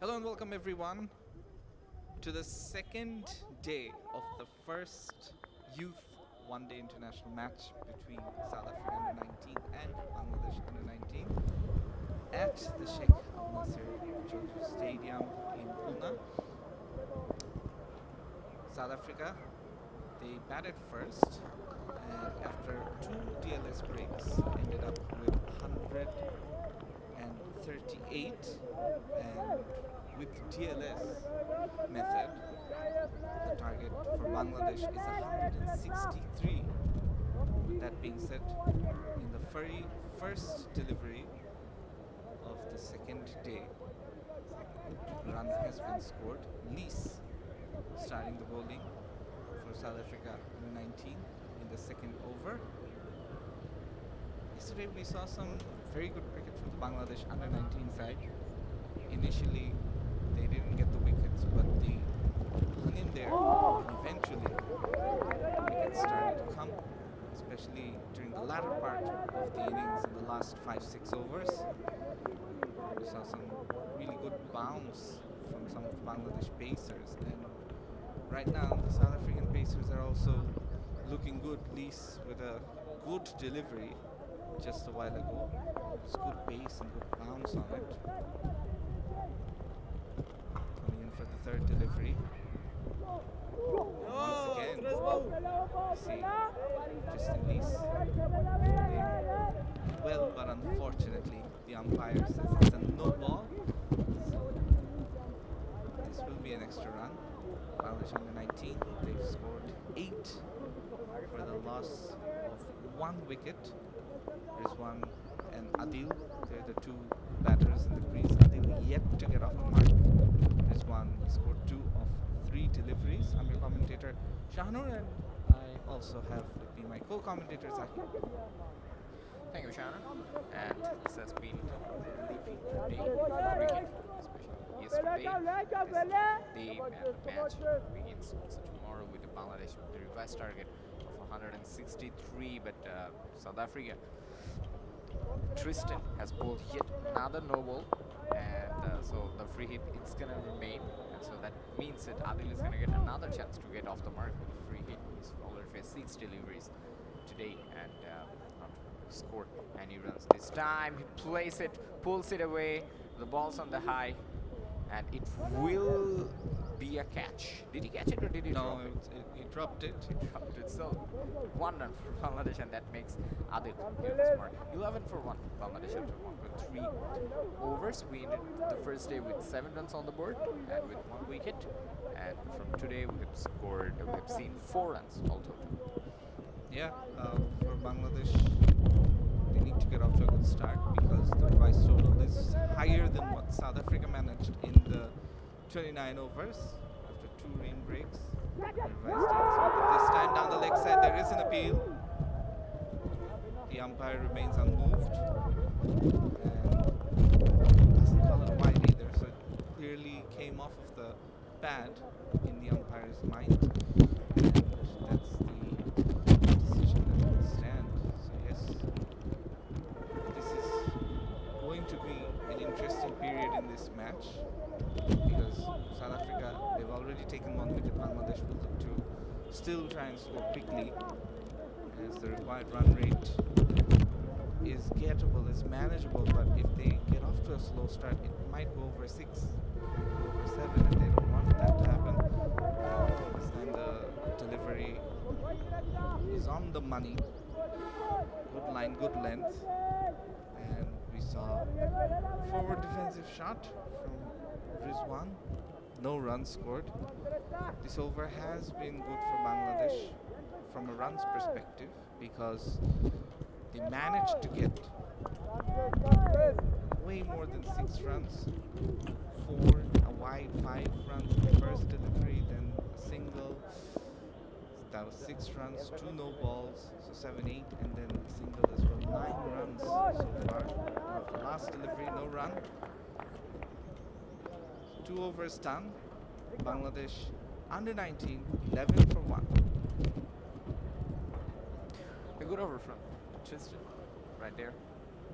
Hello and welcome everyone to the second day of the first youth one-day international match between South Africa under-19 and Bangladesh under-19 at the Administered Stadium in Pune. South Africa, they batted first and after two DLS breaks ended up with 138, and with DLS method the target for Bangladesh is 163. That being said, in the very first delivery of the second day, run has been scored. Lees starting the bowling for South Africa under-19 in the second over. Yesterday we saw some very good cricket from the Bangladesh under-19 side. Initially they didn't get the wickets, but they hung in there, and eventually the wickets started to come, especially during the latter part of the innings in the last 5-6 overs. We saw some really good bounce from some of the Bangladesh pacers, and right now the South African pacers are also looking good. Lees with a good delivery just a while ago. It's good pace and good bounce on it. Coming in for the third delivery. Once again, see Justin Lees playing well, but unfortunately the umpire says it's a no ball. So this will be an extra run. Bangladesh under-19, they've scored 8 for the loss of 1 wicket. Rizwan and Adil, they're the two batters in the crease. Adil yet to get off the mark. Rizwan scored 2 of 3 deliveries. I'm your commentator Shahnur, and I also have with me my co-commentator Zahir. Thank you, Shannon. And this has been a lively day for cricket, especially yesterday. This day and the match begins also tomorrow with the Bangladesh with the revised target of 163. But South Africa, Tristan has bowled yet another no ball, and so the free hit it's gonna remain, and so that means that Adil is gonna get another chance to get off the mark with a free hit. He's already faced 6 deliveries today and not scored any runs. This time he plays it, pulls it away, the ball's on the high, and it will be a catch. Did he catch it or did he drop it? He dropped it. He dropped it. So 1 run for Bangladesh, and that makes Adil get this mark. 11 for 1. Bangladesh after 1.3 overs. We ended the first day with 7 runs on the board and with 1 wicket. And from today we have seen 4 runs all total. Yeah, for Bangladesh, they need to get off to a good start because the revised total is higher than what South Africa managed in the 29 overs after 2 rain breaks. This time down the leg side there is an appeal. The umpire remains unmoved and doesn't call it wide either, so it clearly came off of the pad in the umpire's mind, and that's the decision that will stand. So yes, this is going to be an interesting period in this match because South Africa, they've already taken 1 wicket. Bangladesh will look to still try and score quickly as the required run rate is gettable, is manageable, but if they get off to a slow start, it might go over 6, go over 7, and they don't want that to happen. This time the delivery is on the money. Good line, good length, and we saw a forward defensive shot from Rizwan. No runs scored. This over has been good for Bangladesh from a runs perspective because they managed to get way more than 6 runs. 4, a wide, 5 runs in the first delivery, then a single. That was 6 runs, 2 no balls, so 7, 8, and then a single as well. 9 runs so far. The last delivery, no run. 2 overs done. Bangladesh under-19, 11 for 1. A good over from Tristan right there,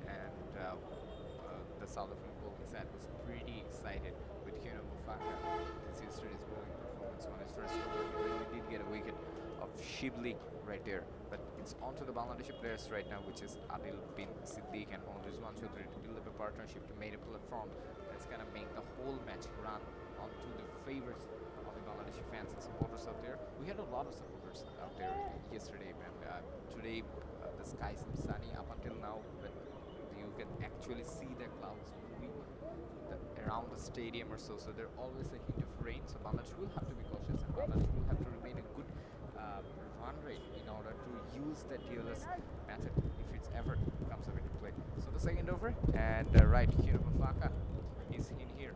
and the South African bowling side was pretty excited with Mufaka. It's yesterday's bowling performance on his first over. He really did get a wicket of Shibli right there. But it's on to the Bangladeshi players right now, which is Adil bin Siddiq and Mohammad Rizwan Chaudhary to build up a partnership to make a platform that's going to make the whole match run onto the favors of the Bangladeshi fans and supporters out there. We had a lot of supporters out there yesterday, and today the sky seems sunny up until now, but you can actually see the clouds moving around the stadium or so. So there's always a hint of rain. So Bangladesh will have to be cautious, and Bangladesh will have to remain a good run rate in order to use the DLS method if it's ever comes up into play. So the second over, and right, Mufaka is in here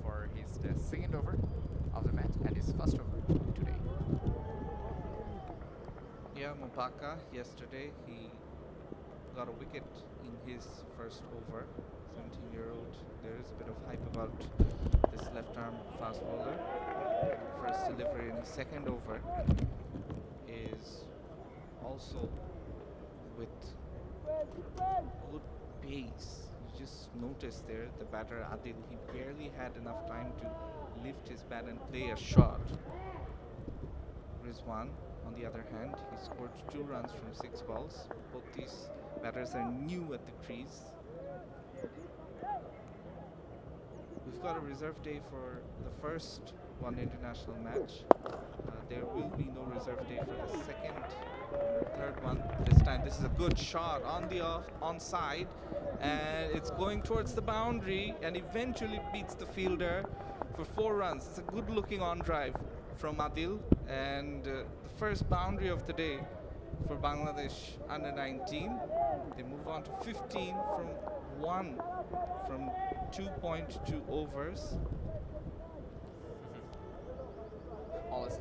for his second over of the match and his first over today. Yeah, Mupaka yesterday he got a wicket in his first over. 17-year-old. There is a bit of hype about this left-arm fast bowler. First delivery in his second over is also with good pace. You just notice there the batter Adil, he barely had enough time to lift his bat and play a shot. Rizwan, on the other hand, he scored 2 runs from 6 balls. Both these batters are new at the crease. We've got a reserve day for the first one international match. There will be no reserve day for the second and third one. This time, this is a good shot on the onside, and it's going towards the boundary and eventually beats the fielder for 4 runs. It's a good-looking on-drive from Adil, and the first boundary of the day for Bangladesh under 19. They move on to 15 from 1 from 2.2 overs. Always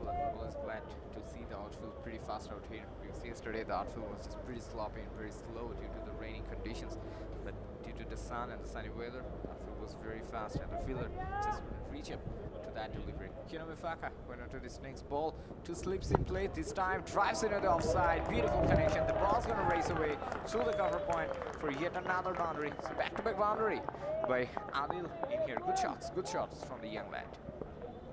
glad to see the outfield pretty fast out here, because yesterday the outfield was just pretty sloppy and very slow due to the raining conditions, but due to the sun and the sunny weather, the outfield was very fast and the fielder just couldn't reach up to that delivery. Mufaka went on to this next ball, 2 slips in play, this time drives into the offside, beautiful connection, the ball's going to race away through the cover point for yet another boundary. So back-to-back boundary by Adil in here. Good shots from the young lad.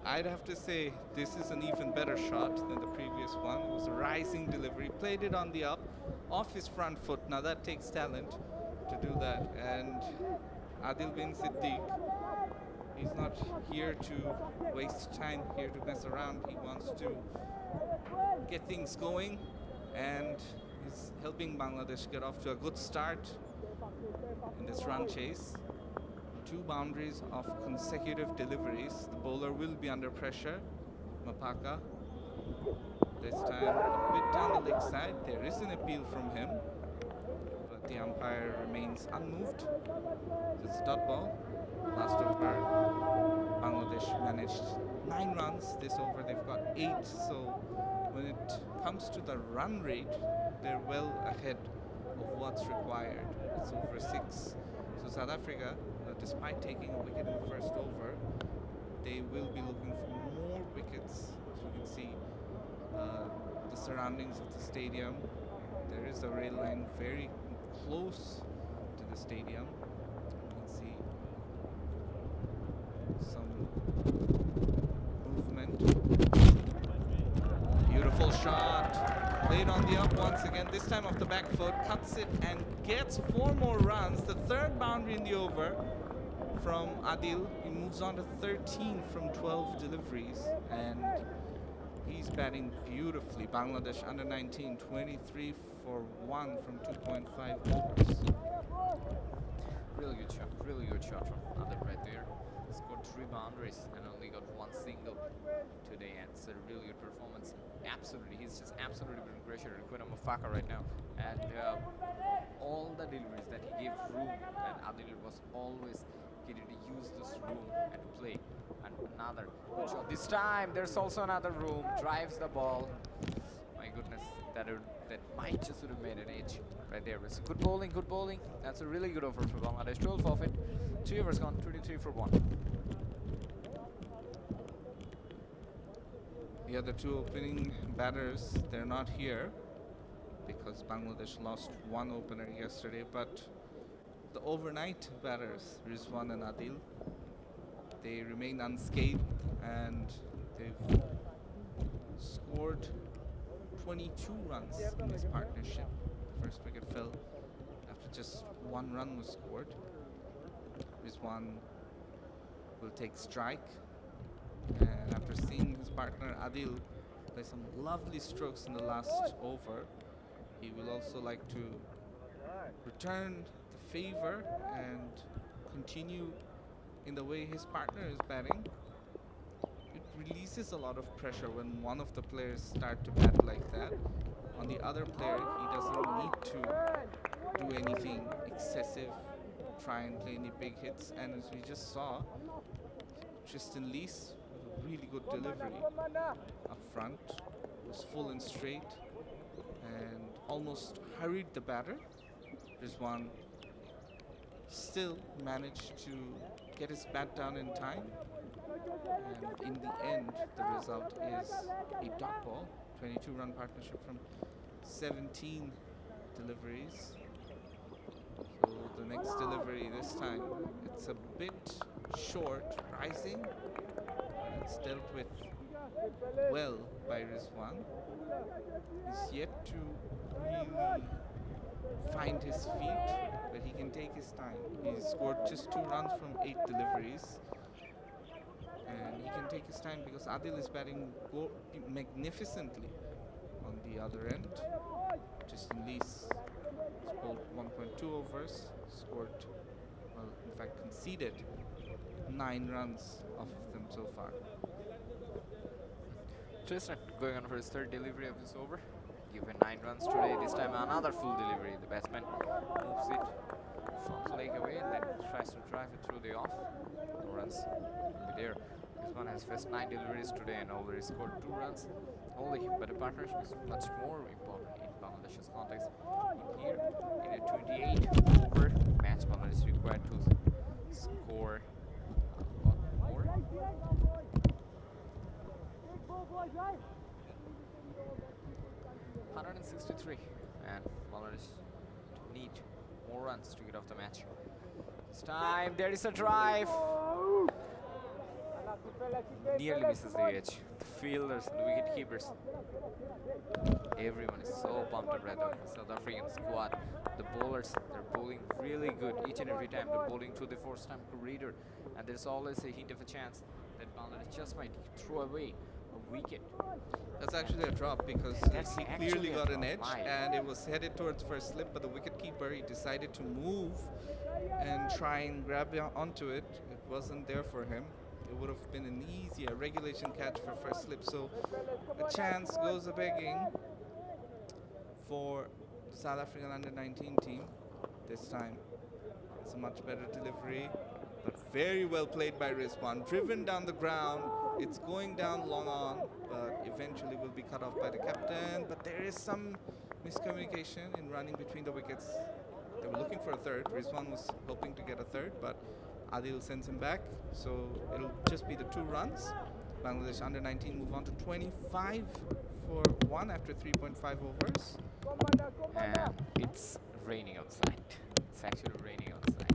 I'd have to say this is an even better shot than the previous one. It was a rising delivery, played it on the up, off his front foot. Now that takes talent to do that. And Adil bin Siddiq, he's not here to waste time, here to mess around. He wants to get things going, and he's helping Bangladesh get off to a good start in this run chase. 2 boundaries of consecutive deliveries. The bowler will be under pressure. Mapaka, this time a bit down the leg side. There is an appeal from him, but the umpire remains unmoved. It's a dot ball. Last over, Bangladesh managed 9 runs. This over they've got 8. So when it comes to the run rate, they're well ahead of what's required. It's over 6. So South Africa, despite taking a wicket in the first over, they will be looking for more wickets. As you can see, the surroundings of the stadium, there is a rail line very close to the stadium. You can see some movement. Beautiful shot, played on the up once again, this time off the back foot, cuts it and gets 4 more runs. The 3rd boundary in the over from Adil. He moves on to 13 from 12 deliveries, and he's batting beautifully. Bangladesh under 19, 23 for 1 from 2.5 overs. Really good shot from Adil right there. Scored 3 boundaries and only got 1 single today, and it's a really good performance. Absolutely, he's just absolutely been pressure to Mufaka right now, and all the deliveries that he gave room, and Adil was always getting to use this room and play. And another good shot. This time there's also another room, drives the ball. My goodness, that might just would have made an edge right there. It's good bowling. That's a really good over for Bangladesh. 12 forfeit, 3 overs gone, 23 for 1. The other 2 opening batters, they're not here because Bangladesh lost 1 opener yesterday, but the overnight batters, Rizwan and Adil, they remain unscathed, and they've scored 22 runs in this partnership. The first wicket fell after just 1 run was scored. Rizwan will take strike, and after seeing his partner Adil play some lovely strokes in the last over, he will also like to return the favor and continue in the way his partner is batting. It releases a lot of pressure when one of the players start to bat like that. On the other player, he doesn't need to do anything excessive, try and play any big hits. And as we just saw, Tristan Lees with a really good delivery up front, was full and straight and almost hurried the batter. Rizwan still managed to get his bat down in time, and in the end the result is a dot ball. 22-run partnership from 17 deliveries. So the next delivery this time, it's a bit short, rising, but it's dealt with well by Rizwan. He's yet to really find his feet, but he can take his time. He's scored just 2 runs from 8 deliveries, and he can take his time because Adil is batting magnificently on the other end. Tristan Lees bowled 1.2 overs, scored, well, in fact conceded 9 runs off of them so far. Tristan going on for his 3rd delivery of this over. Given 9 runs today, this time another full delivery. The batsman moves it front leg away and then tries to drive it through the off. No runs will be there. This one has faced 9 deliveries today and already scored 2 runs only, but the partnership is much more important in Bangladesh's context. In here, in a 28 over match, Bangladesh is required to score a lot more. 163, and Bangladesh need more runs to get off the match. This time there is a drive. Nearly misses the edge. The fielders, the wicket keepers, everyone is so pumped up right now. The South African squad, the bowlers, they're bowling really good each and every time. They're bowling to the first-time career, and there's always a hint of a chance that Bangladesh just might throw away a wicket. That's actually a drop because he clearly got an edge and it was headed towards first slip, but the wicketkeeper, he decided to move and try and grab onto it. It wasn't there for him. It would have been an easier regulation catch for first slip. So a chance goes a-begging for the South African under-19 team. This time it's a much better delivery, but very well played by Rizwan. Driven down the ground. It's going down long on, but eventually will be cut off by the captain. But there is some miscommunication in running between the wickets. They were looking for a third. Rizwan was hoping to get a third, but Adil sends him back. So it'll just be the 2 runs. Bangladesh under-19 move on to 25 for 1 after 3.5 overs. And it's raining outside. It's actually raining outside.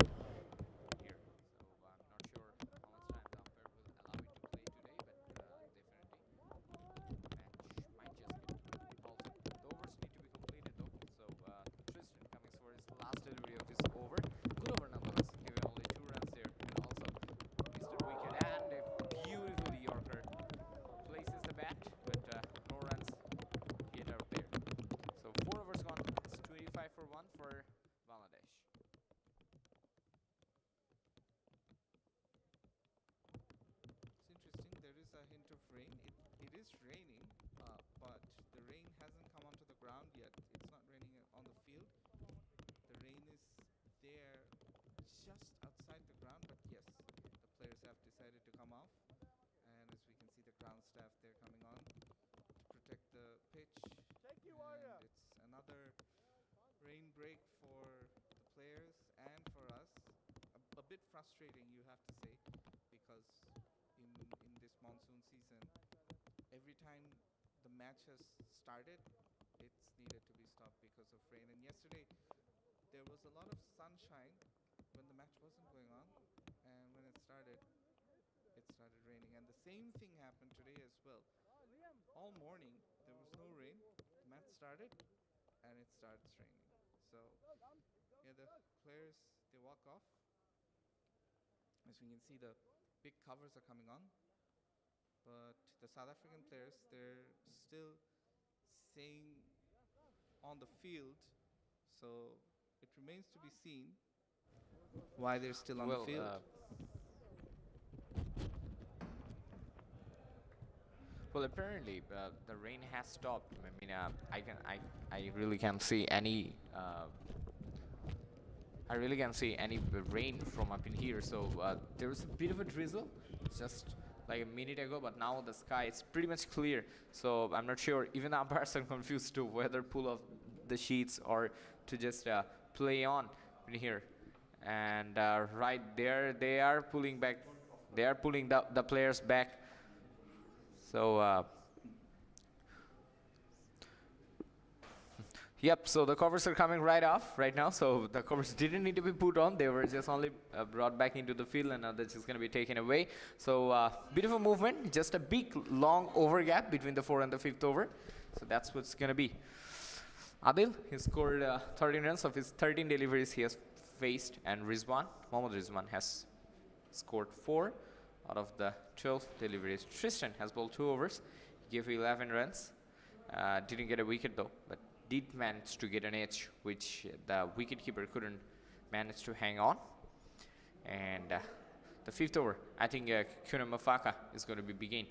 Break for the players and for us. A bit frustrating, you have to say, because in this monsoon season, every time the match has started, it's needed to be stopped because of rain. And yesterday there was a lot of sunshine when the match wasn't going on, and when it started, it started raining. And the same thing happened today as well. All morning, there was no rain. The match started, and it starts raining. So, yeah, the players, they walk off. As we can see, the big covers are coming on. But the South African players, they're still staying on the field. So, it remains to be seen why they're still on the field. Well, apparently the rain has stopped. I mean, I really can't see any. I really can't see any rain from up in here. So there was a bit of a drizzle, just like a minute ago, but now the sky is pretty much clear. So I'm not sure. Even the umpires are confused to whether pull off the sheets or to just play on in here. And right there, they are pulling back. They are pulling the players back. So, yep, so the covers are coming right off right now. So the covers didn't need to be put on. They were just only brought back into the field, and now they're just going to be taken away. So bit of a movement, just a big, long over gap between the 4th and the 5th over. So that's what's going to be. Adil, he scored 13 runs of his 13 deliveries he has faced, and Mohammad Rizwan has scored 4 out of the 12 deliveries. Tristan has bowled 2 overs. He gave 11 runs. Didn't get a wicket though, but did manage to get an edge, which the wicketkeeper couldn't manage to hang on. And the 5th over, I think Kuna Mafaka is going to be begin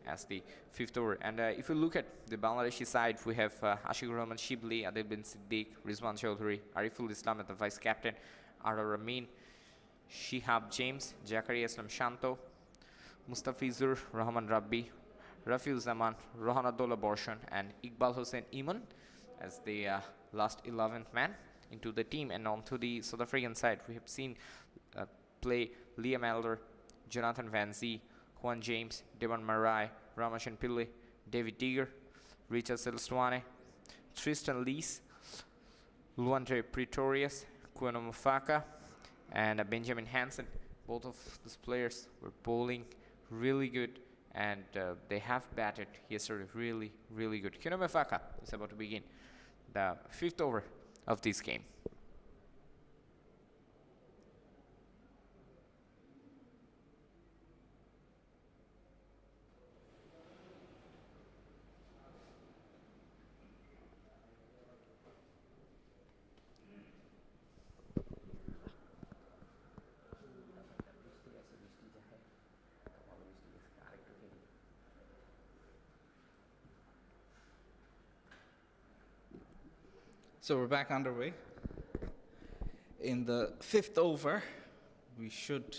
as the 5th over. And if you look at the Bangladeshi side, we have Ashikur Rahman Shibli, Adil bin Siddiq, Rizwan Chaudhary, Ariful Islam as the vice captain, Arar Amin, Shihab James, Jakaria Islam Shanto, Mustafizur Rahman Rabbi, Rafiul Zaman, Rohanadullah Borshan, and Iqbal Hossain Iman as the last 11th man into the team. And on to the South African side, we have seen play Liam Elder, Jonathan Van Zee, Juan James, Devan Marai, Ramashan Pillai, David Digger, Richard Selstwane, Tristan Lees, Luandre Pretorius, Kweno Mufaka, and Benjamin Hansen. Both of these players were bowling really good, and they have batted yesterday really, really good. Kweno Mufaka is about to begin the 5th over of this game. So we're back underway. In the 5th over, we should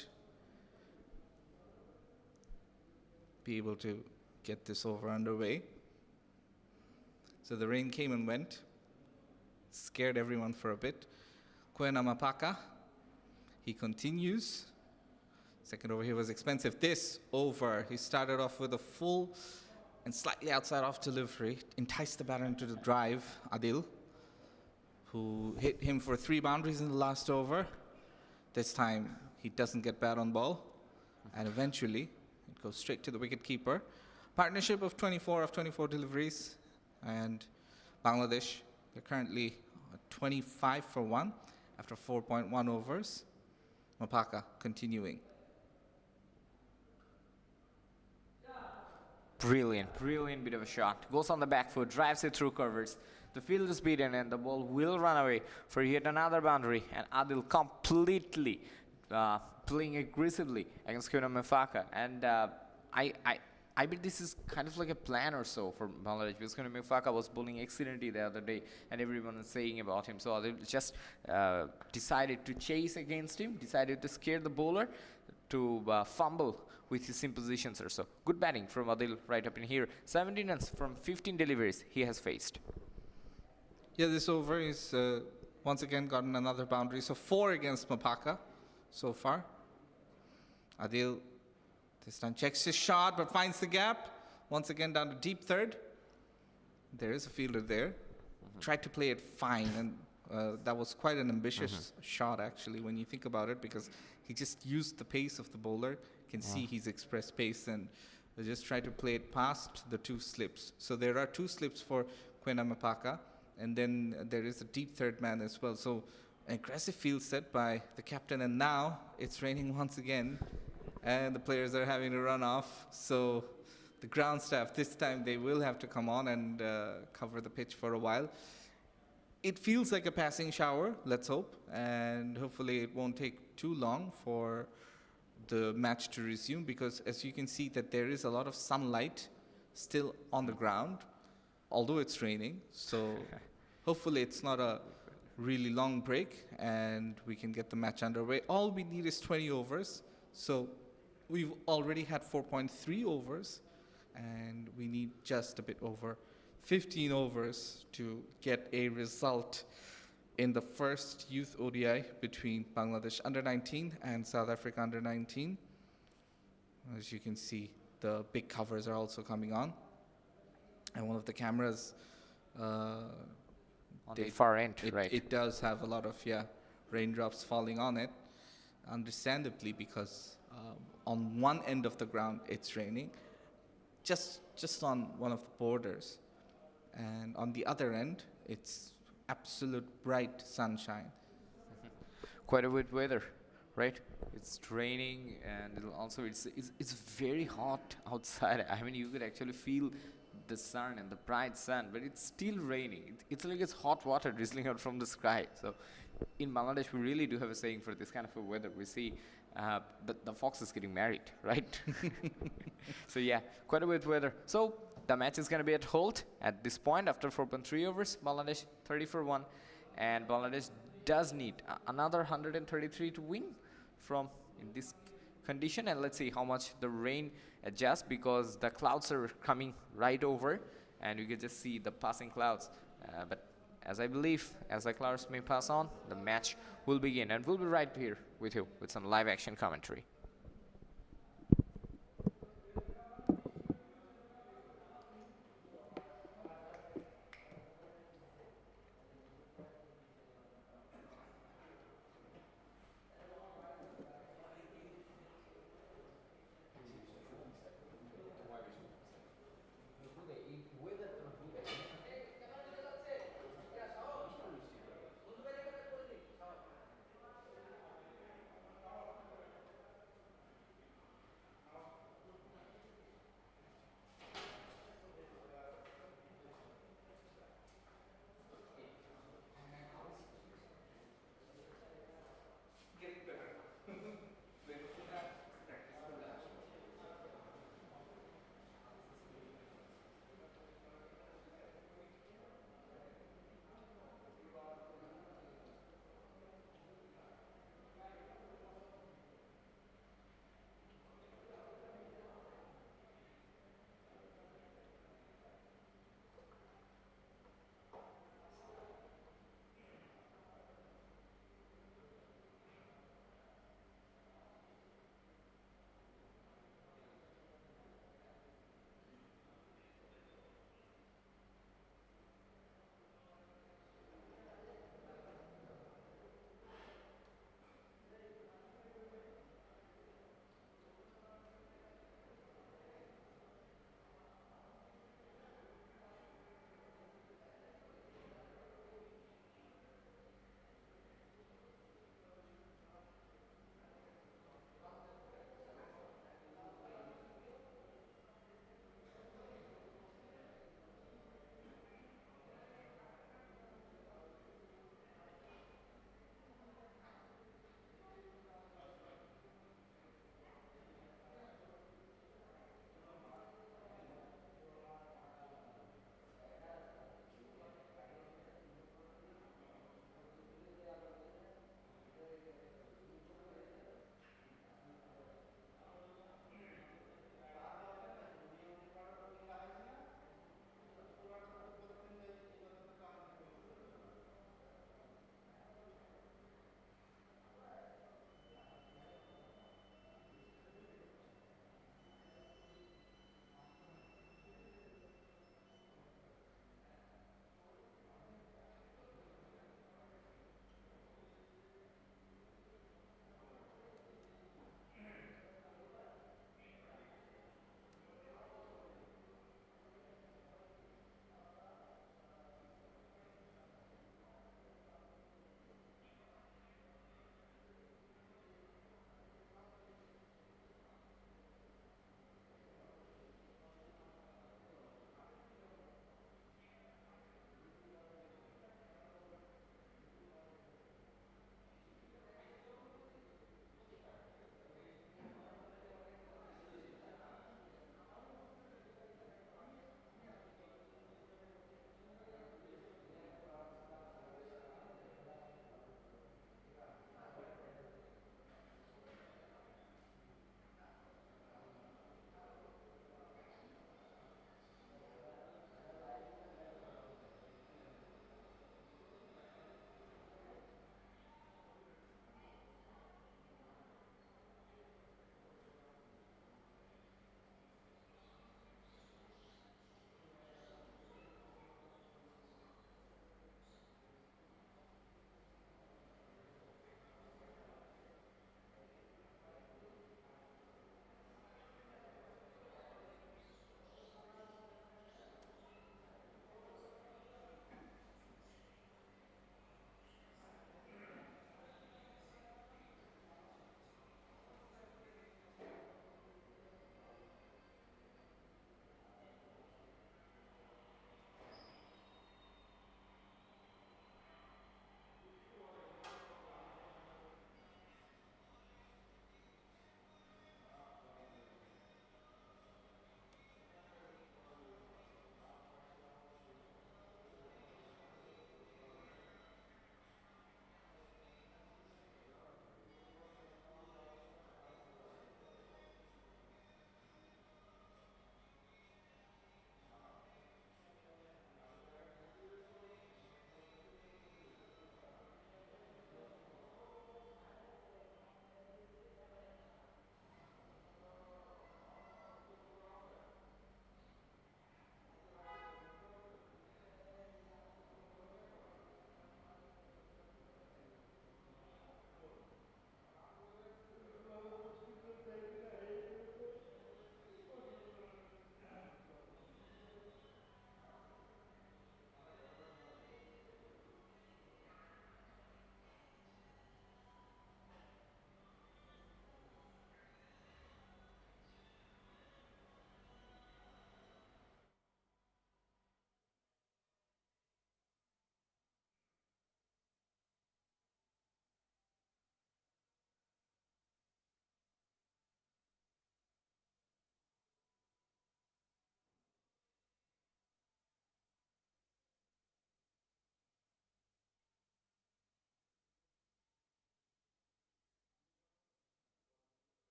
be able to get this over underway. So the rain came and went, scared everyone for a bit. Kwena Mapaka, he continues. 2nd over, he was expensive. This over, he started off with a full and slightly outside off delivery, enticed the batter into the drive, Adil, who hit him for 3 boundaries in the last over. This time, he doesn't get bat on ball, and eventually, it goes straight to the wicketkeeper. Partnership of 24 deliveries, and Bangladesh, they're currently 25 for 1 after 4.1 overs. Mapaka continuing. Brilliant bit of a shot. Goes on the back foot, drives it through covers. The field is beaten and the ball will run away for yet another boundary. And Adil completely playing aggressively against Kweno Mufaka. And I bet this is kind of like a plan or so for Bangladesh, because Kweno Mufaka was bowling excellently the other day and everyone was saying about him. So Adil just decided to chase against him, decided to scare the bowler to fumble with his impositions or so. Good batting from Adil right up in here. 17 runs from 15 deliveries he has faced. Yeah, this over is once again gotten another boundary. So 4 against Mapaka so far. Adil this time checks his shot but finds the gap. Once again down to deep third. There is a fielder there. Tried to play it fine and That was quite an ambitious shot, actually, when you think about it, because he just used the pace of the bowler. You can see his express pace and just try to play it past the two slips. So there are two slips for Kwena Mapaka, and then there is a deep third man as well. So an aggressive field set by the captain, and now it's raining once again, and the players are having to run off. So the ground staff, this time they will have to come on and cover the pitch for a while. It feels like a passing shower, let's hope, and hopefully it won't take too long for the match to resume, because as you can see that there is a lot of sunlight still on the ground, although it's raining. So hopefully it's not a really long break and we can get the match underway. All we need is 20 overs. So we've already had 4.3 overs and we need just a bit over 15 overs to get a result in the first youth ODI between Bangladesh under-19 and South Africa under-19. As you can see, the big covers are also coming on. And one of the cameras on the far end, right? It does have a lot of raindrops falling on it, understandably, because on one end of the ground it's raining, just on one of the borders, and on the other end it's absolute bright sunshine. Quite a wet weather, right? It's raining, and it's very hot outside. I mean, you could actually feel the sun and the bright sun, but it's still raining. It's like it's hot water drizzling out from the sky. So in Bangladesh, we really do have a saying for this kind of a weather. We see the fox is getting married, right? So yeah, quite a wet weather. So the match is going to be at hold at this point after 4.3 overs. Bangladesh 30 for 1, and Bangladesh does need another 133 to win from in this condition. And let's see how much the rain adjusts, because the clouds are coming right over and you can just see the passing clouds. But as I believe, as the clouds may pass on, the match will begin, and we'll be right here with you with some live action commentary.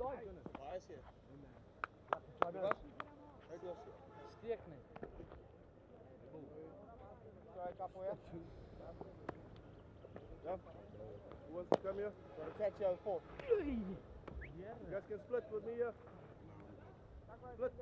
Try a couple, yeah? Yeah? Who wants to come here? Gotta catch you on 4. You guys can split with me here. Split.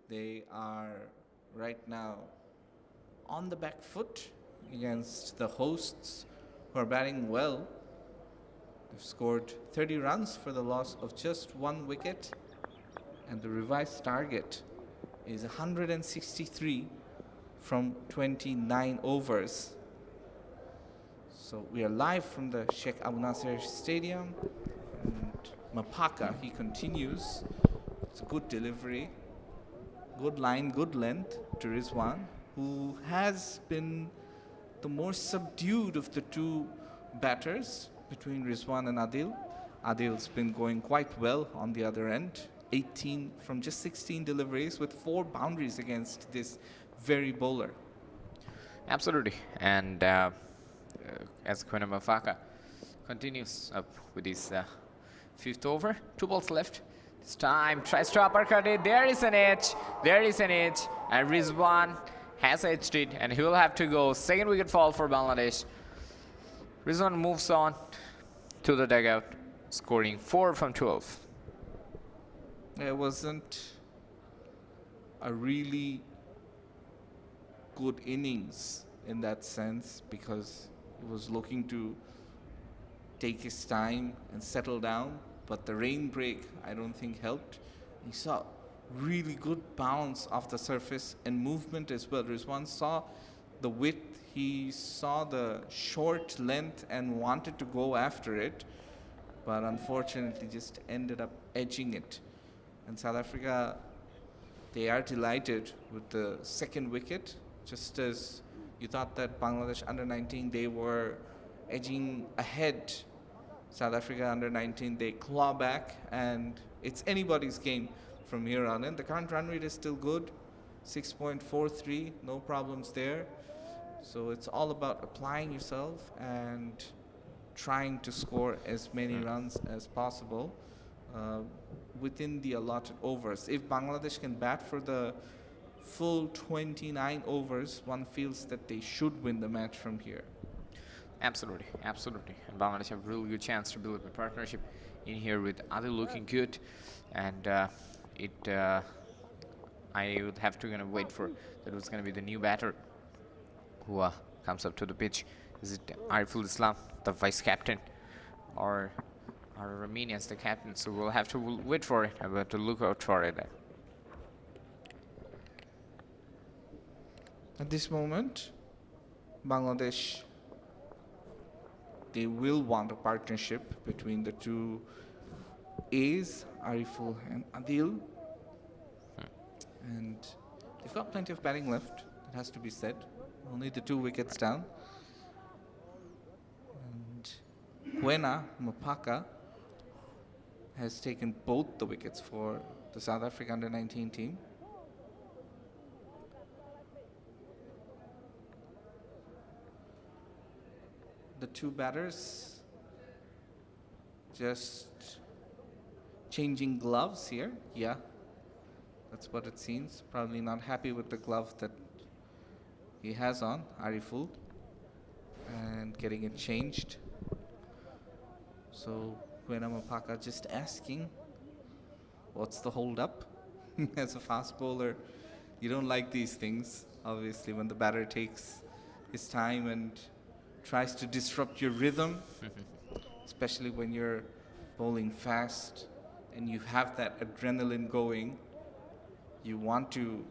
They are right now on the back foot against the hosts who are batting well. They've scored 30 runs for the loss of just 1 wicket, and the revised target is 163 from 29 overs. So we are live from the Sheikh Abu Nasser Stadium, and Mapaka, he continues. It's a good delivery, good line, good length to Rizwan, who has been the more subdued of the two batters between Rizwan and Adil. Adil's been going quite well on the other end, 18 from just 16 deliveries with 4 boundaries against this very bowler. Absolutely. And as Kwena Mafaka continues up with his 5th over, 2 balls left. This time tries to uppercut it. There is an edge. There is an edge. And Rizwan has edged it, and he will have to go. 2nd wicket fall for Bangladesh. Rizwan moves on to the dugout, scoring 4 from 12. It wasn't a really good innings in that sense, because he was looking to take his time and settle down, but the rain break I don't think helped. He saw really good bounce off the surface and movement as well. Rizwan saw the width, he saw the short length and wanted to go after it, but unfortunately just ended up edging it. And South Africa, they are delighted with the 2nd wicket, just as you thought that Bangladesh under-19, they were edging ahead. South Africa under-19, they claw back, and it's anybody's game from here on in. The current run rate is still good, 6.43, no problems there. So it's all about applying yourself and trying to score as many runs as possible within the allotted overs. If Bangladesh can bat for the full 29 overs, one feels that they should win the match from here. Absolutely, absolutely. And Bangladesh have a really good chance to build up a partnership in here with Adil looking good. And I would have to wait for that was going to be the new batter who comes up to the pitch. Is it Ariful Islam, the vice captain, or Ramini as the captain? So we'll have to wait for it. I'll have to look out for it. At this moment, Bangladesh, they will want a partnership between the two A's, Ariful and Adil. And they've got plenty of batting left, it has to be said. Only the 2 wickets down. And Kwena Mapaka has taken both the wickets for the South Africa under-19 team. The 2 batters just changing gloves here. Yeah, that's what it seems. Probably not happy with the glove that he has on, Ariful, and getting it changed. So Kwena Mapaka just asking, what's the hold up? As a fast bowler, you don't like these things, obviously, when the batter takes his time and tries to disrupt your rhythm, especially when you're bowling fast and you have that adrenaline going. You want to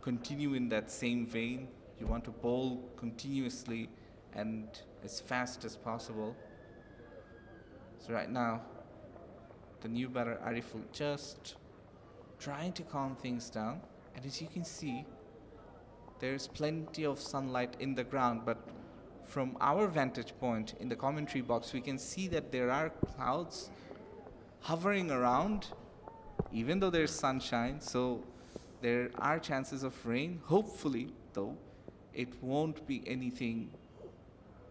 continue in that same vein. You want to bowl continuously and as fast as possible. So right now, the new batter Ariful just trying to calm things down. And as you can see, there's plenty of sunlight in the ground, but from our vantage point in the commentary box, we can see that there are clouds hovering around, even though there's sunshine. So there are chances of rain. Hopefully, though, it won't be anything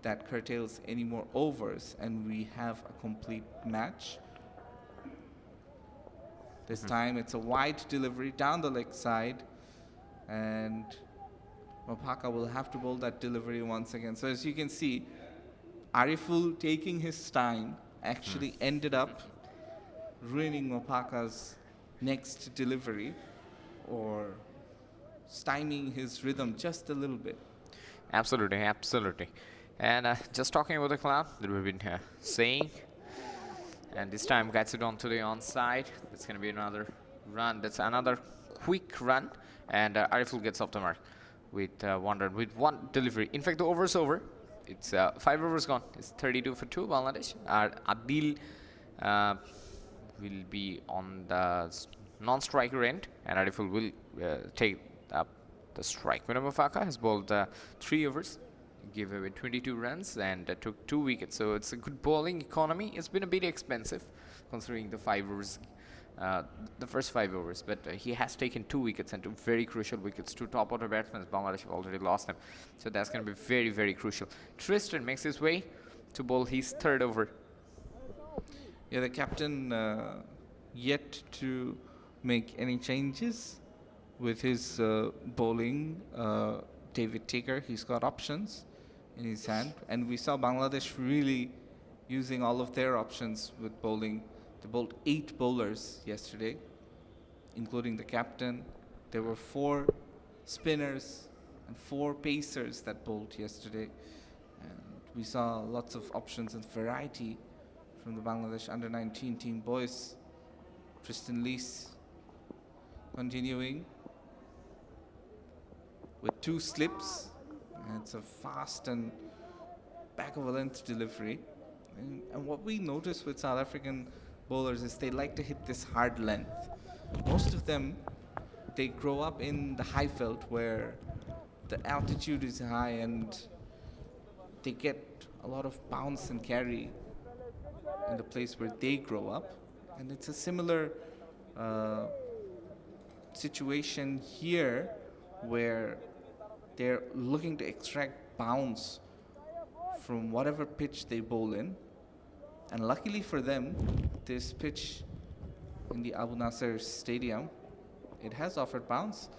that curtails any more overs and we have a complete match. This time it's a wide delivery down the leg side, and Mapaka will have to bowl that delivery once again. So as you can see, Ariful taking his time actually ended up ruining Mapaka's next delivery, or stymieing his rhythm just a little bit. Absolutely, absolutely. And just talking about the cloud that we've been saying, and this time gets it onto the onside. That's going to be another run. That's another quick run, and Ariful gets off the mark with one run, with one delivery. In fact, the over's over. It's 5 overs gone. It's 32 for 2 Bangladesh. Adil will be on the non-striker end, and Ariful will take up the strike. Kwena Mapaka has bowled 3 overs, gave away 22 runs, and took 2 wickets. So it's a good bowling economy. It's been a bit expensive, considering the 5 overs the first 5 overs, but he has taken 2 wickets and 2 very crucial wickets. 2 top order batsmen. Bangladesh have already lost them, so that's going to be very, very crucial. Tristan makes his way to bowl his 3rd over. Yeah, the captain yet to make any changes with his bowling. David Tigger, he's got options in his hand, and we saw Bangladesh really using all of their options with bowling. They bowled 8 bowlers yesterday, including the captain. There were 4 spinners and 4 pacers that bowled yesterday, and we saw lots of options and variety from the Bangladesh under-19 team boys. Tristan Lees continuing with 2 slips, and it's a fast and back of a length delivery. And what we notice with South African bowlers is they like to hit this hard length. Most of them, they grow up in the high veld where the altitude is high and they get a lot of bounce and carry in the place where they grow up. And it's a similar situation here where they're looking to extract bounce from whatever pitch they bowl in. And luckily for them, this pitch in the Abu Nasser Stadium, it has offered bounce.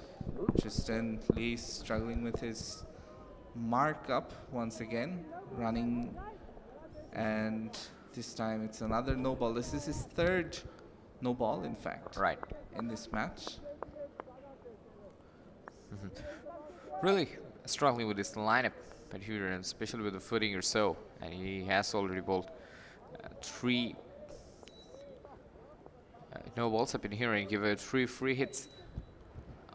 Tristan Lee struggling with his mark up once again, running, and this time it's another no ball. This is his 3rd no ball, in fact, Right. in this match. Really struggling with his lineup, but here, and especially with the footing or so, and he has already bowled 3 no balls up in here and give it 3 free hits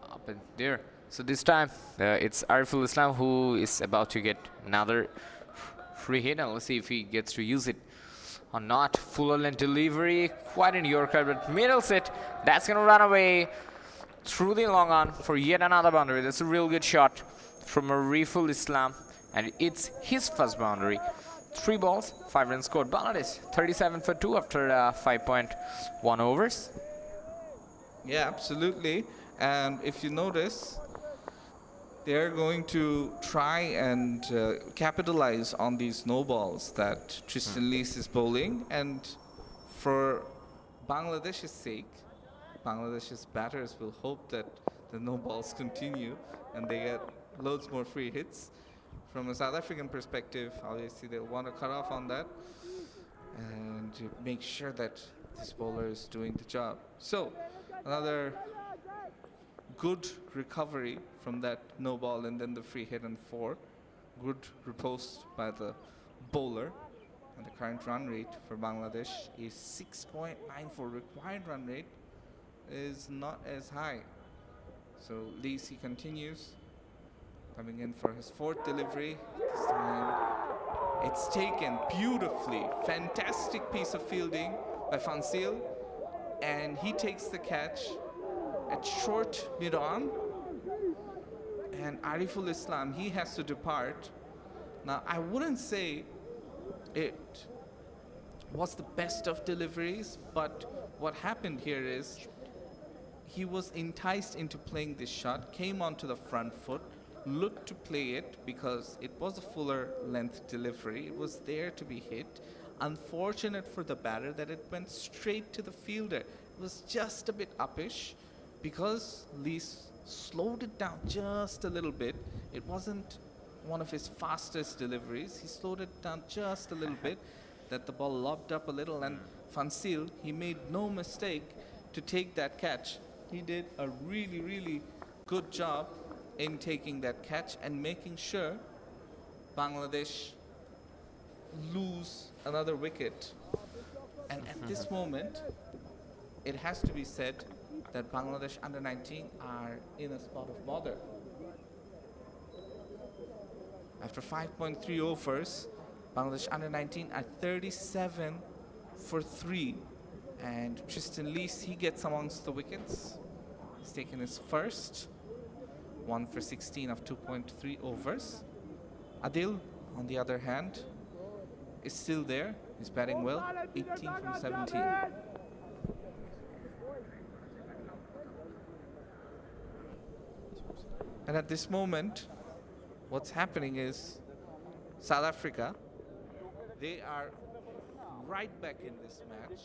up in there. So this time it's Ariful Islam who is about to get another free hit, and let's see if he gets to use it or not. Full length delivery, quite in Yorker, but middle set, that's going to run away through the long on for yet another boundary. That's a real good shot from Ariful Islam, and it's his first boundary. 3 balls, 5 runs scored. Bangladesh 37 for 2 after 5.1 overs. Yeah, absolutely. And if you notice, they're going to try and capitalize on these no balls that Tristan Lees is bowling. And for Bangladesh's sake, Bangladesh's batters will hope that the no balls continue and they get loads more free hits. From a South African perspective, obviously they'll want to cut off on that and to make sure that this bowler is doing the job. So another good recovery from that no ball and then the free hit and 4. Good riposte by the bowler. And the current run rate for Bangladesh is 6.94. Required run rate is not as high. So Lacey continues, coming in for his 4th delivery. This time it's taken beautifully. Fantastic piece of fielding by Fansil, and he takes the catch at short mid-on. And Ariful Islam, he has to depart. Now, I wouldn't say it was the best of deliveries, but what happened here is he was enticed into playing this shot, came onto the front foot, looked to play it because it was a fuller length delivery. It was there to be hit. Unfortunate for the batter that it went straight to the fielder. It was just a bit uppish because Lee slowed it down just a little bit. It wasn't one of his fastest deliveries. He slowed it down just a little bit, that the ball lobbed up a little, and Fansil, he made no mistake to take that catch. He did a really, really good job in taking that catch and making sure Bangladesh lose another wicket. And at this moment, it has to be said that Bangladesh under-19 are in a spot of bother. After 5.3 overs, Bangladesh under-19 are 37 for 3. And Tristan Lees, he gets amongst the wickets. He's taken his first, 1 for 16 of 2.3 overs. Adil, on the other hand, is still there. He's batting well, 18 from 17. And at this moment, what's happening is South Africa, they are right back in this match.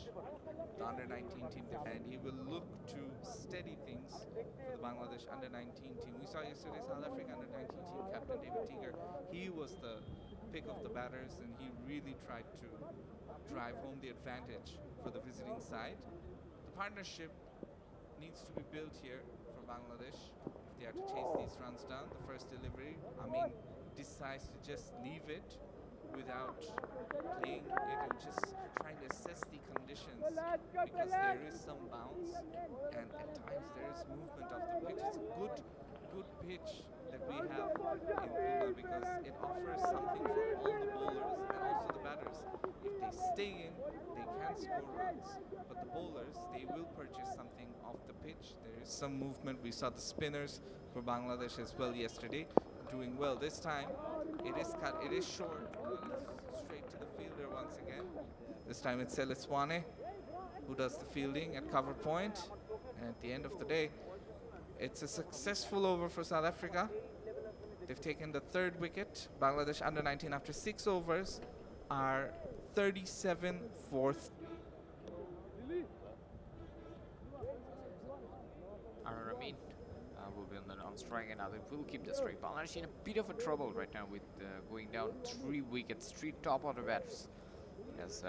The under-19 team, and he will look to steady things for the Bangladesh under-19 team. We saw yesterday South Africa under-19 team captain David Tiger. He was the pick of the batters, and he really tried to drive home the advantage for the visiting side. The partnership needs to be built here for Bangladesh if they are to chase these runs down. The first delivery, Amin decides to just leave it without playing it and just trying to assess the conditions, because there is some bounce and at times there is movement of the pitch. It's a good pitch that we have in Bangla, because it offers something for all the bowlers and also the batters. If they stay in, they can score runs, but the bowlers, they will purchase something off the pitch. There is some movement. We saw the spinners for Bangladesh as well yesterday doing well. This time it is cut, it is short, it's straight to the fielder once again. This time it's Sher-e who does the fielding at cover point, and at the end of the day it's a successful over for South Africa. They've taken the third wicket. Bangladesh under-19 after 6 overs are 37 fourth. Ramin will be on the non-strike, and Adil will keep the strike. Bangladesh in a bit of a trouble right now with going down 3 wickets, 3 top order batters, as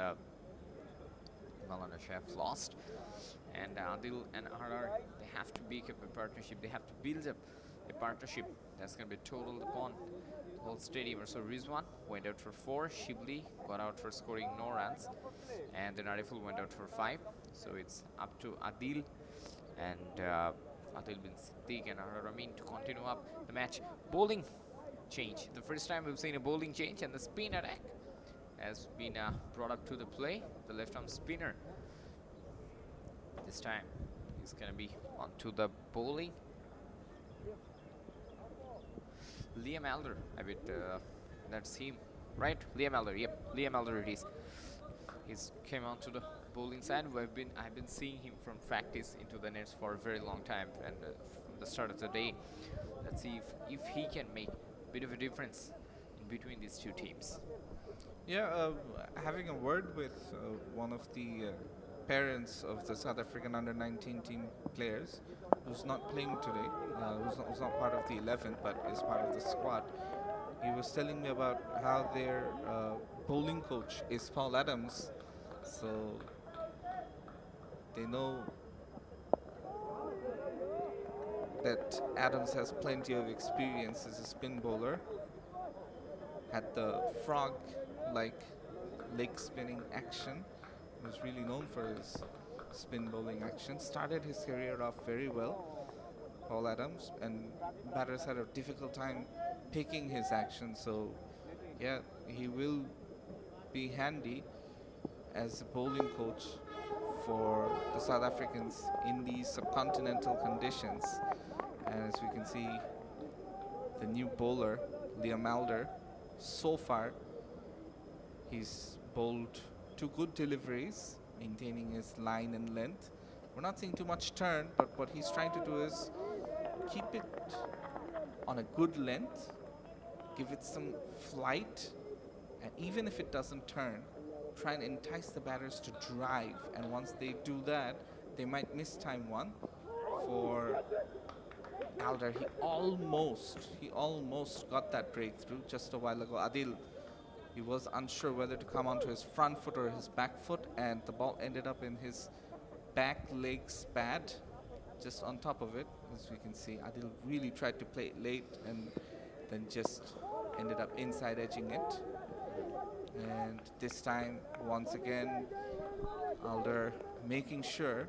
Bangladesh have lost. And Adil and RR, they have to make up a partnership. They have to build up a partnership that's going to be totaled upon the whole stadium. So Rizwan went out for 4, Shibli got out for scoring no runs, and then Ariful went out for 5. So it's up to Adil and Adil bin Siddiq and Ramin to continue up the match. Bowling change. The first time we've seen a bowling change, and the spin attack has been brought up to the play. The left arm spinner. This time he's going to be onto the bowling. Liam Elder, I bet that's him, right? Liam Elder, yep, Liam Elder it is. He's came onto the bowling side. I've been seeing him from practice into the nets for a very long time, and from the start of the day. Let's see if he can make a bit of a difference in between these two teams. Yeah, having a word with one of the parents of the South African under-19 team players, who's not playing today, who's not part of the 11 but is part of the squad. He was telling me about how their bowling coach is Paul Adams, so they know that Adams has plenty of experience as a spin bowler. Had the frog-like leg spinning action. He was really known for his spin bowling action. Started his career off very well, Paul Adams, and batters had a difficult time picking his action. So yeah, he will be handy as a bowling coach for the South Africans in these subcontinental conditions. And as we can see, the new bowler, Liam Elder, so far he's bowled 2 good deliveries, maintaining his line and length. We're not seeing too much turn, but what he's trying to do is keep it on a good length, give it some flight, and even if it doesn't turn, try and entice the batters to drive. And once they do that, they might miss time one. For Elder, he almost got that breakthrough just a while ago. Adil, he was unsure whether to come onto his front foot or his back foot, and the ball ended up in his back leg pad, just on top of it. As we can see, Adil really tried to play it late and then just ended up inside edging it. And this time, once again, Elder making sure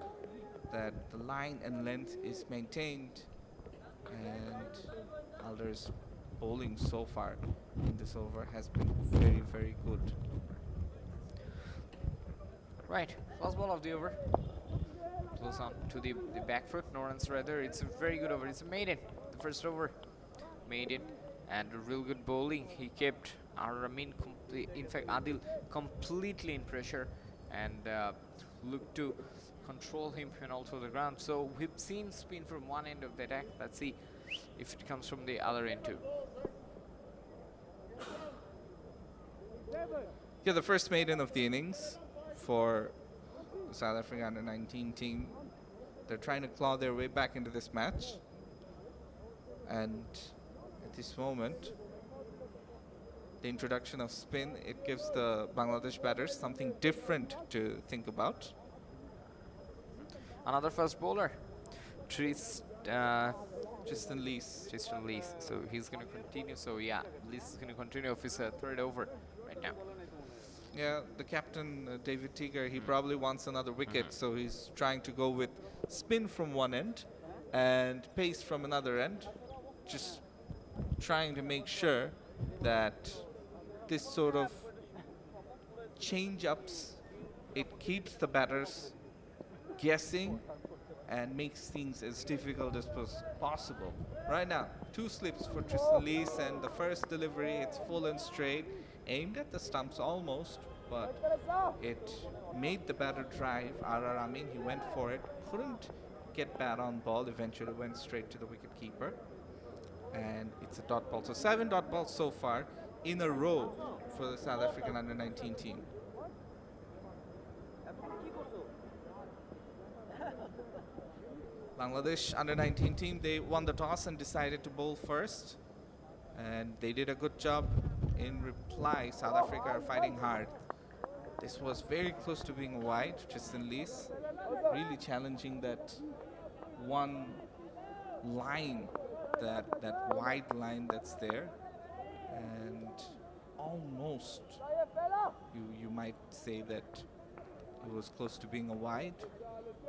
that the line and length is maintained, and Elder's bowling so far in this over has been very, very good. Right, first ball of the over. Close on to the back foot, no runs rather. It's a very good over. It's a maiden. The first over, made it, and a real good bowling. He kept Ramin in fact Adil completely in pressure, and looked to control him and also the ground. So we've seen spin from one end of the attack. Let's see if it comes from the other end too. Yeah, the first maiden of the innings for the South Africa under-19 team. They're trying to claw their way back into this match. And at this moment, the introduction of spin, it gives the Bangladesh batters something different to think about. Another fast bowler, Tristan Lees. Tristan Lees. So he's going to continue. So yeah, Lees is going to continue of his third over right now. Yeah, the captain, David Teager, he probably wants another wicket, so he's trying to go with spin from one end and pace from another end, just trying to make sure that this sort of change-ups, it keeps the batters guessing and makes things as difficult as possible. Right now, 2 slips for Tristan Lees, and the first delivery, it's full and straight, aimed at the stumps almost, but it made the batter drive. R.R. Amin, he went for it, couldn't get bat on ball, eventually went straight to the wicket keeper, and it's a dot ball. So 7 dot balls so far in a row for the South African under-19 team. Bangladesh under-19 team, they won the toss and decided to bowl first, and they did a good job. In reply, South Africa are fighting hard. This was very close to being wide. Tristan Lees really challenging that one line, that wide line that's there, and almost you might say that it was close to being a wide,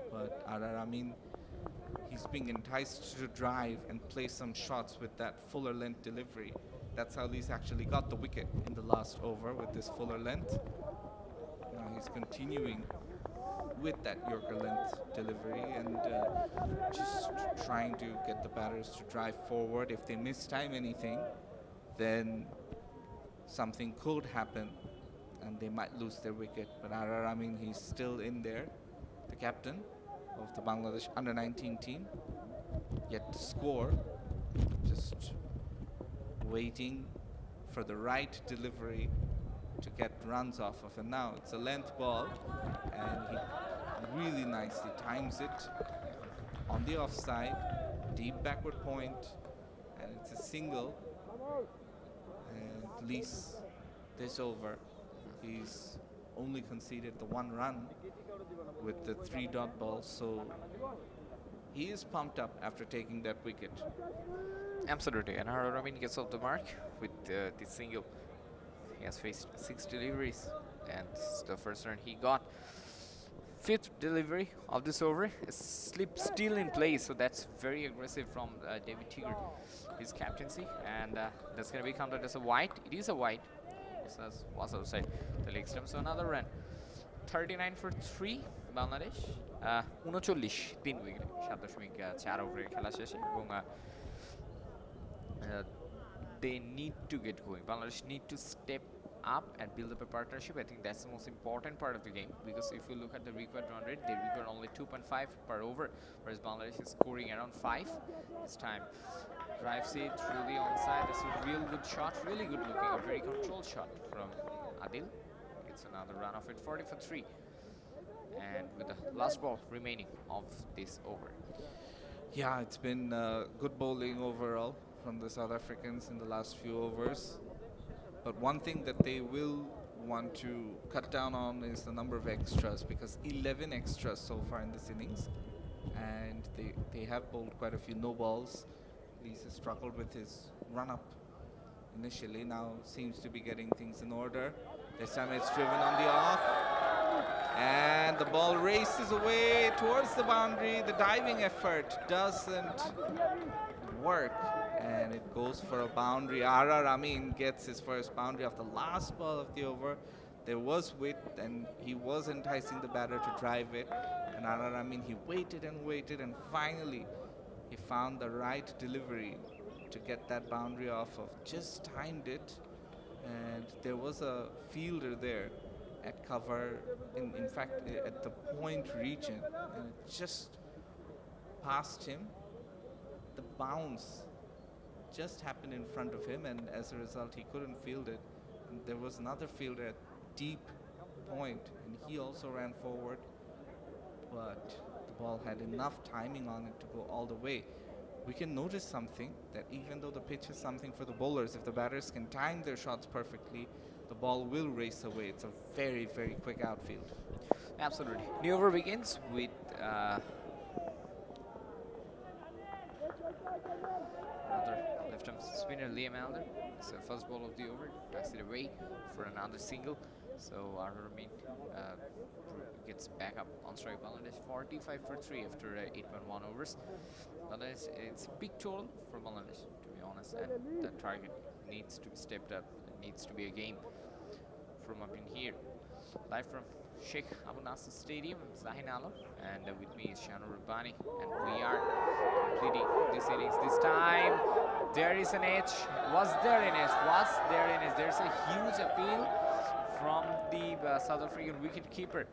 but R.R. Amin, he's being enticed to drive and play some shots with that fuller length delivery. That's how Lees actually got the wicket in the last over, with this fuller length. Now he's continuing with that Yorker length delivery and just trying to get the batters to drive forward. If they mistime anything, then something could happen and they might lose their wicket. But R.R. Amin, he's still in there, the captain of the Bangladesh under-19 team, yet to score, just waiting for the right delivery to get runs off of. And now it's a length ball, and he really nicely times it on the offside, deep backward point, and it's a single. And Lees, this over, he's only conceded the 1 run with the 3 dot balls, so he is pumped up after taking that wicket. Absolutely, and R.R. Amin gets off the mark with the single. He has faced 6 deliveries, and this is the first run he got. 5th delivery of this over. A slip still in place, so that's very aggressive from David Teager, his captaincy, and that's going to be counted as a wide. It is a wide. This was outside the leg stump, so another run. 39 for 3 Bangladesh 39 3 উইকেটে 7.4 ওভারের খেলা শেষে এবং they need to get going. Bangladesh need to step up and build up a partnership. I think that's the most important part of the game, because if you look at the required run rate, they require only 2.5 per over, whereas Bangladesh is scoring around 5 this time. Drives it through the onside. It's a real good shot, really good looking, a very controlled shot from Adil. It's another run of it, 40 for 3. And with the last ball remaining of this over. Yeah, it's been good bowling overall from the South Africans in the last few overs. But one thing that they will want to cut down on is the number of extras, because 11 extras so far in this innings, and they have bowled quite a few no balls. Lees has struggled with his run-up initially, now seems to be getting things in order. This time it's driven on the off, and the ball races away towards the boundary. The diving effort doesn't work, and it goes for a boundary. R.R. Amin gets his first boundary of the last ball of the over. There was width, and he was enticing the batter to drive it, and R.R. Amin, he waited and waited, and finally he found the right delivery to get that boundary off of. Just timed it, and there was a fielder there at cover, in fact at the point region, and it just passed him. The bounce just happened in front of him, and as a result, he couldn't field it. And there was another fielder at deep point, and he also ran forward, but the ball had enough timing on it to go all the way. We can notice something, that even though the pitch is something for the bowlers, if the batters can time their shots perfectly, the ball will race away. It's a very, very quick outfield. Absolutely. New over begins with another left-arm spinner, Liam Alder. So first ball of the over, backs it away for another single. So Amin gets back up on strike. Bangladesh 45 for 3 after 8.1 overs. Bangladesh, it's a big total for Bangladesh, to be honest, and the target needs to be stepped up. It needs to be a game from up in here. Live from Sheikh Abu Nasser Stadium, Zahin Alam, and with me is Shanu Rabbani, and we are completing this innings. This time, there is an edge. Was there an edge? Was there an edge? There's a huge appeal from the South African wicketkeeper,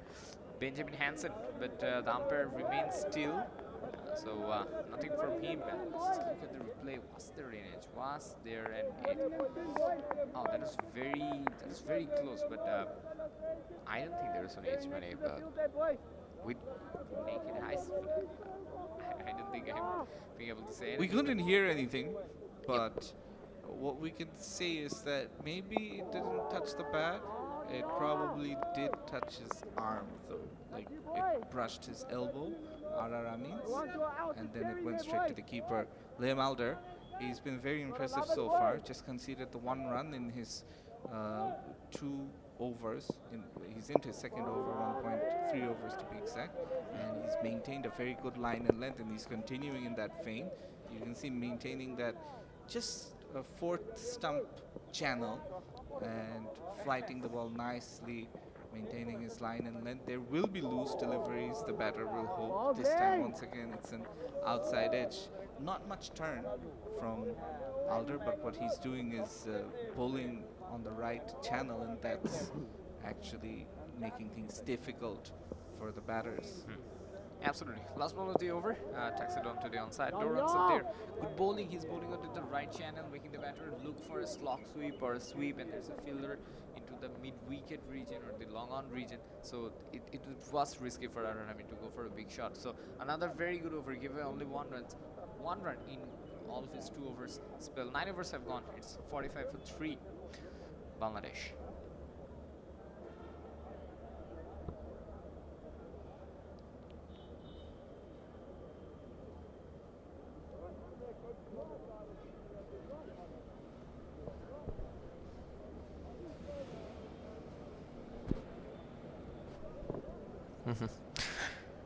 Benjamin Hansen, but the umpire remains still. So nothing from him. Let's look at the replay. Was there an edge? Was there an edge? Oh, that's very close, but I don't think there is an edge, Mane. With naked eyes, I don't think I'm being able to say anything. We couldn't hear anything, but what we can say is that maybe it didn't touch the bat. It probably did touch his arm, though. Like, it brushed his elbow, Amin's, and then it went straight to the keeper. Liam Alder, he's been very impressive so far. Just conceded the 1 run in his 2 overs. He's into his second over, 1.3 overs to be exact. And he's maintained a very good line and length, and he's continuing in that vein. You can see maintaining that just a 4th stump channel and flighting the ball nicely, maintaining his line and length. There will be loose deliveries, the batter will hope. This time, once again, it's an outside edge. Not much turn from Alder, but what he's doing is bowling on the right channel, and that's actually making things difficult for the batters. Absolutely. Last ball of the over, tucks it on to the onside. No runs up there. Good bowling. He's bowling onto the right channel, making the batter look for a slog sweep or a sweep, and there's a fielder into the mid-wicket region or the long-on region. So it was risky for Amin to go for a big shot. So another very good over. Give away only 1 run in all of his 2 overs spell. 9 overs have gone. It's 45 for 3. Bangladesh.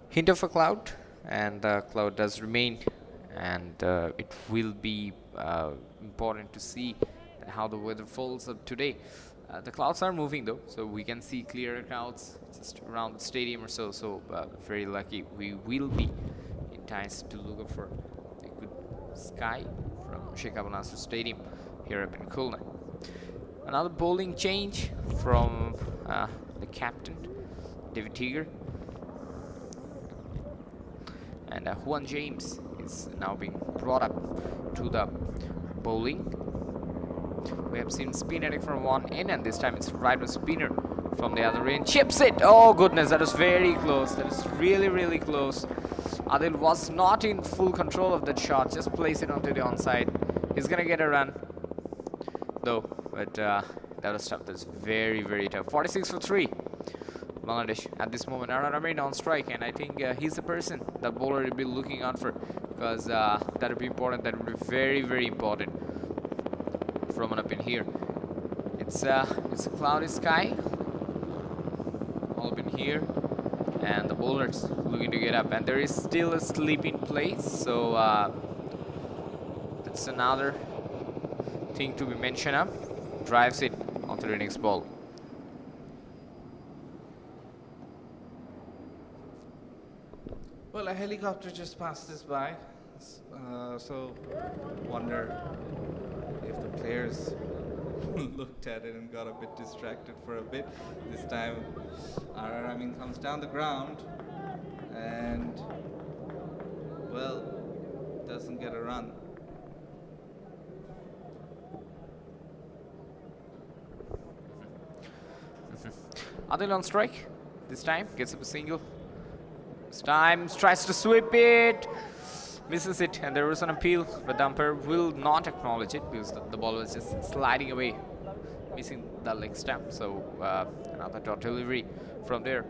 Hint of a cloud, and the cloud does remain, and it will be important to see how the weather folds up today. The clouds are moving though, so we can see clearer clouds just around the stadium or so. So very lucky we will be enticed to look up for a good sky from Sheikh Abu Nasser Stadium here up in Khulna. Another bowling change from the captain, David Tiger. And Juan James is now being brought up to the bowling. We have seen spin attack from one end, and this time it's right spinner from the other end. Chips it! Oh goodness, that was very close. That is really close. Adil was not in full control of that shot. Just place it onto the onside. He's gonna get a run, though. But that was tough. That's very tough. 46 for 3. Bangladesh at this moment. Amin on strike, and I think he's the person that bowler will be looking out for, because that would be important. That would be very important from up in here. It's a cloudy sky all up in here, and the bowlers looking to get up, and there is still a sleep in place. So that's another thing to be mentioned up. Drives it onto the next ball. Well, a helicopter just passed us by, so wonder if the players looked at it and got a bit distracted for a bit. This time, Amin comes down the ground and, well, doesn't get a run. Adil on strike. This time gets up a single. This time tries to sweep it. Misses it, and there was an appeal, but the umpire will not acknowledge it because the ball was just sliding away, missing the leg stump. So another dot delivery from there.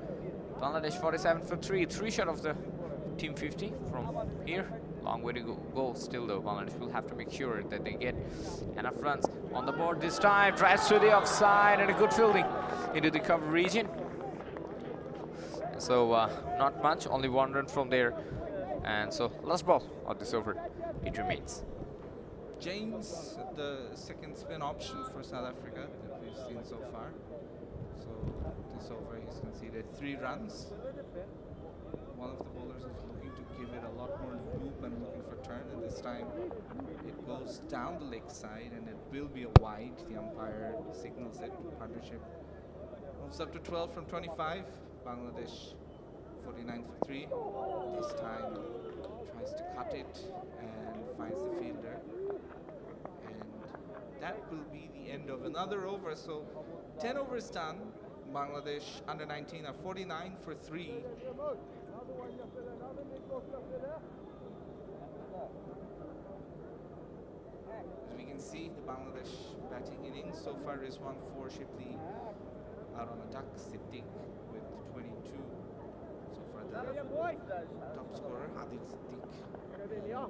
Bangladesh 47 for 3. 3 shot of the team 50 from here. Long way to go still though. Bangladesh will have to make sure that they get enough runs on the board this time. Drives to the offside and a good fielding into the cover region. So not much, only 1 run from there. And so last ball of this over, it remains. James, the second spin option for South Africa that we've seen so far. So this over he's conceded 3 runs. One of the bowlers is looking to give it a lot more loop and looking for turn, and this time it goes down the leg side and it will be a wide. The umpire signals it. Partnership moves up to 12 from 25. Bangladesh 49 for 3. This time tries to cut it and finds the fielder. And that will be the end of another over. So 10 overs done. Bangladesh under 19 are 49 for 3. As we can see, the Bangladesh batting innings so far is 1-4. Shipley out on a duck. Siddiq with 22. So far the top scorer, Adil Siddiq,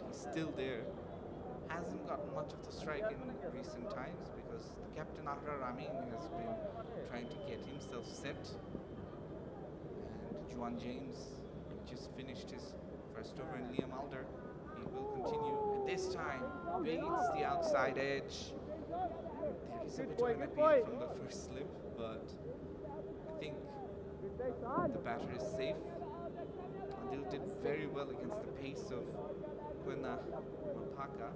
he's still there. Hasn't gotten much of the strike in recent times because the captain Ahrar Amin has been trying to get himself set. And Juan James just finished his first over, and Liam Alder, he will continue. And this time, beats the outside edge. There is a bit of an appeal from the first slip, but I think the batter is safe. Adil did very well against the pace of Kwena Mapaka,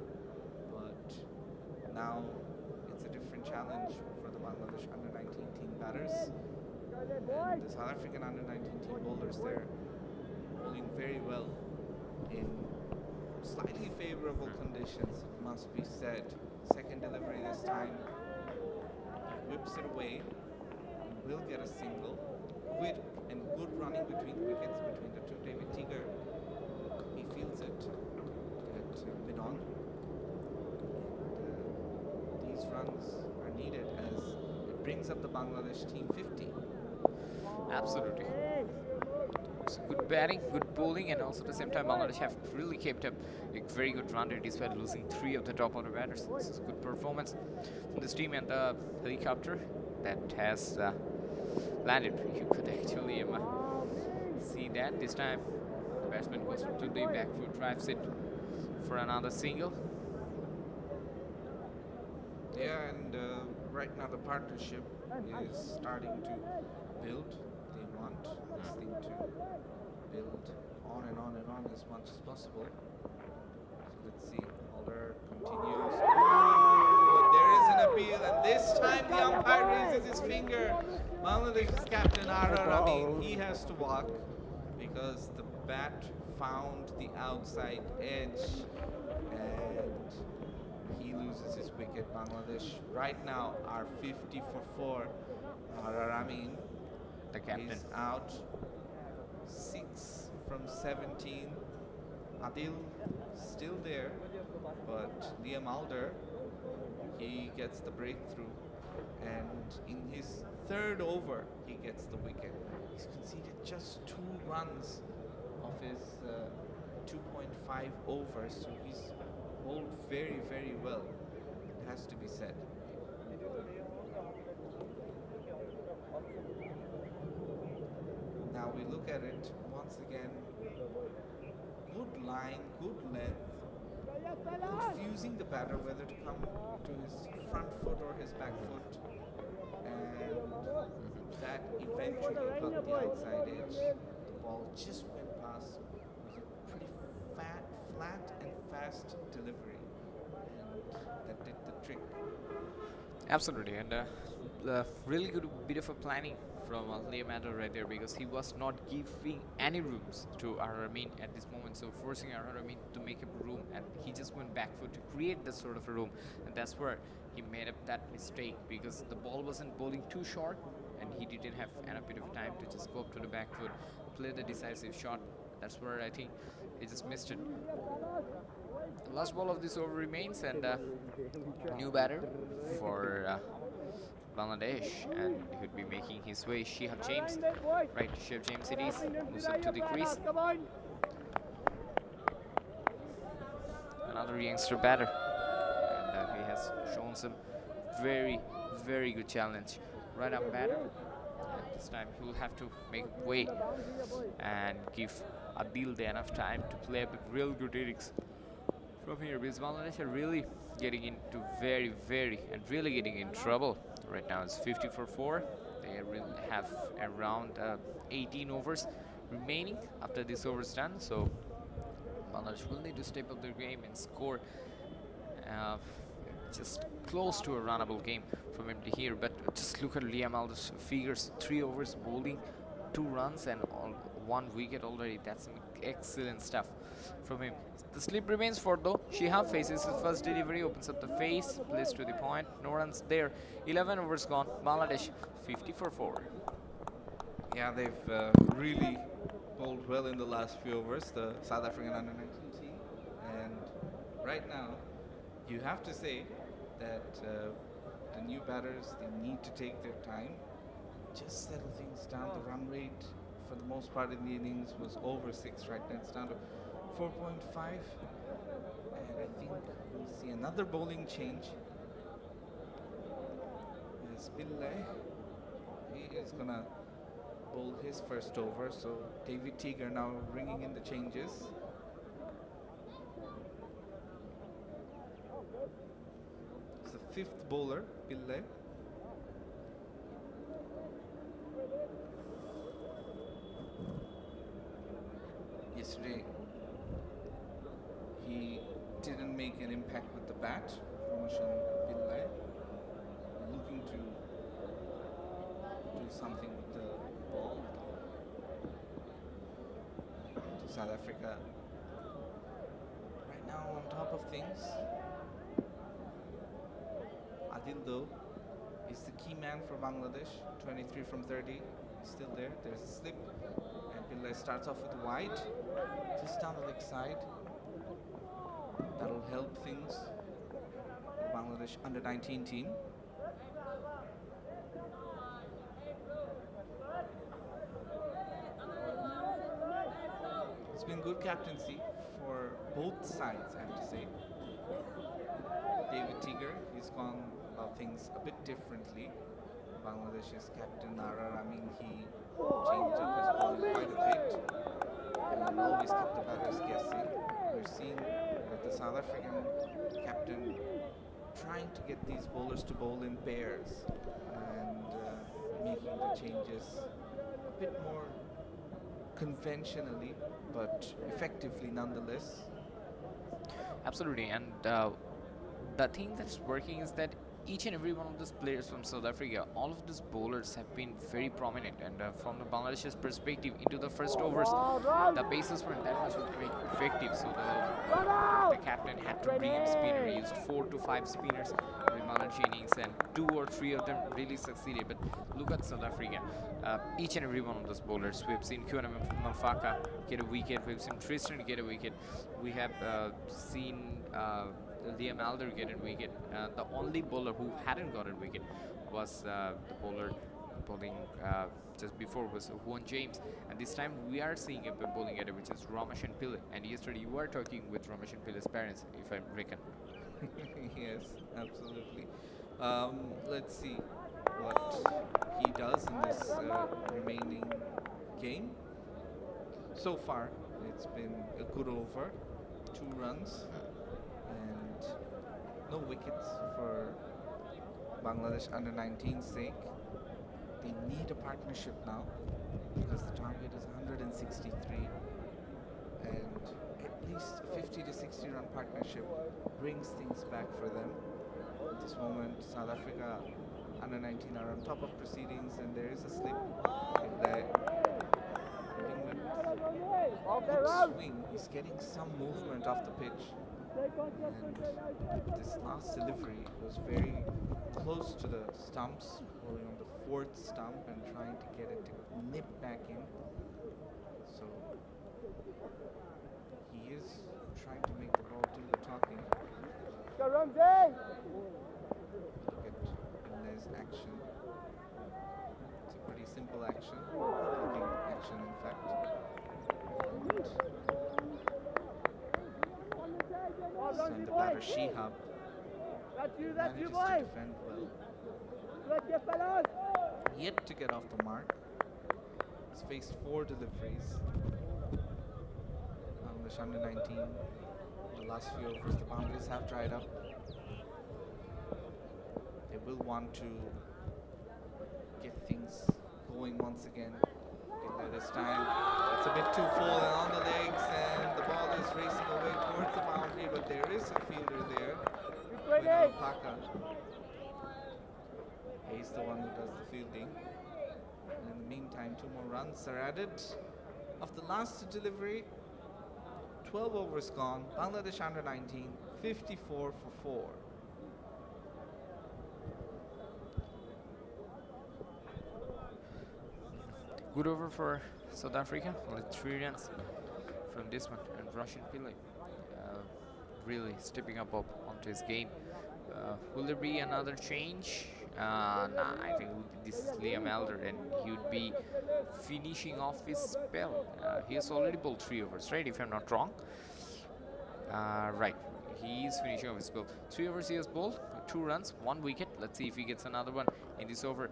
but now it's a different challenge for the Bangladesh under-19 team batters. And the South African under-19 team bowlers, they're bowling very well in slightly favorable conditions, it must be said. Second delivery this time, whips it away, will get a single. Quick and good running between the wickets between the two. David Tiger, he fields it at mid-on. These runs are needed as it brings up the Bangladesh team 50. Absolutely. It's good batting, good bowling, and also at the same time Bangladesh have really kept up a very good run rate despite losing 3 of the top order batters. This is good performance from this team, and the helicopter that has landed. You could actually see that this time. The batsman goes to the back foot, drives it for another single. Yeah, and right now the partnership is starting to build. They want this thing to build on and on and on as much as possible. So let's see. Alder continues. Ooh, there is an appeal, and this time the umpire raises his finger. Bangladesh's captain Ahrar Amin, he has to walk because the bat found the outside edge and he loses his wicket. Bangladesh right now are 50 for 4. Ahrar Amin, The captain. is out. 6 from 17. Adil still there, but Liam Alder, he gets the breakthrough, and in his 3rd over he gets the wicket. He's conceded just 2 runs of his 2.5 overs, so he's bowled very, very well. It has to be said. Now we look at it once again. Good line, good length. Confusing the batter whether to come to his front foot or his back foot. And that eventually got the outside edge. The ball just went past. It was a pretty flat and fast delivery. And that did the trick. Absolutely, and really good bit of a planning from Liam Alder right there, because he was not giving any rooms to Ahrar Amin at this moment, so forcing Ahrar Amin to make up room, and he just went back foot to create this sort of a room, and that's where he made up that mistake, because the ball wasn't bowling too short and he didn't have enough bit of time to just go up to the back foot, play the decisive shot. That's where I think he just missed it. The last ball of this over remains, and new batter for Bangladesh, and he would be making his way. Shihab James, right? Shihab James it is, moves up to the crease. Another youngster batter, and he has shown some very, very good challenge. Right up batter, and this time he will have to make way and give Adil enough time to play up a real good innings from here, because Bangladesh are really getting into really getting in trouble right now. It's 50 for 4. They really have around 18 overs remaining after this over is done, so Bangladesh will need to step up their game and score just close to a runnable game from him to here. But just look at Liam Alder's figures: 3 overs bowling, 2 runs and 1 wicket already. That's some excellent stuff from him. The slip remains for though. Shihab faces his first delivery, opens up the face, plays to the point, no runs there. 11 overs gone. Bangladesh 50 for 4. Yeah, they've really bowled well in the last few overs, the South African under-19 team. And right now, you have to say that the new batters, they need to take their time, just settle things down. The run rate for the most part in the innings was over 6 right now. It's down to 4.5. And I think we'll see another bowling change. As Pillai, he is going to bowl his first over. So David Teager now bringing in the changes. It's the 5th bowler, Pillai. Yesterday, he didn't make an impact with the bat. Promotion Pillai looking to do something with the ball. To South Africa right now on top of things. Adil though is the key man for Bangladesh. 23 from 30, he's still there. There's a slip, and Pillai starts off with wide, just down the leg side. That'll help things for Bangladesh under-19 team. It's been good captaincy for both sides, I have to say. David Teager, he's gone about things a bit differently. Bangladesh's captain Nara, I mean, he changed up his bowling quite a bit and always kept the batters guessing. We're seeing that the South African captain trying to get these bowlers to bowl in pairs and making the changes a bit more conventionally, but effectively nonetheless. Absolutely, and the thing that's working is that each and every one of those players from South Africa, all of these bowlers have been very prominent, and from the Bangladesh's perspective, into the first overs, the bases weren't that much effective, so the captain had to bring in a spinner. He used 4 to 5 spinners in Bangladesh innings, and 2 or 3 of them really succeeded. But look at South Africa, each and every one of those bowlers. We have seen Kuana Mafaka get a wicket, we have seen Tristan get a wicket, we have seen Liam Alder get a wicket. The only bowler who hadn't got a wicket was the bowler bowling just before was Juan James, and this time we are seeing a bowling at it, which is Ramesh Pillai. And yesterday you were talking with Ramesh Pillai's parents, if I reckon. Yes, absolutely. Let's see what he does in this remaining game. So far, it's been a good over, 2 runs. And no wickets for Bangladesh under-19's sake. They need a partnership now because the target is 163, and at least a 50 to 60 run partnership brings things back for them. At this moment, South Africa under-19 are on top of proceedings, and there is a slip in there. Good swing. He's getting some movement off the pitch. And this last delivery was very close to the stumps, bowling on the fourth stump and trying to get it to nip back in. So he is trying to make the ball do the talking. Go, Ramsey! Look at Inle's action. It's a pretty simple action, looking action in fact. And the batter Shihab That's you, manages to boy! defend well. Let's get fellas! Yet to get off the mark. He's faced 4 deliveries. Bangladesh under 19. The last few overs, the boundaries have dried up. They will want to get things going once again. This time, it's a bit too full and on the legs, and the ball is racing away towards the boundary, but there is a fielder there. Paka. He's the one who does the fielding. And in the meantime, 2 more runs are added. Of the last delivery, 12 overs gone. Bangladesh under 19, 54 for 4. Good over for South Africa, only 3 runs from this one, and Russian Pillai really stepping up onto his game. Will there be another change? Nah, I think this is Liam Elder, and he would be finishing off his spell. He has already bowled 3 overs, right? If I'm not wrong. Right, he is finishing off his spell. 3 overs he has bowled, 2 runs, 1 wicket. Let's see if he gets another one in this over.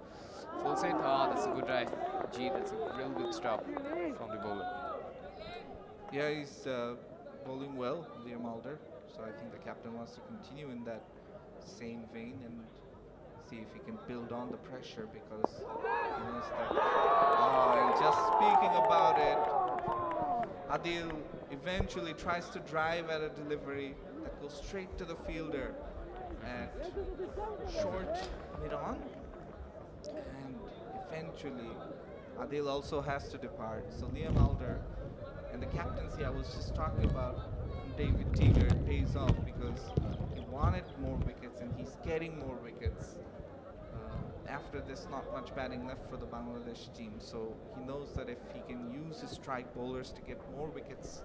Full set. That's a good drive. Gee, that's a real good stop from the bowler. Yeah, he's bowling well, Liam Alder. So I think the captain wants to continue in that same vein and see if he can build on the pressure, because he knows that. Oh, and just speaking about it, Adil eventually tries to drive at a delivery that goes straight to the fielder and short mid-on. And eventually, Adil also has to depart. So Liam Alder and the captaincy I was just talking about, David Teeger, it pays off because he wanted more wickets and he's getting more wickets. After this, not much batting left for the Bangladesh team. So he knows that if he can use his strike bowlers to get more wickets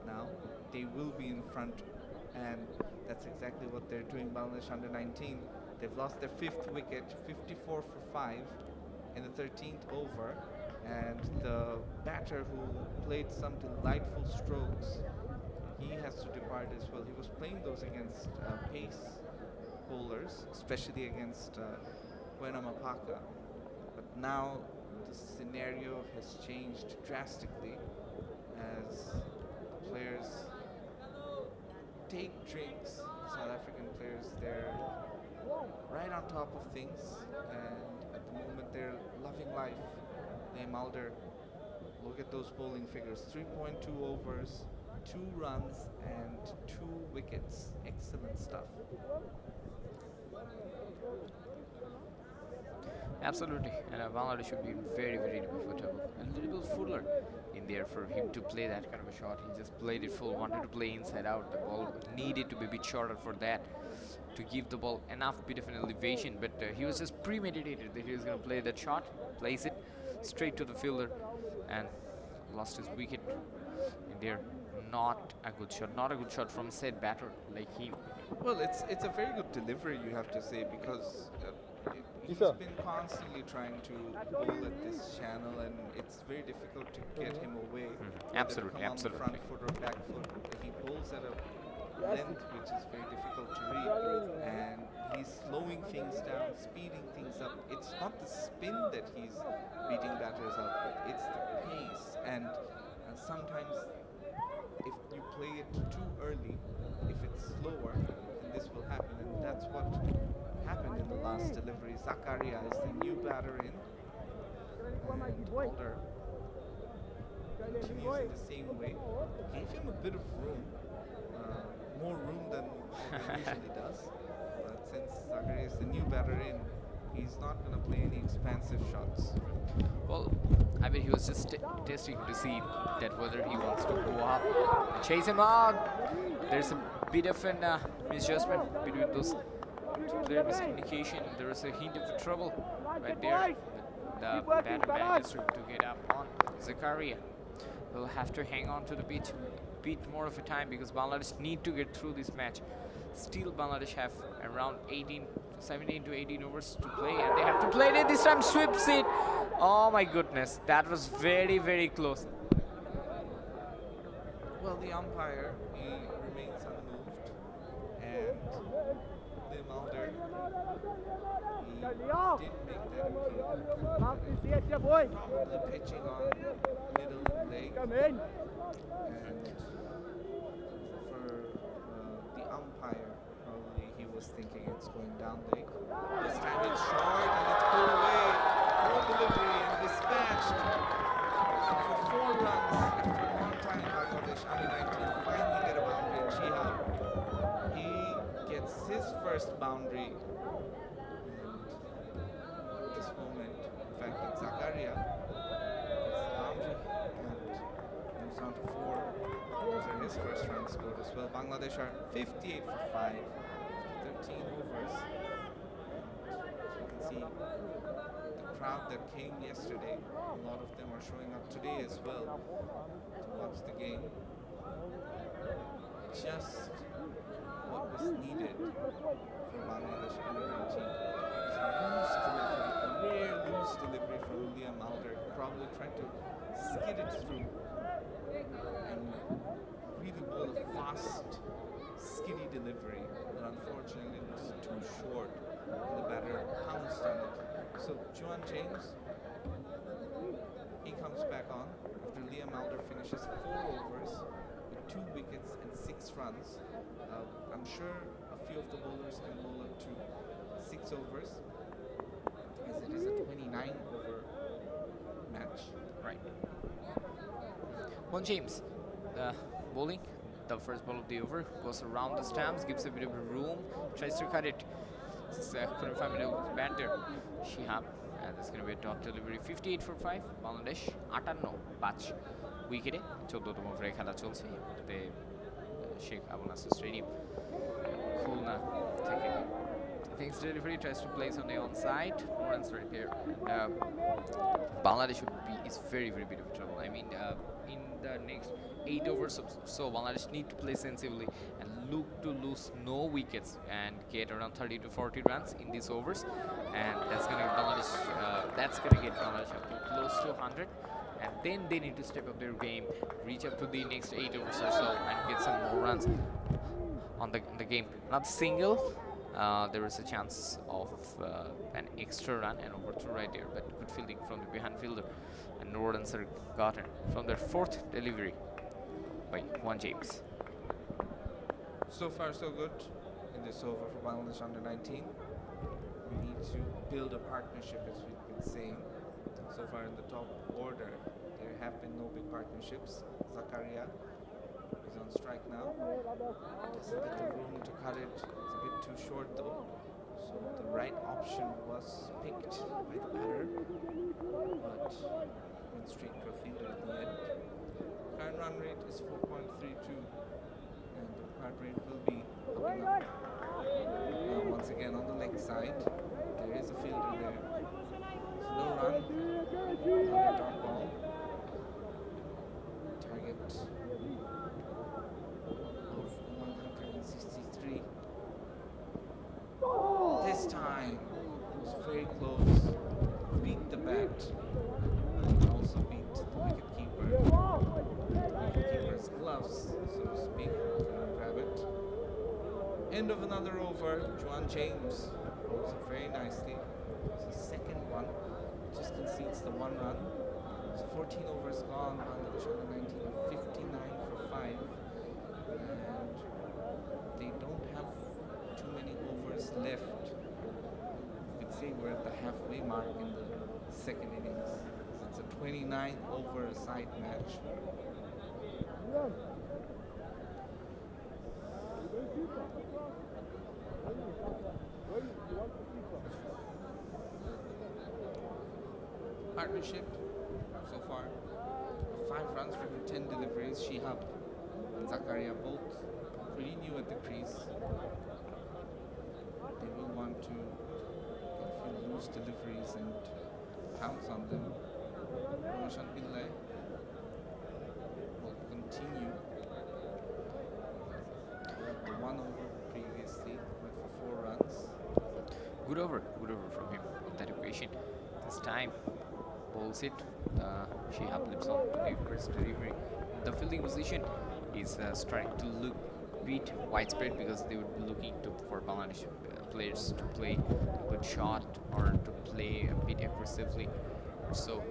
now, they will be in front. And that's exactly what they're doing. Bangladesh under 19. They've lost their 5th wicket, 54 for 5 in the 13th over. And the batter who played some delightful strokes, he has to depart as well. He was playing those against pace bowlers, especially against Paka. But now the scenario has changed drastically as players take drinks. South African players, they're right on top of things, and at the moment they're loving life. Liam Alder, look at those bowling figures: 3.2 overs, 2 runs and 2 wickets. Excellent stuff. Absolutely, and Bangladesh should be very, very comfortable. And a little fuller in there for him to play that kind of a shot. He just played it full, wanted to play inside out. The ball needed to be a bit shorter for that, to give the ball enough bit of an elevation. But he was just premeditated that he was going to play that shot, place it straight to the fielder, and lost his wicket in there. Not a good shot from said batter like him. Well, it's a very good delivery, you have to say, because he's been constantly trying to bowl at this channel, and it's very difficult to get him away. Absolutely, come absolutely. On the front foot or back foot. He bowls at a length which is very difficult to read, and he's slowing things down, speeding things up. It's not the spin that he's beating batters up, but it's the pace. And sometimes if you play it too early, if it's slower, then this will happen, and that's what happened in the last delivery. Zakaria is the new batter in, and Alder continues in the same way. Gave him a bit of room, more room than he usually does. But since Zakaria is the new batter in, He's not going to play any expansive shots. Well, I mean, he was just testing to see that whether he wants to go up, chase him out. There's a bit of an misjudgment between those two player miscommunication. There was a hint of trouble right there. But the batter manages to get up on Zakaria. Will have to hang on to the pitch bit more of a time because Bangladesh need to get through this match. Still, Bangladesh have around 17 to 18 overs to play, and they have to play it this time. Sweeps it. Oh my goodness, that was very, very close. Well, the umpire, he remains unmoved, and the Mulder, he did make that appeal. Probably pitching on middle leg, and for the umpire, probably he was thinking it's going down leg. This time it's short and it's pulled away. Poor delivery and dispatched for 4 runs after a long time. Bangladesh U19 finally get a boundary, and Shihab, he gets his first boundary. And at this moment, in fact, it's Zakaria gets the boundary and moves on to 4. Those are his first runs scored as well. Bangladesh are 58 for 5, 13 overs. As you can see, the crowd that came yesterday, a lot of them are showing up today as well to watch the game. Just what was needed for Bangladesh U19. Loose delivery, a rare loose delivery from Liam Alder, probably trying to skid it through and really bowl a fast, skiddy delivery, but unfortunately it was too short and the batter pounced on it. So Juan James, he comes back on after Liam Alder finishes 4 overs with 2 wickets and 6 runs. I'm sure a few of the bowlers can bowl up to 6 overs, as it is a 29 over match. Right. Juan James, bowling. The first ball of the over goes around the stumps, gives a bit of room, tries to cut it. Couldn't find it with bat there. Shihab, and that's going to be a top delivery. 58 for 5. Bangladesh 58 উইকেটে 14তম ওভারে খেলা চলছে এটাতে Sheikh Abul Naser stadium Khulna থেকে Thanks delivery tries to place on the onside. No runs right there. And, Bangladesh is very, very bit of trouble. I mean, in the next 8 overs, so Bangladesh need to play sensibly and look to lose no wickets and get around 30 to 40 runs in these overs. And that's gonna get Bangladesh. Up to close to 100. And then they need to step up their game, reach up to the next 8 overs or so, and get some more runs on the game. Not single. There is a chance of an extra run and overthrow right there, but good fielding from the behind fielder, and no runs are gotten from their 4th delivery by Juan James. So far, so good in this over for Bangladesh under-19. We need to build a partnership, as we've been saying. So far in the top order, there have been no big partnerships. Zakaria is on strike now. Doesn't get the room to cut it. It's a bit too short though. So the right option was picked by the batter, but went straight to a fielder at the end. Current run rate is 4.32, and the required rate will be upping up. Now once again on the leg side, there is a fielder there. So no run, another dot ball. Target of 163. This time it was very close. Beat the bat. And also beat the wicketkeeper. Wicketkeeper's gloves, so to speak. Couldn't grab it. End of another over. Juan James rolls it very nicely. It's the second one. Just concedes the 1 run. So 14 overs gone. Bangladesh under-19 of 59 for 5. And they don't have too many overs left. You could say we're at the halfway mark in the second innings. It's a 29 over side match. partnership so far. 5 runs from 10 deliveries. Shihab and Zakaria both pretty new at the crease. They will want to get a few loose deliveries and pounce on them. Roshan Pillai will continue. The 1 over previously went for 4 runs. Good over from him on that equation. This time, bowls it. Shihab lives on the first delivery. The fielding position is starting to look a bit widespread because they would be looking for Bangladesh players to play a good shot or to play a bit aggressively. So,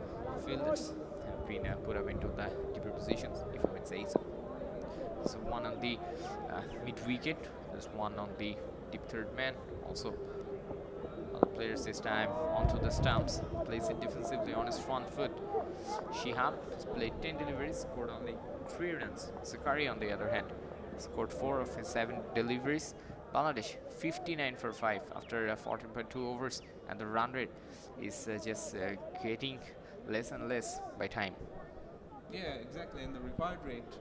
fielders have been put up into the deeper positions, if I may say so. So, one on the mid wicket, there's one on the deep third man. Also, other players this time onto the stumps, plays it defensively on his front foot. Shihab has played 10 deliveries, scored only 3 runs. Zakaria, on the other hand, scored 4 of his 7 deliveries. Bangladesh 59 for 5 after 14.2 overs, and the run rate is just getting less and less by time. Yeah, exactly. And the required rate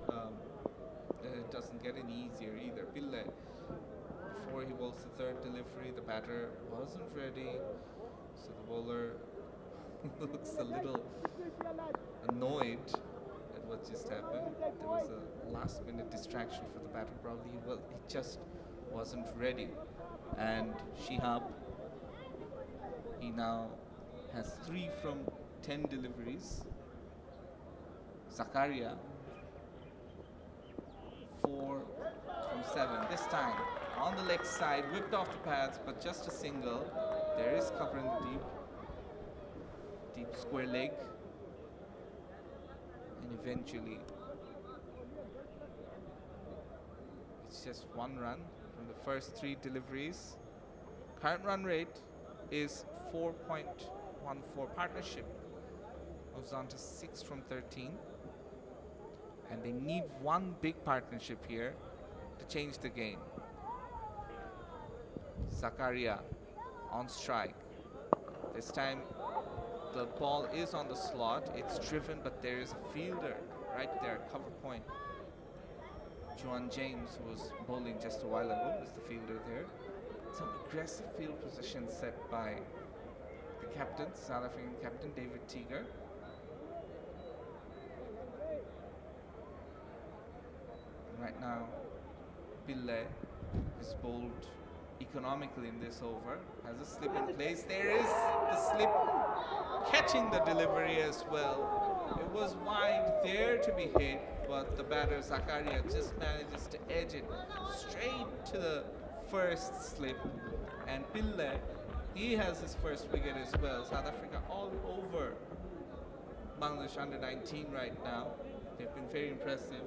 doesn't get any easier either. Pillai, before he bowls the 3rd delivery, the batter wasn't ready, so the bowler looks a little annoyed at what just happened. There was a last-minute distraction for the batter. Probably he just wasn't ready. And Shihab, he now has 3 from 10 deliveries. Zakaria, 4 from 7. This time on the leg side, whipped off the pads, but just a single. There is cover in the deep square leg. And eventually, it's just 1 run from the first 3 deliveries. Current run rate is 4.14. Partnership moves on to 6 from 13. And they need 1 big partnership here to change the game. Zakaria on strike. This time the ball is on the slot. It's driven, but there is a fielder right there, cover point. Juan James, who was bowling just a while ago, is the fielder there. Some aggressive field position set by the captain, South African captain David Teeger. Right now, Pillai is bowled economically in this over. Has a slip in place. There is the slip, catching the delivery as well. It was wide there to be hit, but the batter Zakaria just manages to edge it straight to the first slip. And Pillai, he has his first wicket as well. South Africa all over Bangladesh under 19 right now. They've been very impressive.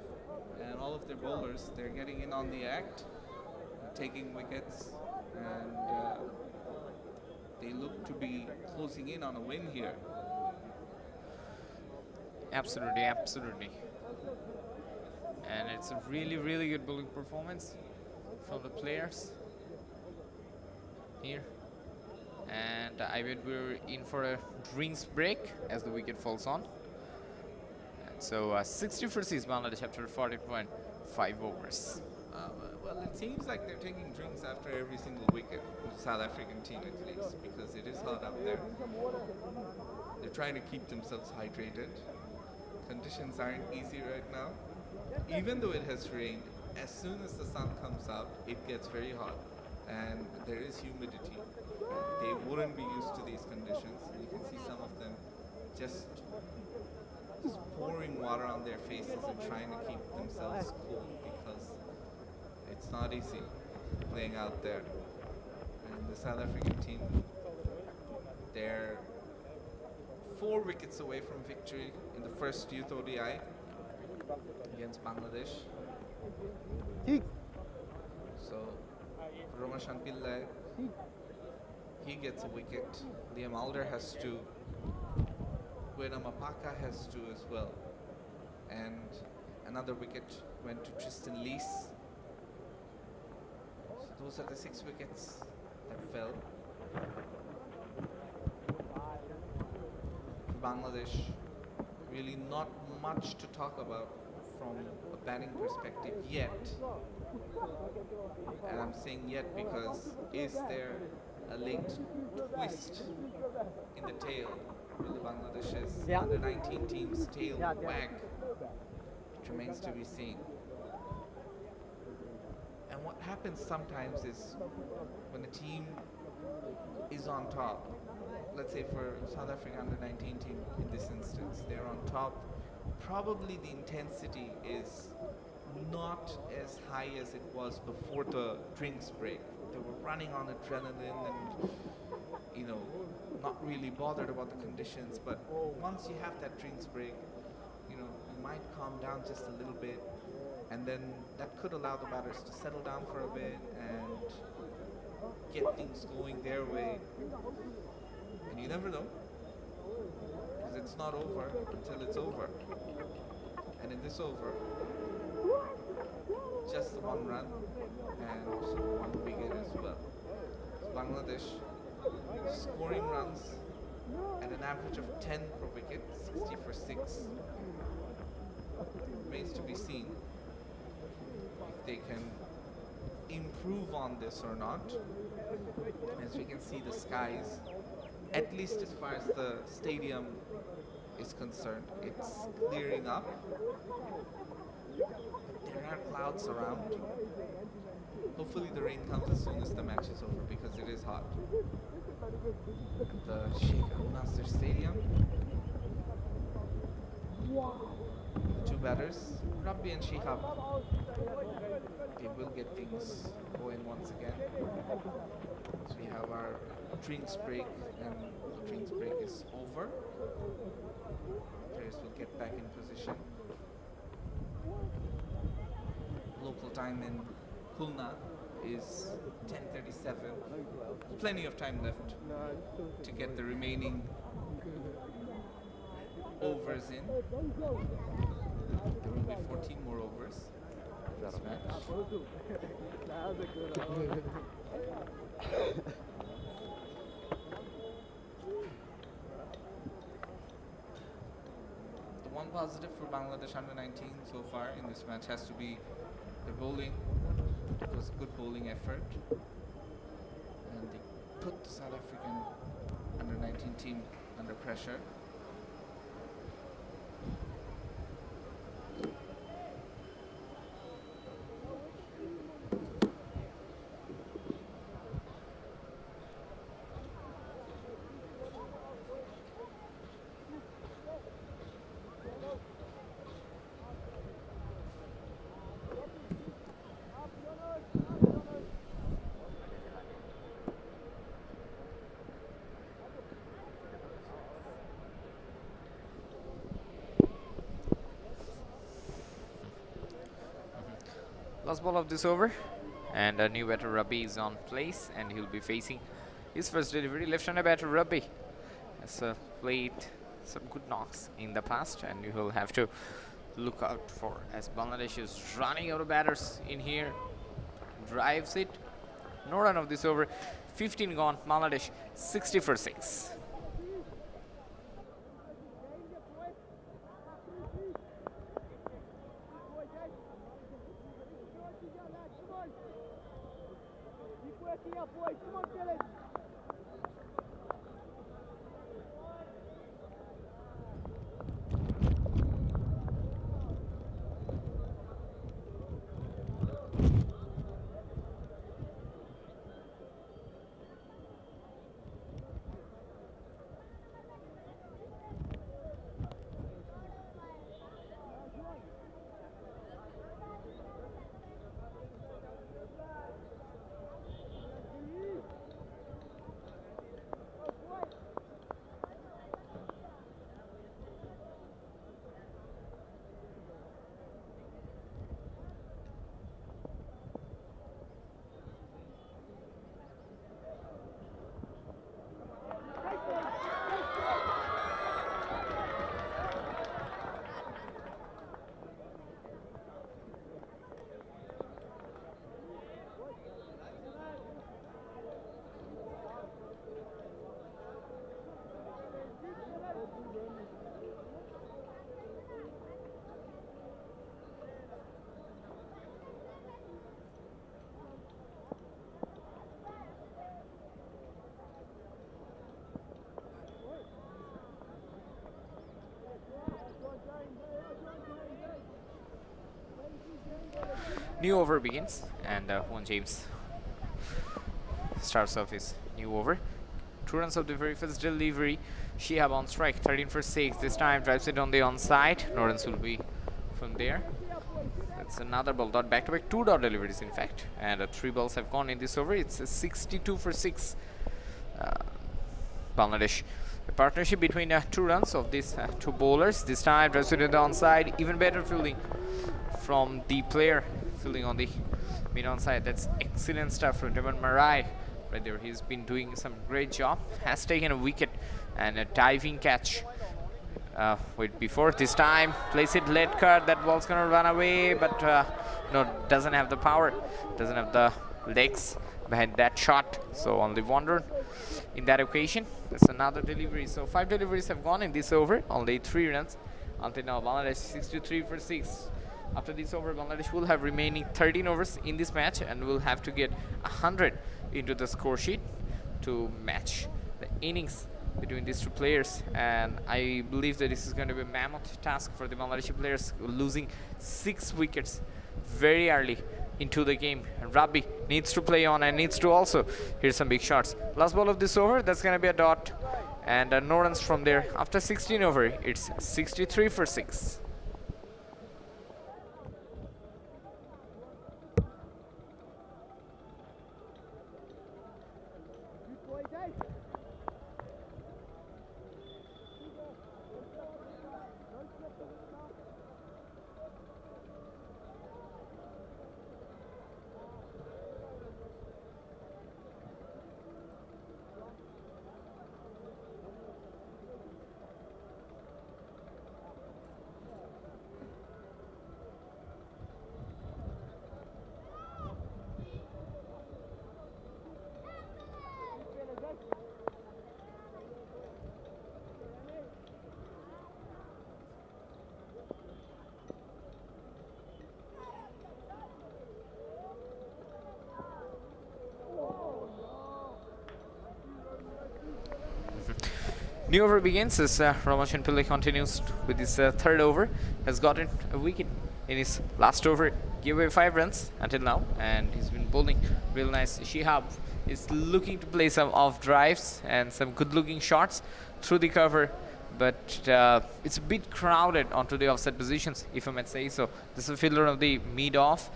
And all of their bowlers, they're getting in on the act, taking wickets, and they look to be closing in on a win here. Absolutely. And it's a really good bowling performance from the players here. And I bet we're in for a drinks break as the wicket falls on. So 60 for 6 Bangladesh after 14.5 overs. Well, it seems like they're taking drinks after every single wicket, the South African team at least, because it is hot up there. They're trying to keep themselves hydrated. Conditions aren't easy right now. Even though it has rained, as soon as the sun comes out, it gets very hot. And there is humidity. They wouldn't be used to these conditions. You can see some of them just pouring water on their faces and trying to keep themselves cool, because it's not easy playing out there. And the South African team, they're 4 wickets away from victory in the first youth ODI against Bangladesh. So Roshan Pillai, he gets a wicket. Liam Alder has 2. Gwena Mapaka has 2 as well. And another wicket went to Tristan Lees. So those are the 6 wickets that fell from Bangladesh, really not much to talk about from a batting perspective yet. And I'm saying yet because is there a late twist in the tail? Will the Bangladesh's under 19 team's tail wag? It remains to be seen. And what happens sometimes is when a team is on top, let's say for South Africa under 19 team in this instance, they're on top, probably the intensity is not as high as it was before the drinks break. They were running on adrenaline and, you know, not really bothered about the conditions, but once you have that drinks break, you know, you might calm down just a little bit, and then that could allow the batters to settle down for a bit and get things going their way. And you never know, because it's not over until it's over. And in this over, just the one run and also one wicket as well. So Bangladesh scoring runs at an average of 10 per wicket, 60 for 6. Remains to be seen if they can improve on this or not. As we can see, the skies, at least as far as the stadium is concerned, it's clearing up. There are clouds around. Hopefully the rain comes as soon as the match is over because it is hot. The Sheikh Stadium. The two batters, Rabbi and Shihab, they will get things going once again. So we have our drinks break, and the drinks break is over. Players will get back in position. Local time in Khulna is 10:37. Plenty of time left to get the remaining overs in. There will be 14 more overs in this match. The one positive for Bangladesh under 19 so far in this match has to be the bowling. It was a good bowling effort, and they put the South African under 19 team under pressure. Last ball of this over, and a new batter Rabbi is on place, and he'll be facing his first delivery. Left-hander batter Rabbi has played some good knocks in the past, and you will have to look out for as Bangladesh is running out of batters in here. Drives it. No run of this over. 15 gone. Bangladesh 60 for 6. New over begins, and Juan James starts off his new over. 2 runs of the very first delivery. Shihab on strike, 13 for 6. This time drives it on the onside. No runs will be from there. That's another ball dot, back-to-back 2 dot deliveries in fact, and 3 balls have gone in this over. It's a 62 for 6. Bangladesh. A partnership between 2 runs of these 2 bowlers. This time drives it on the onside. Even better fielding from the player fielding on the mid onside. That's excellent stuff from Devon Marai right there. He's been doing some great job. Has taken a wicket and a diving catch. Wait, before this time plays it late cut. That ball's gonna run away, but no, doesn't have the power, doesn't have the legs behind that shot, so only 1 run in that occasion. That's another delivery. So 5 deliveries have gone in this over, only 3 runs until now. Bangladesh 63 for 6. After this over, Bangladesh will have remaining 13 overs in this match and will have to get 100 into the score sheet to match the innings between these 2 players, and I believe that this is going to be a mammoth task for the Bangladeshi players, losing 6 wickets very early into the game. And Rabbi needs to play on and needs to also hit some big shots. Last ball of this over, that's going to be a dot, and no runs from there. After 16 over, it's 63 for 6. New over begins as Ramachan Pillai continues with his 3rd over. Has gotten a wicket in his last over. Gave away 5 runs until now, and he's been bowling real nice. Shihab is looking to play some off drives and some good-looking shots through the cover, but it's a bit crowded onto the offside positions, if I might say so. This is a fielder of the mid-off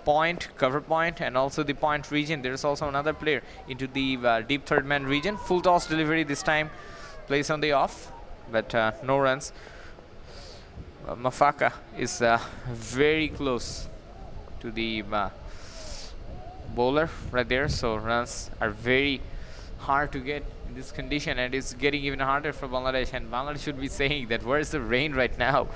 point, cover point, and also the point region. There's also another player into the deep 3rd man region. Full toss delivery this time. Plays on the off, but no runs. Mafaka is very close to the bowler right there, so runs are very hard to get in this condition, and it's getting even harder for Bangladesh. And Bangladesh should be saying that where's the rain right now,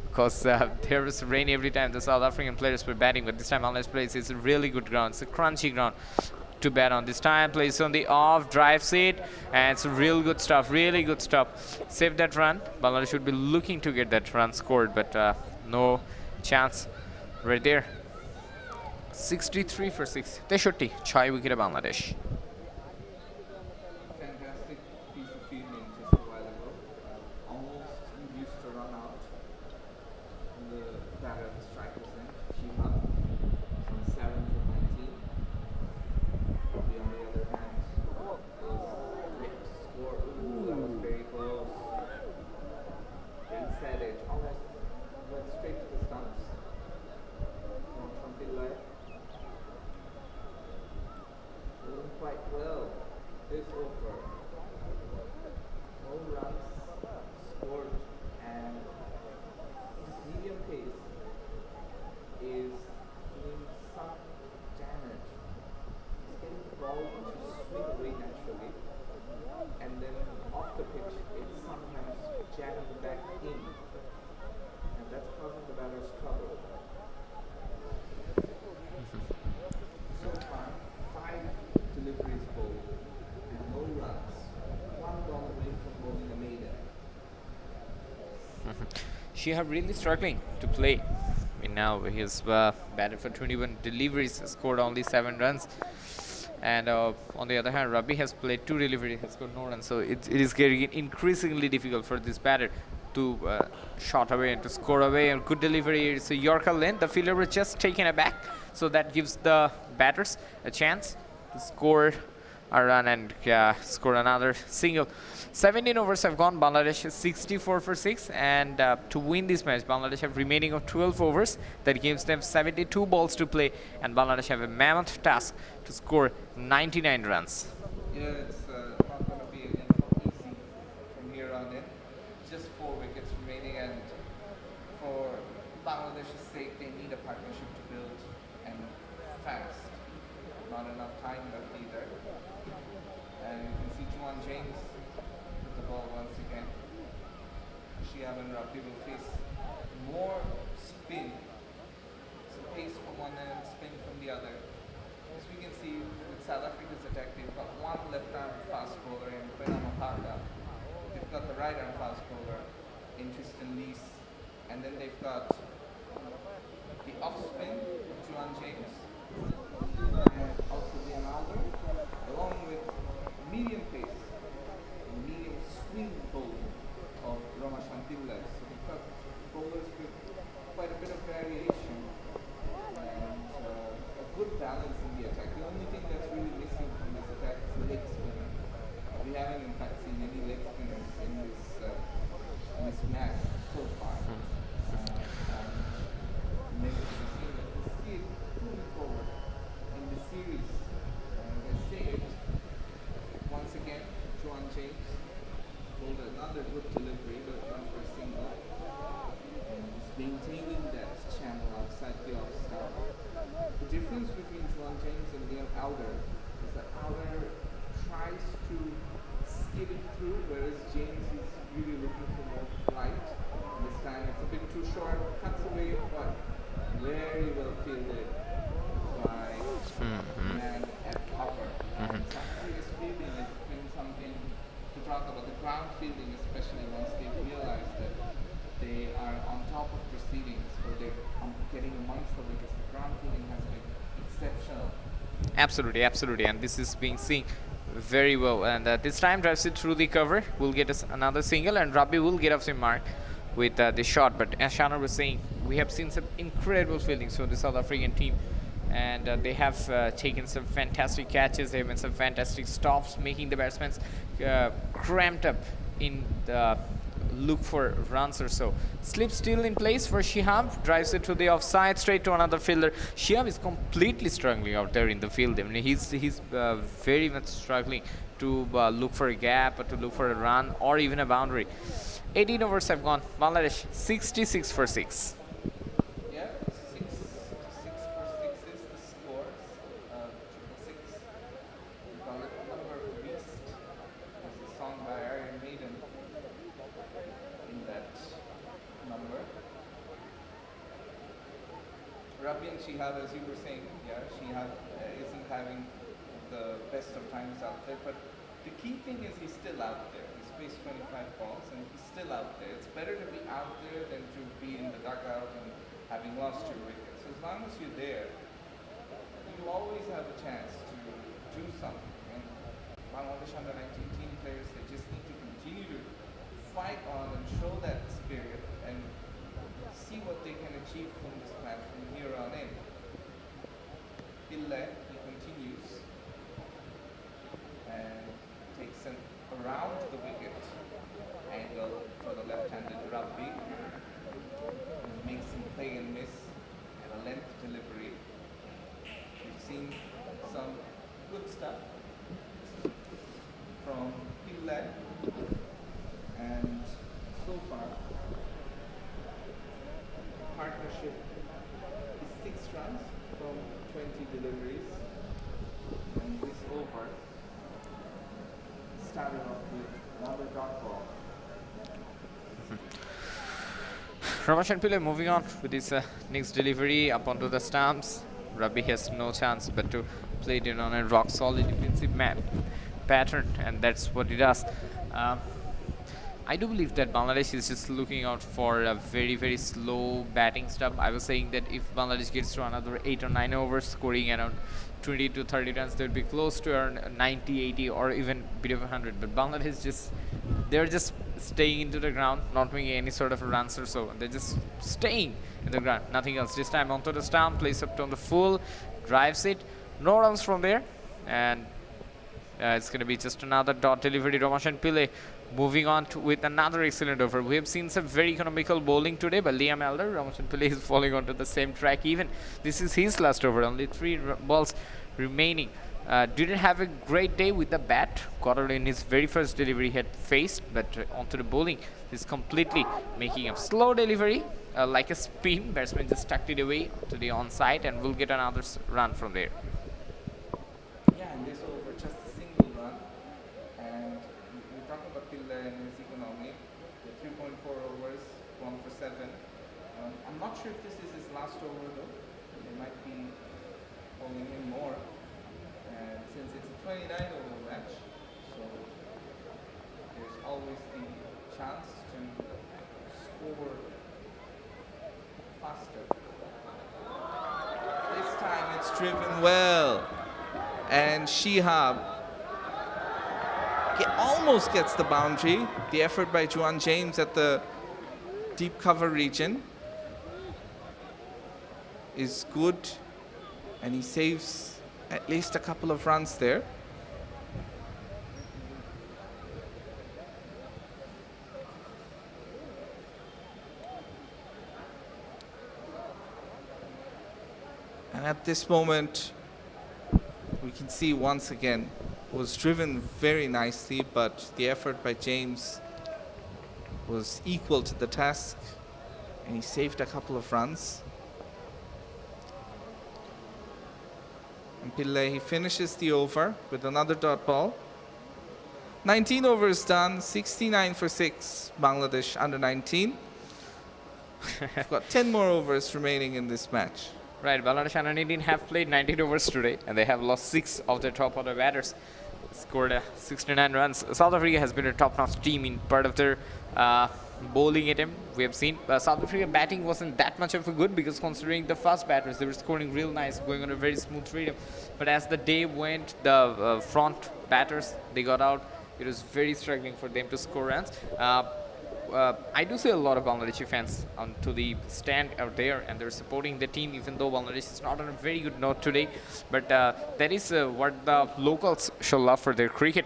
because there was rain every time the South African players were batting, but this time Bangladesh plays. It's a really good ground. It's a crunchy ground to bat on. This time plays on the off, drives it, and it's real good stuff, really good stuff. Save that run. Bangladesh should be looking to get that run scored, but no chance right there. 63 for 6. 63 6 wicket Bangladesh. Fantastic piece of fielding just a while ago. Almost used to run out. The batter, the striker's in. Shihab on 7 for 19. On the other hand, is quick to score. Ooh, that was very close. Inside edge, almost went straight to the stumps. From Pillai. Doing quite well this over. No runs scored, and this medium pace is doing some damage. It's getting the ball to swing away naturally, and then off the pitch it's sometimes jamming back in, and that's causing the batter's trouble. So far, 5 deliveries bowled and no runs. 1 ball away from bowling a maiden. Shihab really struggling to play. And now he's batted for 21 deliveries, scored only 7 runs. And on the other hand, Rabbi has played 2 deliveries, has scored no runs. So it is getting increasingly difficult for this batter to shot away and to score away, and good delivery. It's a Yorker lane. The fielder was just taken aback, so that gives the batters a chance to score a run and score another single. 17 overs have gone. Bangladesh is 64 for 6, and to win this match, Bangladesh have remaining of 12 overs. That gives them 72 balls to play, and Bangladesh have a mammoth task to score 99 runs. Yeah, it's not going to be again easy from here on in. Just 4 wickets remaining, and for Bangladesh's sake, they need a partnership to build, and fast. Not enough time left either. And you can see Juan James with the ball once again. Shihab and Rabbi will face more spin. So pace from one end, spin from the other. As we can see with South Africa's attack, they've got one left-arm fast bowler in Benama Parda. They've got the right-arm fast bowler in Tristan Lees. And then they've got the off-spin, Juan James. And also the Amalder, along with medium pace, medium swing bowling of Rama Shantilla. So they've got bowlers with quite a bit of variation and a good balance in the attack. The only thing that's really missing from this attack is the leg spinner. We haven't in fact seen any leg spinners in this match so far. Maybe we'll see it moving forward in the series. As I say it, once again, Juan James pulled another good delivery, but one for a single. And he's maintaining that channel outside the off-star. The difference between Juan James and Liam Alder is that Alder tries to skid it through, whereas James is really looking for more flight. And this time it's a bit too short, cuts away, but very well fielded by man at cover. Some serious fielding has been something to talk about. The ground fielding, especially once they realize that they are on top of proceedings or they're getting amongst the wickets, the ground fielding has been exceptional. Absolutely, absolutely, and this is being seen very well. And this time drives it through the cover. We'll get us another single, and Rabbi will get off the mark with the shot. But as Shana was saying, we have seen some incredible fielding from the South African team, and they have taken some fantastic catches. They have made some fantastic stops, making the batsmen cramped up in the look for runs or so. Slip still in place for Shihab, drives it to the offside, straight to another fielder. Shihab is completely struggling out there in the field. I mean, he's very much struggling to look for a gap or to look for a run or even a boundary. 18 overs have gone. Bangladesh 66 for 6. Yeah, 6 for 6 is the score. 6. We call it Number of the Beast. There's a song by Iron Maiden in that number. Rabbi and Shihab, as you were saying, yeah, Shihab isn't having the best of times out there, but the key thing is he's still out there. He's faced 25 balls and he's still out there. It's better to be out there than to be in the dugout and having lost your wickets. As long as you're there, you always have a chance to do something. And Bangladesh under-19 team players, they just need to continue to fight on and show that spirit and see what they can achieve from this match from here on in. Pillai, he continues and takes him around the wicket angle for the left-handed Rabbi and makes him play and miss at a length delivery. We've seen some good stuff from Pillai, and so far partnership is 6 runs from 20 deliveries, and this over started off with another dot ball. Ramesh and Pillai moving on with his next delivery up onto the stumps. Rabbi has no chance but to play it in on a rock solid defensive pattern, and that's what he does. I do believe that Bangladesh is just looking out for a very, very slow batting stuff. I was saying that if Bangladesh gets to another 8 or 9 overs, scoring around 20 to 30 runs, they would be close to around 90, 80 or even a bit of 100. But Bangladesh they're just staying into the ground, not making any sort of runs or so. They're just staying in the ground, nothing else. This time onto the stump, plays up on the full, drives it, no runs from there, and it's going to be just another dot delivery. Romashan Pillay moving on with another excellent over. We have seen some very economical bowling today by Liam Elder. Romashan Pillay is falling onto the same track even. This is his last over, only 3 balls remaining. Didn't have a great day with the bat. Got out in his very first delivery he had faced, but onto the bowling, he's completely making a slow delivery, like a spin. Batsman just tucked it away to the onside, and we'll get another run from there. Yeah, and this over just a single run. And we're talking about Pillay and his economy. The 3.4 overs, 1 for 7. I'm not sure if this is his last over though. They might be bowling him more. And since it's a 29 over match, so there's always the chance to score faster. This time it's driven well, and Shihab almost gets the boundary. The effort by Juan James at the deep cover region is good, and he saves at least a couple of runs there. And at this moment, we can see once again, was driven very nicely, but the effort by James was equal to the task, and he saved a couple of runs. And Pillay, he finishes the over with another dot ball. 19 overs done, 69 for 6, Bangladesh under 19. We've got 10 more overs remaining in this match. Right, Bangladesh under 19 have played 19 overs today, and they have lost 6 of their top order batters. Scored 69 runs. South Africa has been a top-notch team in part of their bowling attempt. We have seen South Africa batting wasn't that much of a good, because considering the fast batters, they were scoring real nice, going on a very smooth rhythm. But as the day went, the front batters, they got out. It was very struggling for them to score runs. I do see a lot of Bangladeshi fans to the stand out there, and they're supporting the team, even though Bangladesh is not on a very good note today. But that is what the locals show love for their cricket,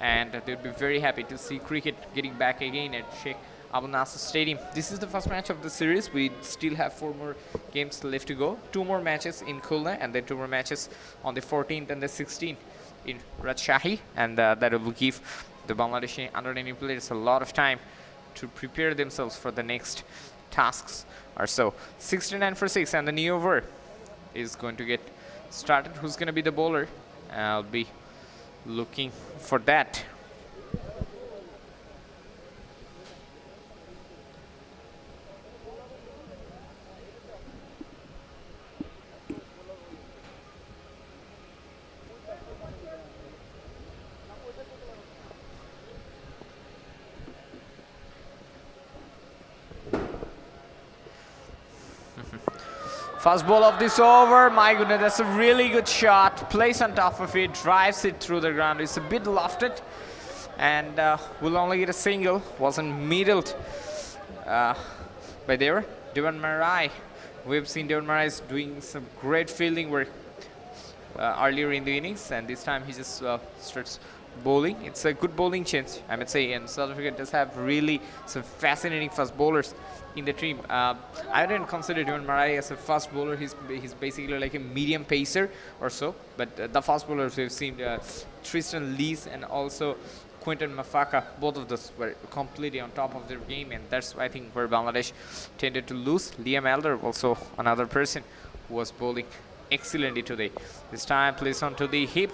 and they'd be very happy to see cricket getting back again at Sheikh Abu Nasser Stadium. This is the first match of the series. We still have 4 more games left to go. 2 more matches in Khulna, and then 2 more matches on the 14th and the 16th in Rajshahi, and that will give the Bangladeshi under-19 players a lot of time to prepare themselves for the next tasks or so. 69 for 6, and the new over is going to get started. Who's going to be the bowler? I'll be looking for that. First ball of this over, my goodness, that's a really good shot. Plays on top of it, drives it through the ground. It's a bit lofted, and will only get a single. Wasn't middled by there. Devan Marai. We've seen Devan Marai is doing some great fielding work earlier in the innings, and this time he just starts bowling. It's a good bowling change, I would say, and South Africa does have really some fascinating fast bowlers in the team. I didn't consider Devan Marai as a fast bowler. He's basically like a medium pacer or so, but the fast bowlers we've seen, Tristan Lees and also Quinton Mafaka, both of those were completely on top of their game, and that's, I think, where Bangladesh tended to lose. Liam Elder, also another person who was bowling excellently today. This time plays onto the hip,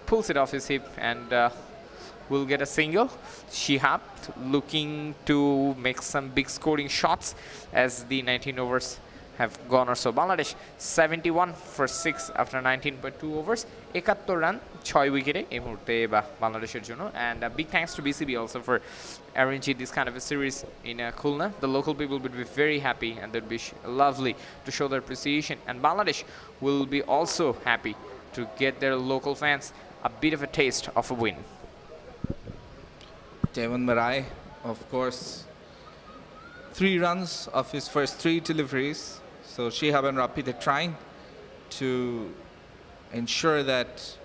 pulls it off his hip, and will get a single. Shihab looking to make some big scoring shots as the 19 overs have gone or so. Bangladesh 71 for 6 after 19.2 overs. 71 run, 6 wickete এই মুহূর্তে বাংলাদেশের জন্য, and a big thanks to BCB also for arranging this kind of a series in Khulna. The local people would be very happy, and they'd be lovely to show their appreciation, and Bangladesh will be also happy to get their local fans a bit of a taste of a win. Devon Marai, of course, 3 runs of his first 3 deliveries. So Shihab and Rapi, they're trying to ensure that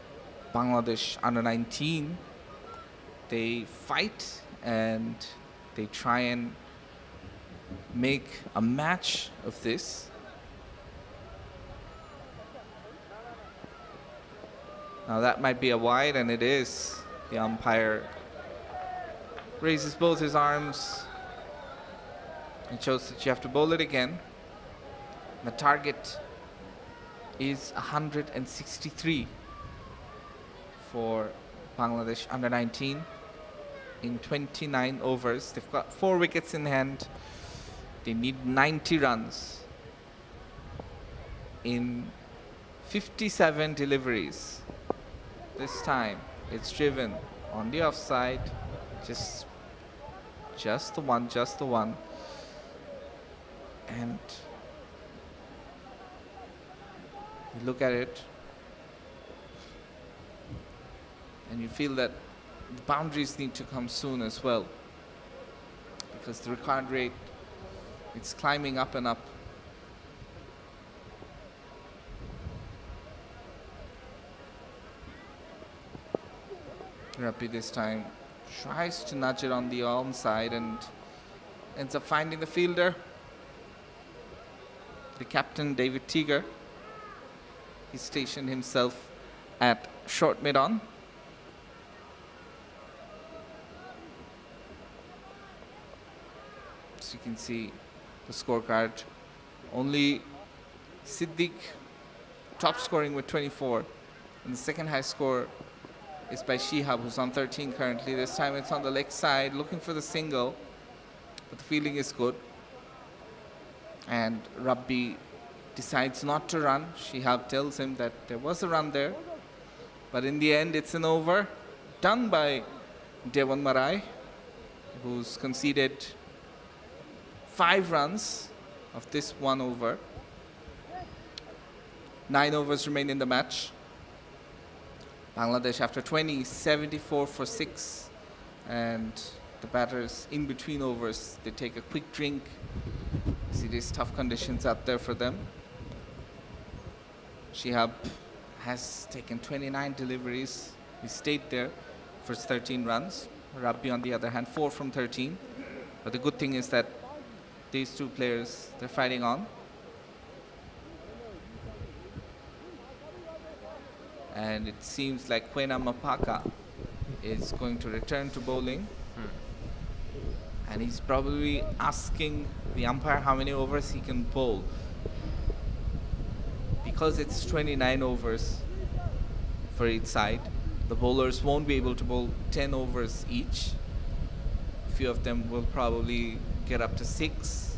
Bangladesh under 19, they fight and they try and make a match of this. Now that might be a wide, and it is. The umpire raises both his arms and shows that you have to bowl it again. The target is 163 for Bangladesh under 19 in 29 overs. They've got 4 wickets in hand. They need 90 runs in 57 deliveries. This time it's driven on the offside. Just the one. And you look at it and you feel that the boundaries need to come soon as well, because the required rate, it's climbing up and up. Rapi this time tries to nudge it on the arm side and ends up finding the fielder. The captain, David Teager, he stationed himself at short mid-on. So you can see the scorecard. Only Siddiq top scoring with 24. And the second high score is by Shihab, who's on 13 currently. This time it's on the leg side, looking for the single, but the feeling is good. And Rabbi decides not to run. Shihab tells him that there was a run there, but in the end it's an over done by Devon Marai, who's conceded 5 runs of this 1 over. 9 overs remain in the match. Bangladesh after 20, 74 for 6, and the batters in between overs, they take a quick drink. See, there's tough conditions out there for them. Shihab has taken 29 deliveries. He stayed there for 13 runs. Rabbi, on the other hand, 4 from 13. But the good thing is that these 2 players, they're fighting on. And it seems like Kwena Mapaka is going to return to bowling. And he's probably asking the umpire how many overs he can bowl. Because it's 29 overs for each side, the bowlers won't be able to bowl 10 overs each. A few of them will probably get up to 6.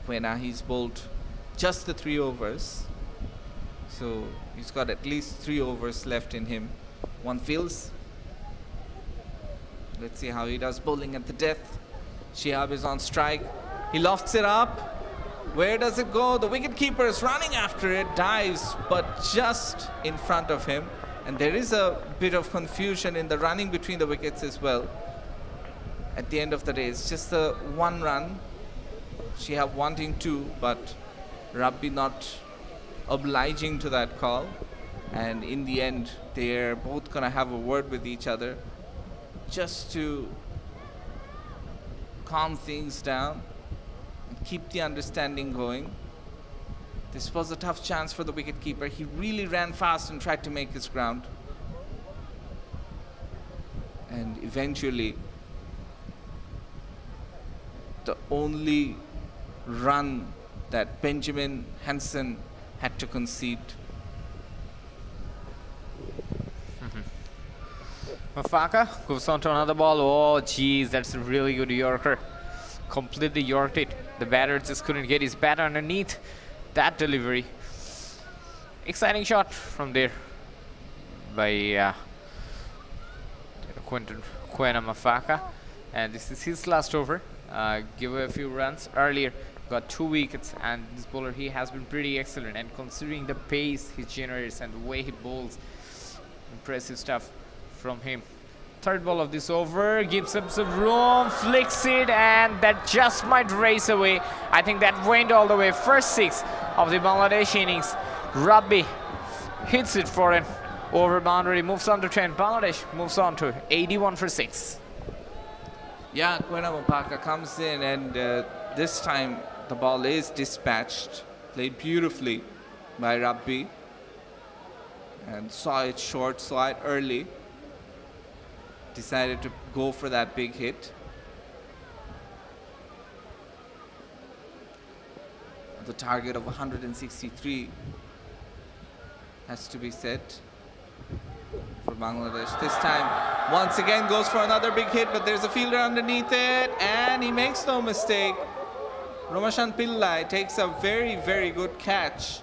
Kwena, he's bowled just the 3 overs. So he's got at least 3 overs left in him. 1 fields. Let's see how he does bowling at the death. Shihab is on strike. He lofts it up. Where does it go? The wicketkeeper is running after it, dives, but just in front of him. And there is a bit of confusion in the running between the wickets as well. At the end of the day, it's just a 1 run. Shihab wanting 2, but Rabbi not obliging to that call. And in the end, they're both going to have a word with each other just to calm things down and keep the understanding going. This was a tough chance for the wicketkeeper. He really ran fast and tried to make his ground. And eventually, the only run that Benjamin Hansen had to concede. Mafaka goes on to another ball. Oh, geez, that's a really good Yorker. Completely yorked it. The batter just couldn't get his bat underneath that delivery. Exciting shot from there by Kwena Mafaka. And this is his last over. Give away a few runs earlier. got 2 wickets, and this bowler, he has been pretty excellent, and considering the pace he generates and the way he bowls, impressive stuff from him. Third ball of this over gives him some room, flicks it, and that just might race away. I think that went all the way. First 6 of the Bangladesh innings. Rabbi hits it for an over boundary, moves on to 10. Bangladesh moves on to 81 for 6. Yeah, Kwena Mapaka comes in, and this time the ball is dispatched. Played beautifully by Rabbi, and saw it short, saw it early. Decided to go for that big hit. The target of 163 has to be set for Bangladesh. This time, once again, goes for another big hit, but there's a fielder underneath it, and he makes no mistake. Ramashan Pillai takes a very, very good catch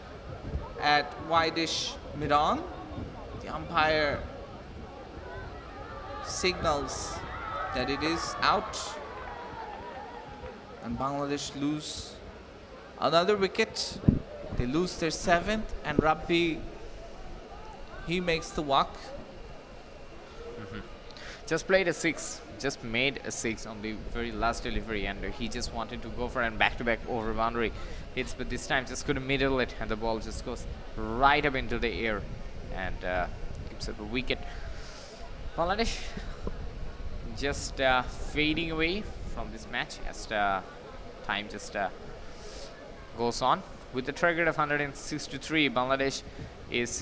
at wide-ish mid-on. The umpire signals that it is out, and Bangladesh lose another wicket. They lose their 7th, and Rabbi, he makes the walk. Just played a 6, just made a 6 on the very last delivery, and he just wanted to go for a back-to-back over boundary hits, but this time just couldn't middle it, and the ball just goes right up into the air and gives up a wicket. Bangladesh just fading away from this match as time just goes on. With the target of 163, Bangladesh is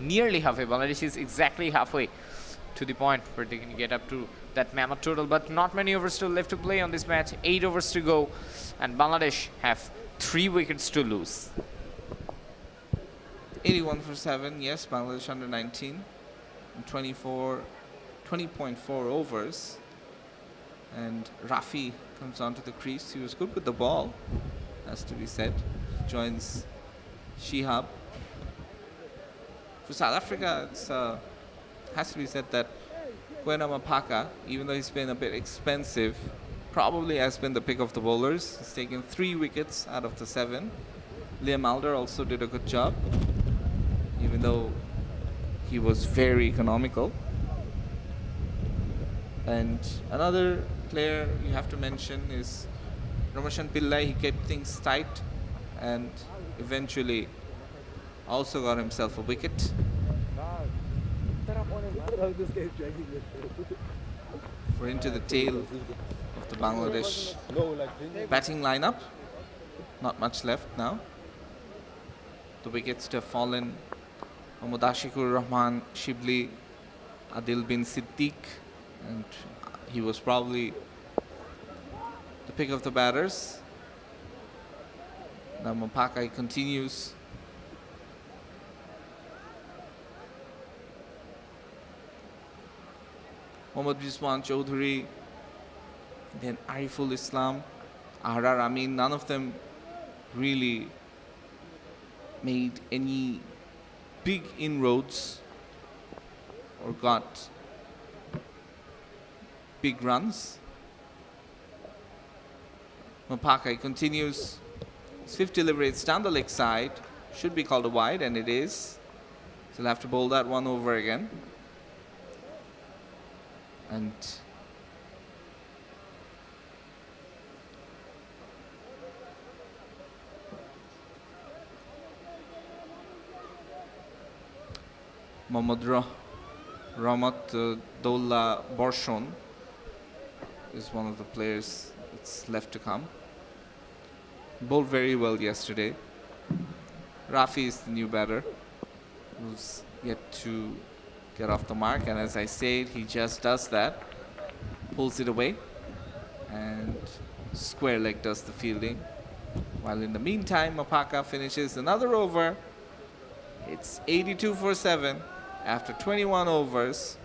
nearly halfway. Bangladesh is exactly halfway to the point where they can get up to that mammoth total, but not many overs still left to play on this match. 8 overs to go, and Bangladesh have 3 wickets to lose. 81 for 7, yes, Bangladesh under 19. 20.4 overs, and Rafi comes onto the crease. He was good with the ball, has to be said. Joins Shihab. For South Africa, it's has to be said that Kwena Mapaka, even though he's been a bit expensive, probably has been the pick of the bowlers. He's taken 3 wickets out of the 7. Liam Alder also did a good job, even though he was very economical. And another player you have to mention is Ramashan Pillai. He kept things tight and eventually also got himself a wicket. We're into the tail of the Bangladesh batting lineup. Not much left now. The wickets to have fallen: Mohammad Ashikur Rahman Shibli, Adil bin Siddiq, and he was probably the pick of the batters. Now Mapaka continues. Mohammad Rizwan Chaudhary, then Ariful Islam, Ahrar Amin, none of them really made any big inroads or got big runs. Mapaka continues. His 5th delivery, it's down the leg side. Should be called a wide, and it is. So he'll have to bowl that one over again. And Mohammad Ramat Dolla Borshon is one of the players that's left to come. Bowled very well yesterday. Rafi is the new batter, who's yet to get off the mark, and as I said, he just does that, pulls it away, and square leg does the fielding. While in the meantime, Mapaka finishes another over. It's 82 for 7 after 21 overs.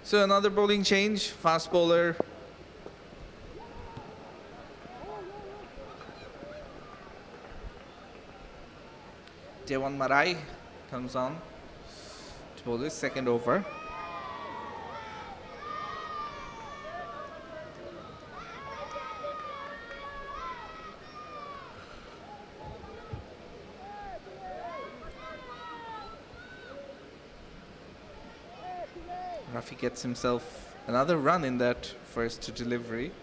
So another bowling change, fast bowler. Devan Marai comes on to bowl his second over. Rafi gets himself another run in that first delivery.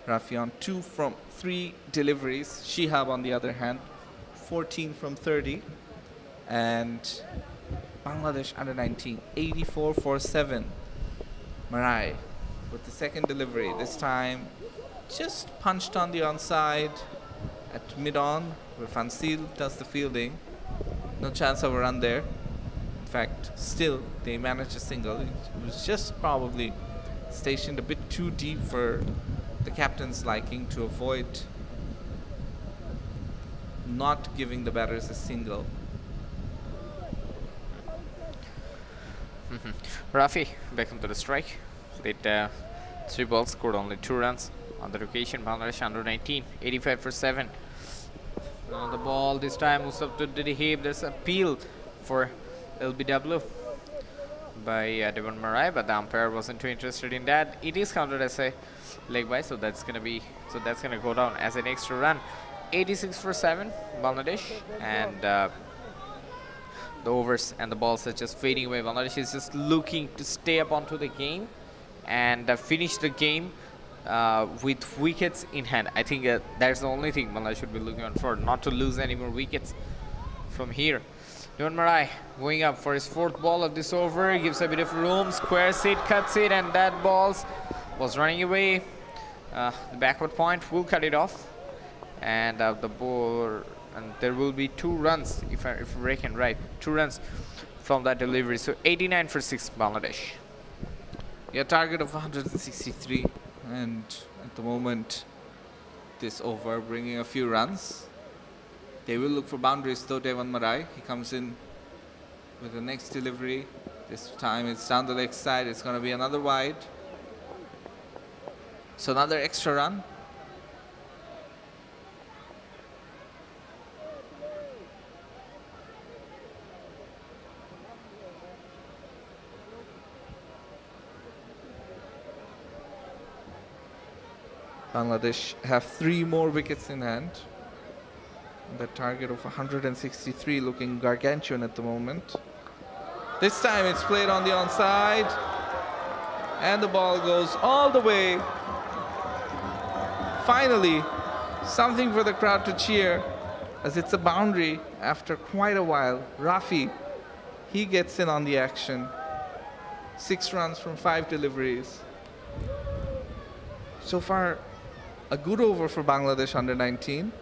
Rafi on 2 from 3 deliveries. Shihab on the other hand, 14 from 30. And Bangladesh under 19, 84 for 7. Marai with the second delivery. This time just punched on the onside at mid-on where Fansil does the fielding. No chance of a run there. In fact, still they managed a single. It was just probably stationed a bit too deep for the captain's liking to avoid not giving the batters a single. Rafi back into the strike. Played 3 balls, scored only 2 runs. On the occasion, Bangladesh under 19, 85 for 7. On the ball this time, Musab to the hip. There's a appeal for LBW by Devan Marai, but the umpire wasn't too interested in that. It is counted as a leg by, so that's gonna go down as an extra run. 86 for 7, Bangladesh, and the overs and the balls are just fading away. Bangladesh is just looking to stay up onto the game and finish the game with wickets in hand. I think that's the only thing Bangladesh should be looking on for, not to lose any more wickets from here. Devan Marai going up for his 4th ball of this over, gives a bit of room, squares it, cuts it, and that ball was running away. The backward point will cut it off, and the ball, and there will be 2 runs if I reckon right, 2 runs from that delivery. So 89 for 6, Bangladesh. Yeah, target of 163, and at the moment this over bringing a few runs. They will look for boundaries though. Devan Marai, he comes in with the next delivery. This time it's down the leg side. It's going to be another wide. So another extra run. Bangladesh have 3 more wickets in hand. The target of 163 looking gargantuan at the moment. This time it's played on the onside, and the ball goes all the way. Finally, something for the crowd to cheer, as it's a boundary after quite a while. Rafi, he gets in on the action. 6 runs from 5 deliveries. So far, a good over for Bangladesh under 19.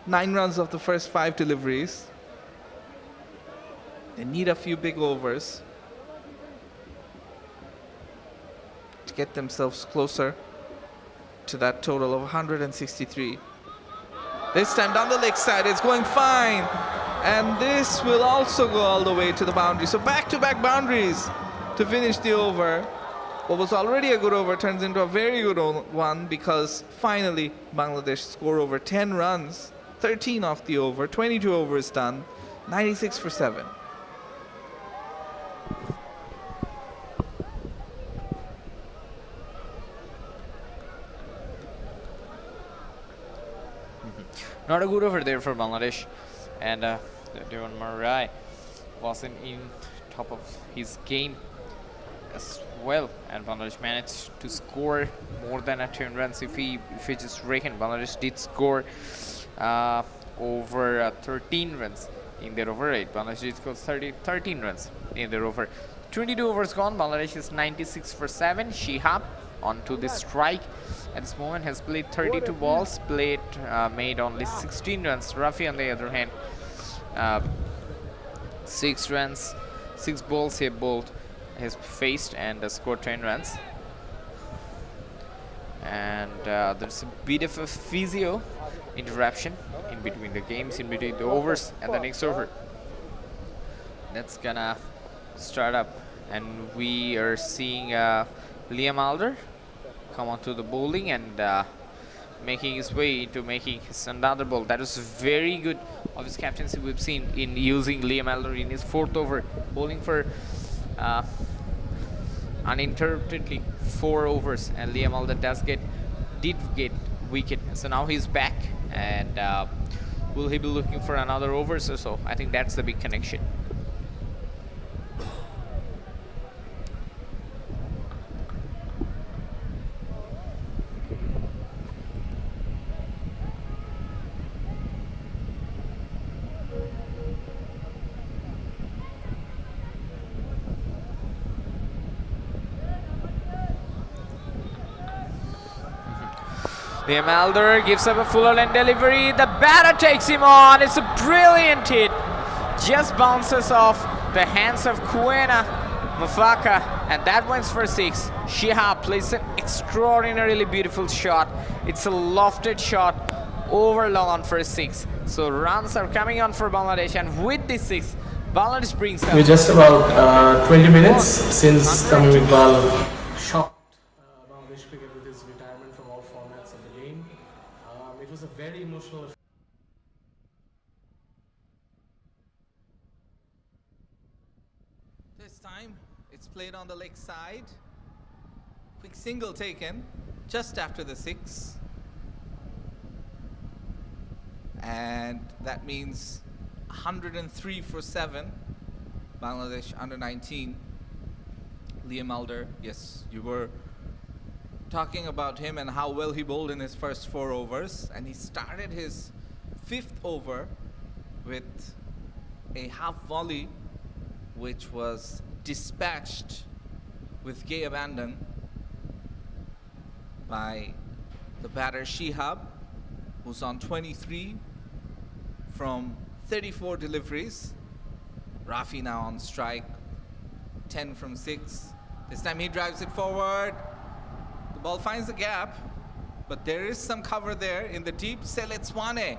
Nine runs of the first 5 deliveries. They need a few big overs to get themselves closer to that total of 163. This time down the leg side, it's going fine. And this will also go all the way to the boundary. So back-to-back boundaries to finish the over. What was already a good over turns into a very good one, because finally Bangladesh score over 10 runs. 13 off the over, 22 overs done, 96 for 7. Not a good over there for Bangladesh, and Devan Marai wasn't in top of his game as well, and Bangladesh managed to score more than 10 runs. If we just reckon, Bangladesh did score over 13 runs in their over 8. Bangladesh did score 13 runs in their over. 22 overs gone. Bangladesh is 96 for 7. Shihab onto the strike at this moment, has played 32 balls, made only 16 runs. Rafi on the other hand, 6 runs, 6 balls he bowled, has faced and scored 10 runs. And there's a bit of a physio interruption in between the games, in between the overs and the next over. That's gonna start up, and we are seeing Liam Alder come onto the bowling and making his way into making his another ball. That was very good of his captaincy we've seen in using Liam Alder in his 4th over, bowling for uninterruptedly 4 overs, and Liam Alder did get wicket. So now he's back, and will he be looking for another overs or so? I think that's the big connection. Liam Alder gives up a full length delivery. The batter takes him on. It's a brilliant hit. Just bounces off the hands of Kuena Mafaka, and that went for 6. Shihab plays an extraordinarily beautiful shot. It's a lofted shot over long on for 6. So runs are coming on for Bangladesh, and with this 6, Bangladesh brings up. We're just about 20 minutes since Tamim Iqbal shocked Bangladesh cricket with his retirement from all formats of the game. It was a very emotional affair. This time, it's played on the leg side. Quick single taken just after the 6. And that means 103 for 7. Bangladesh under 19. Liam Alder, yes, you were talking about him and how well he bowled in his first 4 overs. And he started his 5th over with a half volley, which was dispatched with gay abandon by the batter Shihab, who's on 23 from 34 deliveries. Rafi now on strike, 10 from 6. This time he drives it forward. The ball finds the gap, but there is some cover there in the deep. Seletswane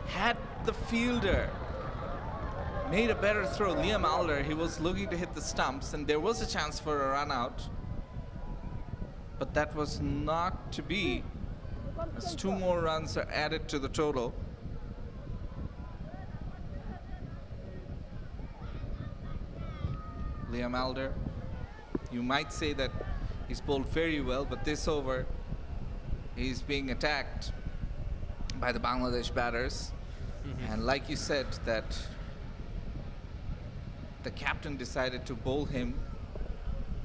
had the fielder made a better throw. Liam Alder, he was looking to hit the stumps, and there was a chance for a run out, but that was not to be, as 2 more runs are added to the total. Liam Alder, you might say that he's bowled very well, but this over he's being attacked by the Bangladesh batters. And like you said, that the captain decided to bowl him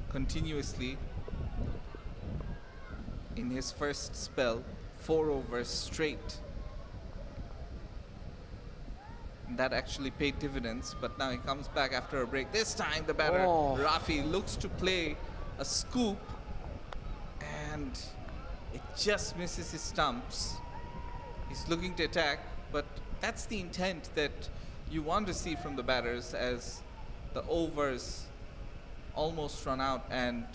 continuously in his first spell, 4 overs straight. And that actually paid dividends, but now he comes back after a break. This time the batter, Rafi, looks to play a scoop, and it just misses his stumps. He's looking to attack, but that's the intent that you want to see from the batters as the overs almost run out, and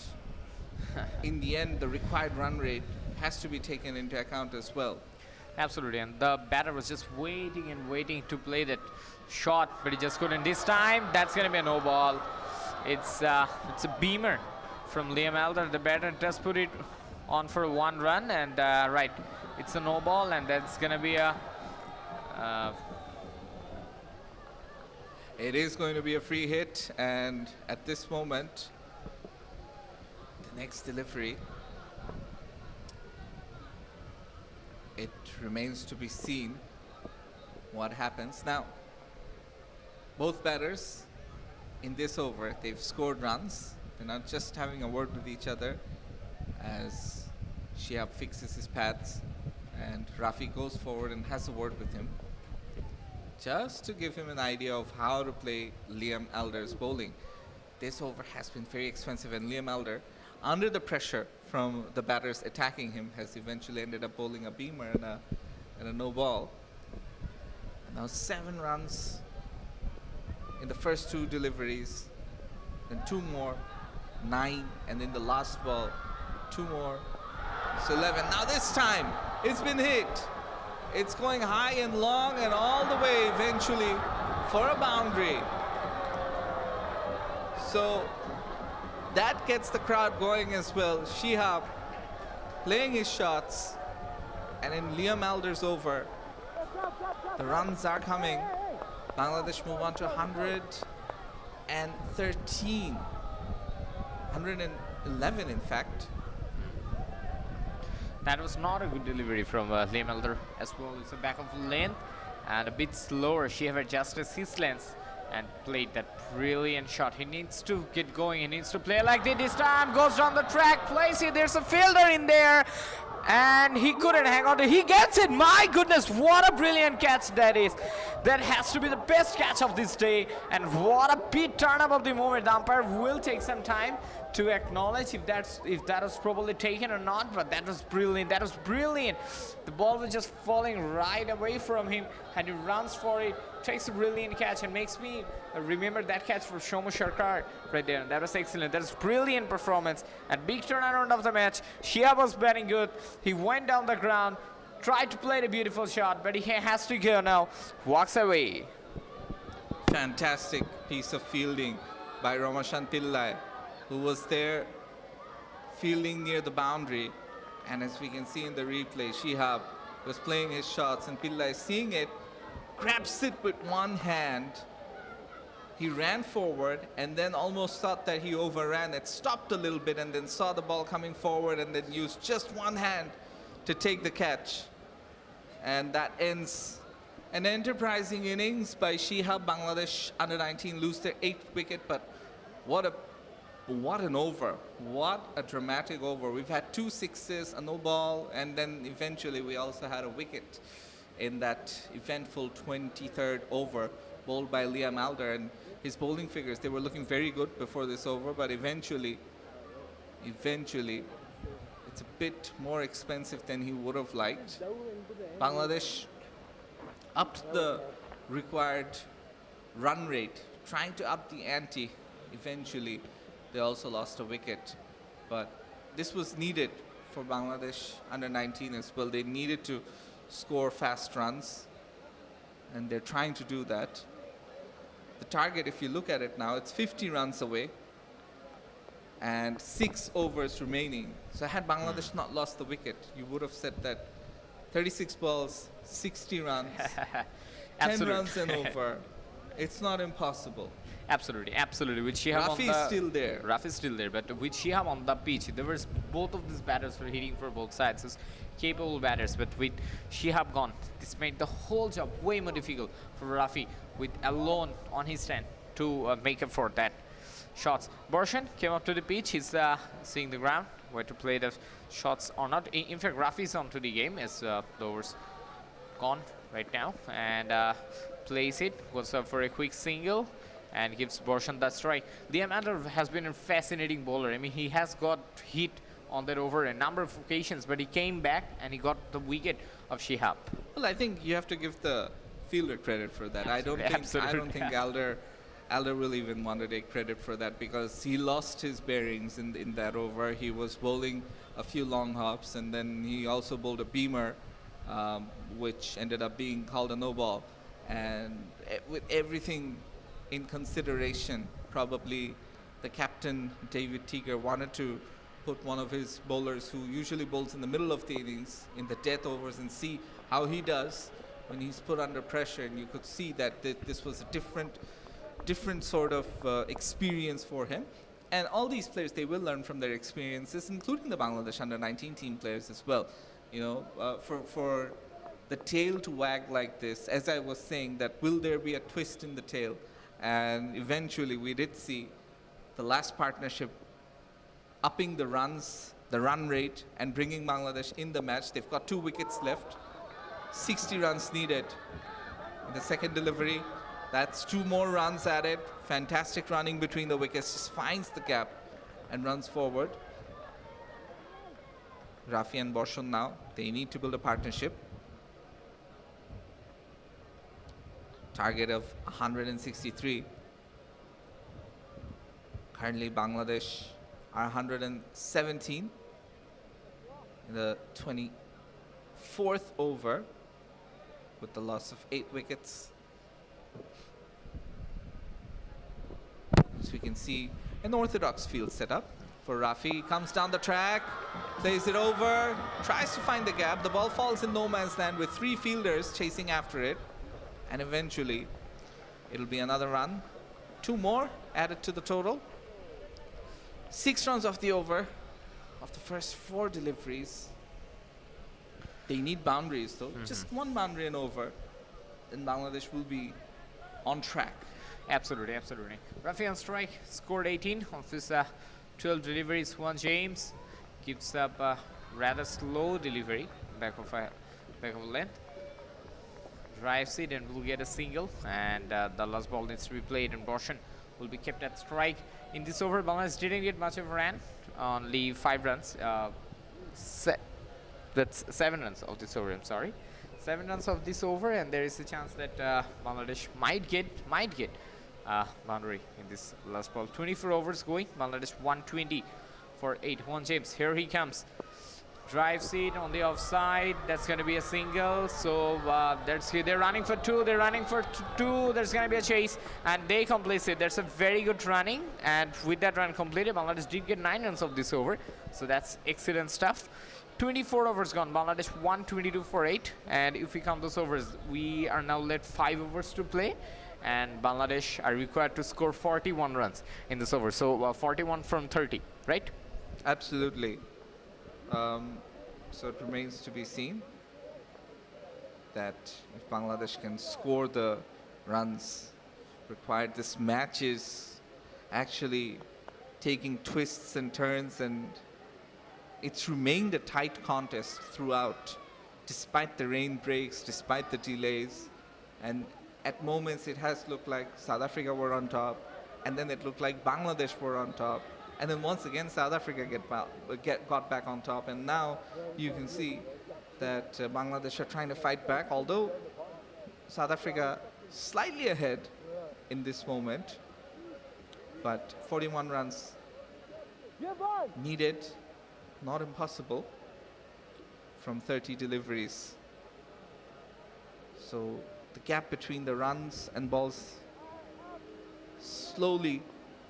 in the end the required run rate has to be taken into account as well. Absolutely, and the batter was just waiting and waiting to play that shot, but he just couldn't. This time, that's going to be a no ball. It's a beamer from Liam Alder. The batter just put it on for 1 run, and right, it's a no ball, and that's going to be a. It is going to be a free hit, and at this moment, the next delivery, it remains to be seen what happens. Now, both batters in this over, they've scored runs. They're not just having a word with each other as Shihab fixes his pads and Rafi goes forward and has a word with him, just to give him an idea of how to play Liam Alder's bowling. This over has been very expensive, and Liam Alder, under the pressure from the batters attacking him, has eventually ended up bowling a beamer and a no ball. And now 7 runs in the first 2 deliveries, then 2 more, 9, and then the last ball, 2 more, so 11. Now this time, it's been hit. It's going high and long and all the way eventually for a boundary. So that gets the crowd going as well. Shihab playing his shots, and in Liam Elder's over, the runs are coming. Bangladesh move on to 113, 111 in fact. That was not a good delivery from Liam Elder as well. It's a back of length and a bit slower. Shihab adjusted his length and played that brilliant shot. He needs to get going. He needs to play like this time. Goes down the track, plays it. There's a fielder in there. And he couldn't hang on to it. He gets it. My goodness, what a brilliant catch that is. That has to be the best catch of this day. And what a big turn up of the moment. The umpire will take some time to acknowledge if that was probably taken or not, but that was brilliant. That was brilliant. The ball was just falling right away from him, and he runs for it, takes a brilliant catch, and makes me remember that catch for Shomu Sharkar right there. That was excellent. That was brilliant performance and big turnaround of the match. Shihab was batting good. He went down the ground, tried to play the beautiful shot, but he has to go now. Walks away. Fantastic piece of fielding by Ramashan Pillai, who was there fielding near the boundary. And as we can see in the replay, Shihab was playing his shots, and Pillai, seeing it, grabs it with one hand. He ran forward and then almost thought that he overran it, stopped a little bit, and then saw the ball coming forward and then used just one hand to take the catch. And that ends an enterprising innings by Shihab. Bangladesh under-19 lose their 8th wicket, but what an over. What a dramatic over. We've had 2 sixes, a no ball, and then eventually we also had a wicket in that eventful 23rd over, bowled by Liam Elder. And his bowling figures, they were looking very good before this over, but eventually, it's a bit more expensive than he would have liked. Bangladesh upped the required run rate, trying to up the ante. Eventually, they also lost a wicket, but this was needed for Bangladesh under-19 as well. They needed to score fast runs, and they're trying to do that. The target, if you look at it now, it's 50 runs away and 6 overs remaining. So had Bangladesh not lost the wicket, you would have said that 36 balls, 60 runs, 10 runs and over. It's not impossible. Absolutely, absolutely. With Shihab Rafi is still there. Rafi is still there, but with Shihab on the pitch, there was both of these batters were hitting for both sides. It's capable batters, but with Shihab gone, this made the whole job way more difficult for Rafi with alone on his stand to make up for that shots. Borshan came up to the pitch. He's seeing the ground, where to play the shots or not. In fact, Rafi's onto the game as the overs gone right now, and plays it, goes up for a quick single and gives Borshan that strike. Liam Elder has been a fascinating bowler. I mean, he has got hit on that over a number of occasions, but he came back and he got the wicket of Shihab. Well, I think you have to give the fielder credit for that. Absolutely, I don't think Elder will even want to take credit for that, because he lost his bearings in that over. He was bowling a few long hops, and then he also bowled a beamer, which ended up being called a no ball. And with everything in consideration, probably the captain, David Teager, wanted to put one of his bowlers who usually bowls in the middle of the innings in the death overs and see how he does when he's put under pressure. And you could see that this was a different sort of experience for him. And all these players, they will learn from their experiences, including the Bangladesh under-19 team players as well. You know, for the tail to wag like this, as I was saying, that will there be a twist in the tail? And eventually we did see the last partnership upping the runs, the run rate, and bringing Bangladesh in the match. They've got 2 wickets left, 60 runs needed in the second delivery. That's 2 more runs added. Fantastic running between the wickets, just finds the gap and runs forward. Rafi and Borshan now, they need to build a partnership. Target of 163. Currently Bangladesh are 117 in the 24th over, with the loss of 8 wickets. as we can see, an orthodox field setup for Rafi. Comes down the track, plays it over, tries to find the gap. The ball falls in no man's land with 3 fielders chasing after it. And eventually, it'll be another run. 2 more added to the total. 6 runs off the over of the first 4 deliveries. They need boundaries though. Just 1 boundary and over, then Bangladesh will be on track. Absolutely, absolutely. Rafi on strike, scored 18 of his 12 deliveries. Juan James gives up a rather slow delivery back of length. Drives it and will get a single, and the last ball needs to be played, and Boshan will be kept at strike. In this over, Bangladesh didn't get much of a run, only 5 runs. That's 7 runs of this over, I'm sorry. 7 runs of this over, and there is a chance that Bangladesh might get boundary in this last ball. 24 overs going, Bangladesh 120 for 8. Juan James, here he comes. Drives it on the offside. That's going to be a single. So they're running for 2. They're running for 2. There's going to be a chase, and they complete it. There's a very good running, and with that run completed, Bangladesh did get 9 runs of this over. So that's excellent stuff. 24 overs gone. Bangladesh 122 for 8. And if we count those overs, we are now left 5 overs to play, and Bangladesh are required to score 41 runs in this over. So 41 from 30, right? Absolutely. So it remains to be seen that if Bangladesh can score the runs required. This match is actually taking twists and turns, and it's remained a tight contest throughout, despite the rain breaks, despite the delays. And at moments it has looked like South Africa were on top, and then it looked like Bangladesh were on top. And then once again, South Africa got back on top. And now you can see that Bangladesh are trying to fight back, although South Africa slightly ahead in this moment. But 41 runs needed, not impossible, from 30 deliveries. So the gap between the runs and balls slowly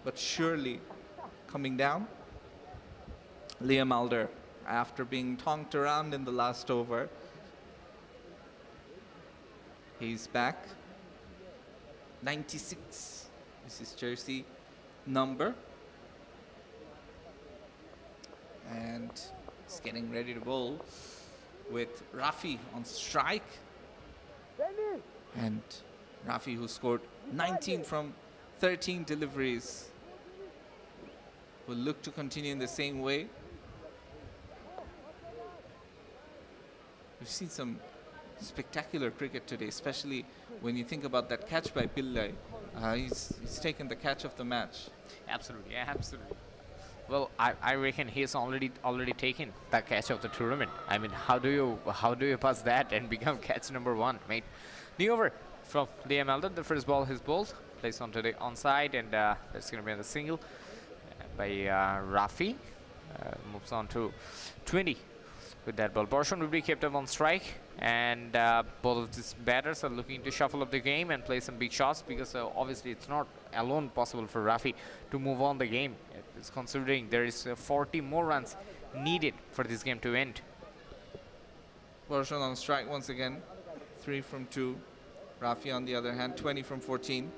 but surely coming down. Liam Alder, after being tonked around in the last over, he's back. 96 is his jersey number. And he's getting ready to bowl with Rafi on strike. And Rafi, who scored 19 from 13 deliveries, will look to continue in the same way. We've seen some spectacular cricket today, especially when you think about that catch by Pillai. He's taken the catch of the match. Absolutely, yeah, absolutely. Well, I reckon he's already taken the catch of the tournament. I mean, how do you pass that and become catch number 1, mate? New over from Liam Alder. The first ball he's bowled, placed onto the onside, and that's going to be a single by Rafi. Moves on to 20 with that ball. Borshan will be kept up on strike, and both of these batters are looking to shuffle up the game and play some big shots, because obviously it's not alone possible for Rafi to move on the game. It's considering there is 40 more runs needed for this game to end. Borshan on strike once again. 3 from 2. Rafi on the other hand, 20 from 14.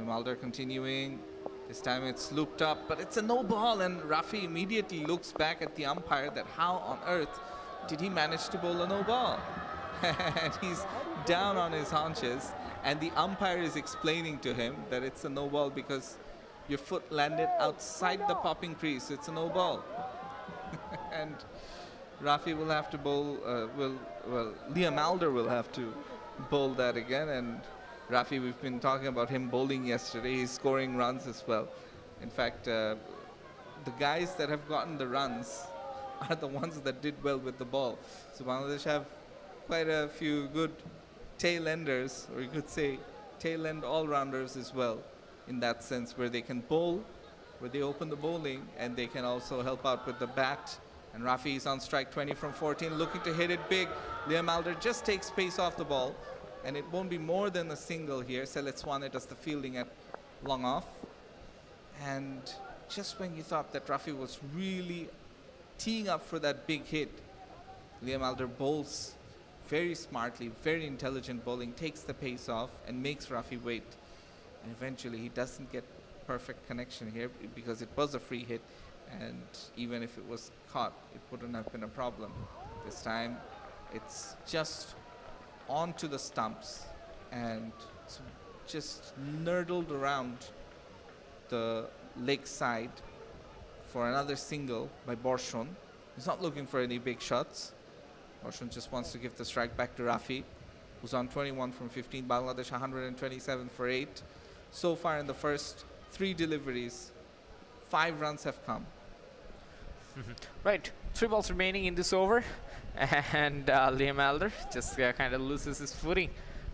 Alder continuing. This time it's looped up, but it's a no ball, and Rafi immediately looks back at the umpire that how on earth did he manage to bowl a no ball? And he's down on his haunches, and the umpire is explaining to him that it's a no ball because your foot landed outside the popping crease. It's a no ball. And Rafi will have to bowl, Liam Alder will have to bowl that again, and Rafi, we've been talking about him bowling yesterday. He's scoring runs as well. In fact, the guys that have gotten the runs are the ones that did well with the ball. So Bangladesh have quite a few good tail-enders, or you could say tail-end all-rounders as well, in that sense, where they can bowl, where they open the bowling, and they can also help out with the bat. And Rafi is on strike, 20 from 14, looking to hit it big. Liam Alder just takes pace off the ball, and it won't be more than a single here. So let's want it as the fielding at long off. And just when you thought that Rafi was really teeing up for that big hit, Liam Alder bowls very smartly, very intelligent bowling, takes the pace off and makes Rafi wait. And eventually he doesn't get perfect connection here because it was a free hit, and even if it was caught, it wouldn't have been a problem. This time it's just onto the stumps and just nurdled around the leg side for another single by Borshon. He's not looking for any big shots. Borshon just wants to give the strike back to Rafi, who's on 21 from 15. Bangladesh 127 for 8. So far in the first 3 deliveries, 5 runs have come. Right, 3 balls remaining in this over, and Liam Alder just kind of loses his footing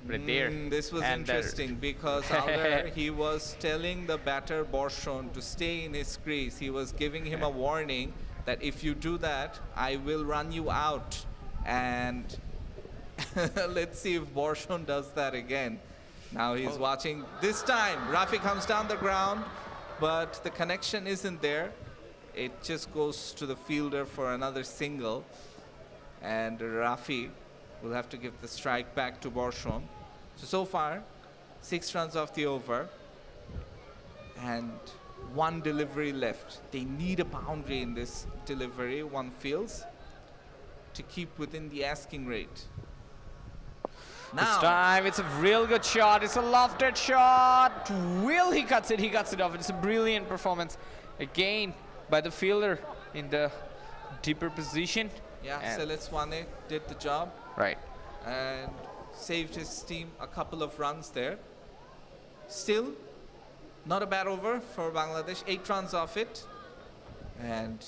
right there. This was And, interesting because Alder, he was telling the batter Borshon to stay in his crease. He was giving him a warning that if you do that, I will run you out. And let's see if Borshon does that again. Now he's watching. This time, Rafi comes down the ground, but the connection isn't there. It just goes to the fielder for another single. And Rafi will have to give the strike back to Borshon. So far, 6 runs off the over and 1 delivery left. They need a boundary in this delivery, one feels, to keep within the asking rate. This time it's a real good shot. It's a lofted shot. Will he cuts it? He cuts it off. It's a brilliant performance again by the fielder in the deeper position. Yeah, And- Selet Swane did the job Right. and saved his team a couple of runs there. Still, not a bad over for Bangladesh. 8 runs off it. And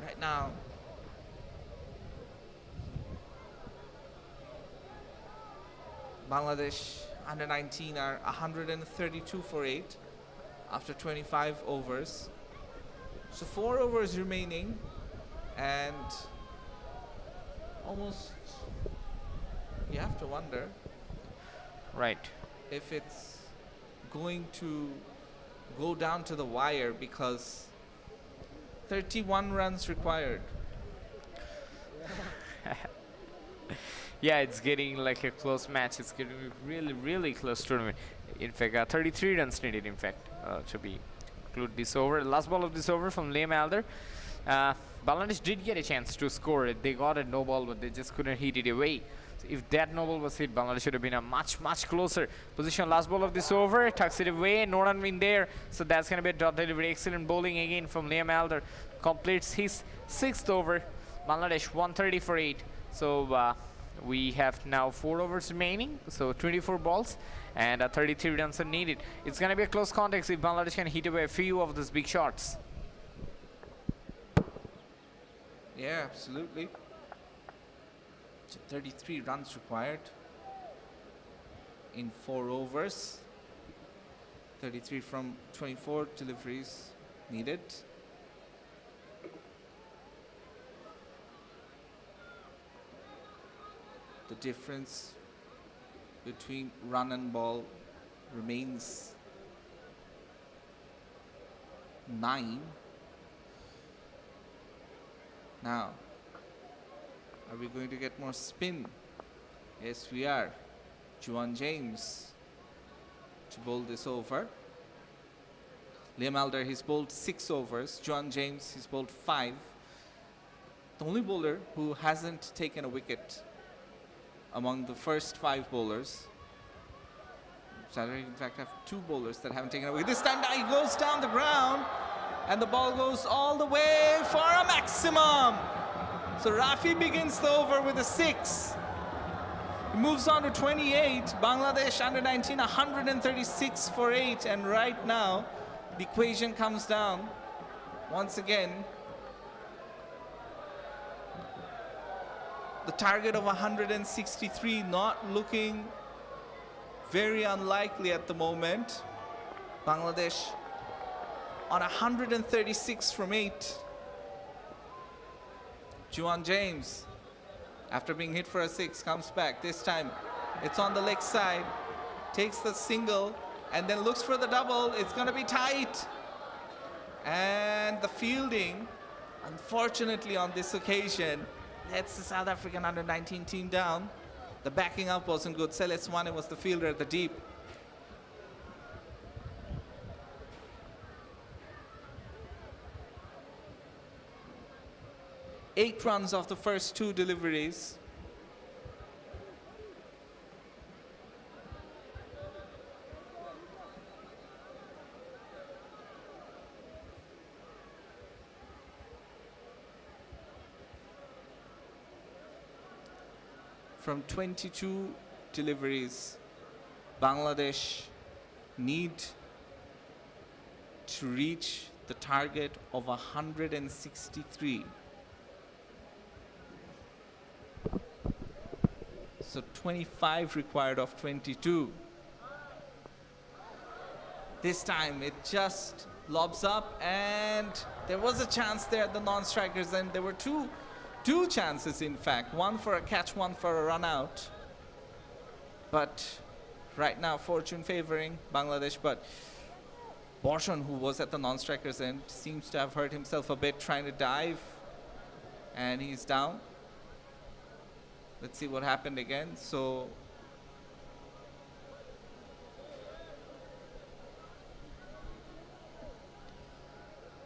right now, Bangladesh under 19 are 132 for 8 after 25 overs. So 4 overs remaining, and almost you have to wonder Right. if it's going to go down to the wire because 31 runs required. Yeah, it's getting like a close match. It's getting really, really close tournament. In fact, 33 runs needed, in fact, to be include this over. Last ball of this over from Liam Alder. Bangladesh did get a chance to score it. They got a no ball, but they just couldn't hit it away. So if that no ball was hit, Bangladesh should have been a much, much closer position. Last ball of this over, tucks it away, no run win there. So that's going to be a dot delivery. Excellent bowling again from Liam Alder. Completes his 6th over. Bangladesh 130 for 8. So we have now 4 overs remaining, so 24 balls, and 33 runs are needed. It's going to be a close contest if Bangladesh can hit away a few of those big shots. Yeah, absolutely. So 33 runs required in 4 overs. 33 from 24 deliveries needed. The difference between run and ball remains 9. Now, are we going to get more spin? Yes, we are. Juan James to bowl this over. Liam Alder, he's bowled 6 overs. Juan James, he's bowled 5. The only bowler who hasn't taken a wicket among the first 5 bowlers. Saturday, in fact, have 2 bowlers that haven't taken a wicket. This time he goes down the ground, and the ball goes all the way for a maximum. So Rafi begins the over with a 6. He moves on to 28. Bangladesh under 19, 136 for 8. And right now, the equation comes down once again. The target of 163 not looking very unlikely at the moment. Bangladesh on 136 from 8. Juan James, after being hit for a 6, comes back. This time it's on the leg side, takes the single and then looks for the double. It's going to be tight. And the fielding, unfortunately on this occasion, lets the South African under-19 team down. The backing up wasn't good. Celeste Wane was the fielder at the deep. Eight runs off the first two deliveries. From 22 deliveries, Bangladesh need to reach the target of 163. So 25 required of 22. This time it just lobs up, and there was a chance there at the non-strikers, and there were two chances in fact, one for a catch, one for a run out. But right now fortune favoring Bangladesh, but Borshan, who was at the non-strikers end, seems to have hurt himself a bit trying to dive, and he's down. Let's see what happened again. So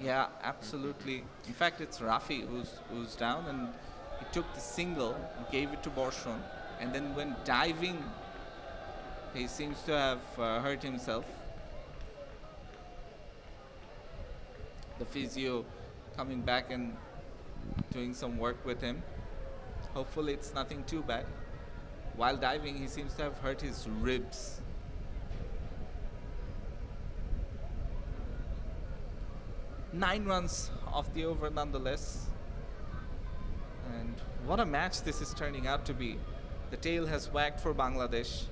yeah, absolutely. In fact, it's Rafi who's down, and he took the single and gave it to Borshan, and then when diving, he seems to have hurt himself. The physio coming back and doing some work with him. Hopefully it's nothing too bad. While diving, he seems to have hurt his ribs. Nine runs off the over nonetheless. And what a match this is turning out to be. The tail has wagged for Bangladesh.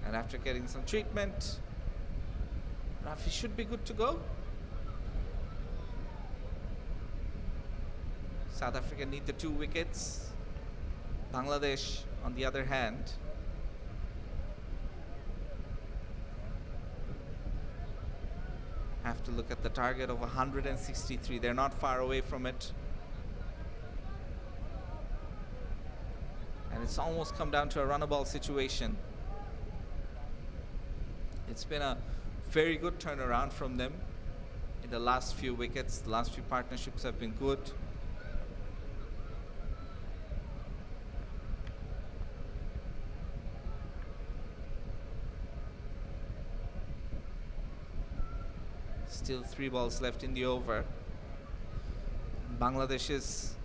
And after getting some treatment, Rafi should be good to go. South Africa need the 2 wickets. Bangladesh, on the other hand, have to look at the target of 163. They're not far away from it. And it's almost come down to a runnable situation. It's been a very good turnaround from them in the last few wickets. The last few partnerships have been good. Still 3 balls left in the over. Bangladesh's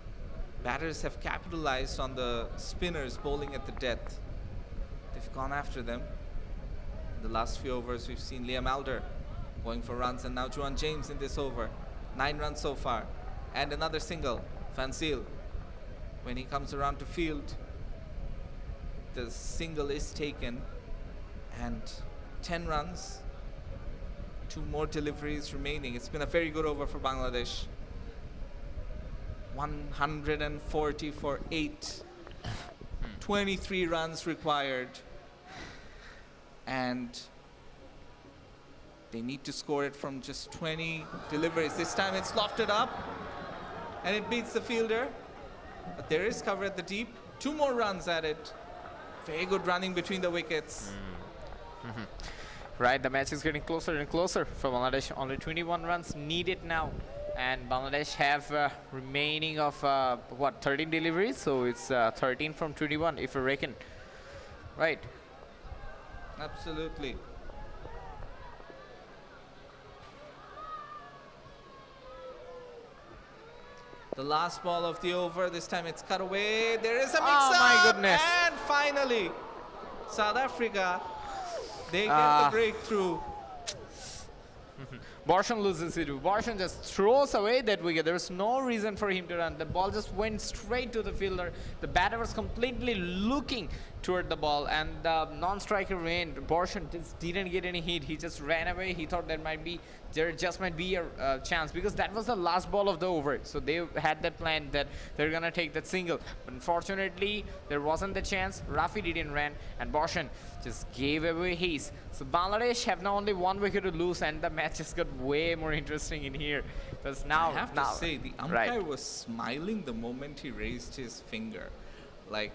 batters have capitalized on the spinners bowling at the death. They've gone after them. The last few overs we've seen Liam Alder going for runs, and now Juan James in this over. 9 runs so far, and another single. Van Zyl, when he comes around to field, the single is taken, and 10 runs, 2 more deliveries remaining. It's been a very good over for Bangladesh. 140 for 8. 23 runs required. And they need to score it from just 20 deliveries. This time it's lofted up, and it beats the fielder. But there is cover at the deep. 2 more runs at it. Very good running between the wickets. Right, the match is getting closer and closer for Bangladesh. Only 21 runs needed now. And Bangladesh have remaining of, 13 deliveries? So it's 13 from 21 if you reckon. Right. Absolutely. The last ball of the over, this time it's cut away. There is a mix-up. Oh my goodness. And finally, South Africa, they get the breakthrough. Borshan loses it. Borshan just throws away that wicket. There's no reason for him to run. The ball just went straight to the fielder. The batter was completely looking toward the ball, and the non-striker ran. Borshan just didn't get any hit. He just ran away. He thought there just might be a chance, because that was the last ball of the over. So they had that plan that they're gonna take that single. But unfortunately, there wasn't the chance. Rafi didn't run, and Borshan just gave away his. So Bangladesh have now only 1 wicket to lose, and the match just got way more interesting in here. Because now, I have to say, the umpire was smiling the moment he raised his finger. Like,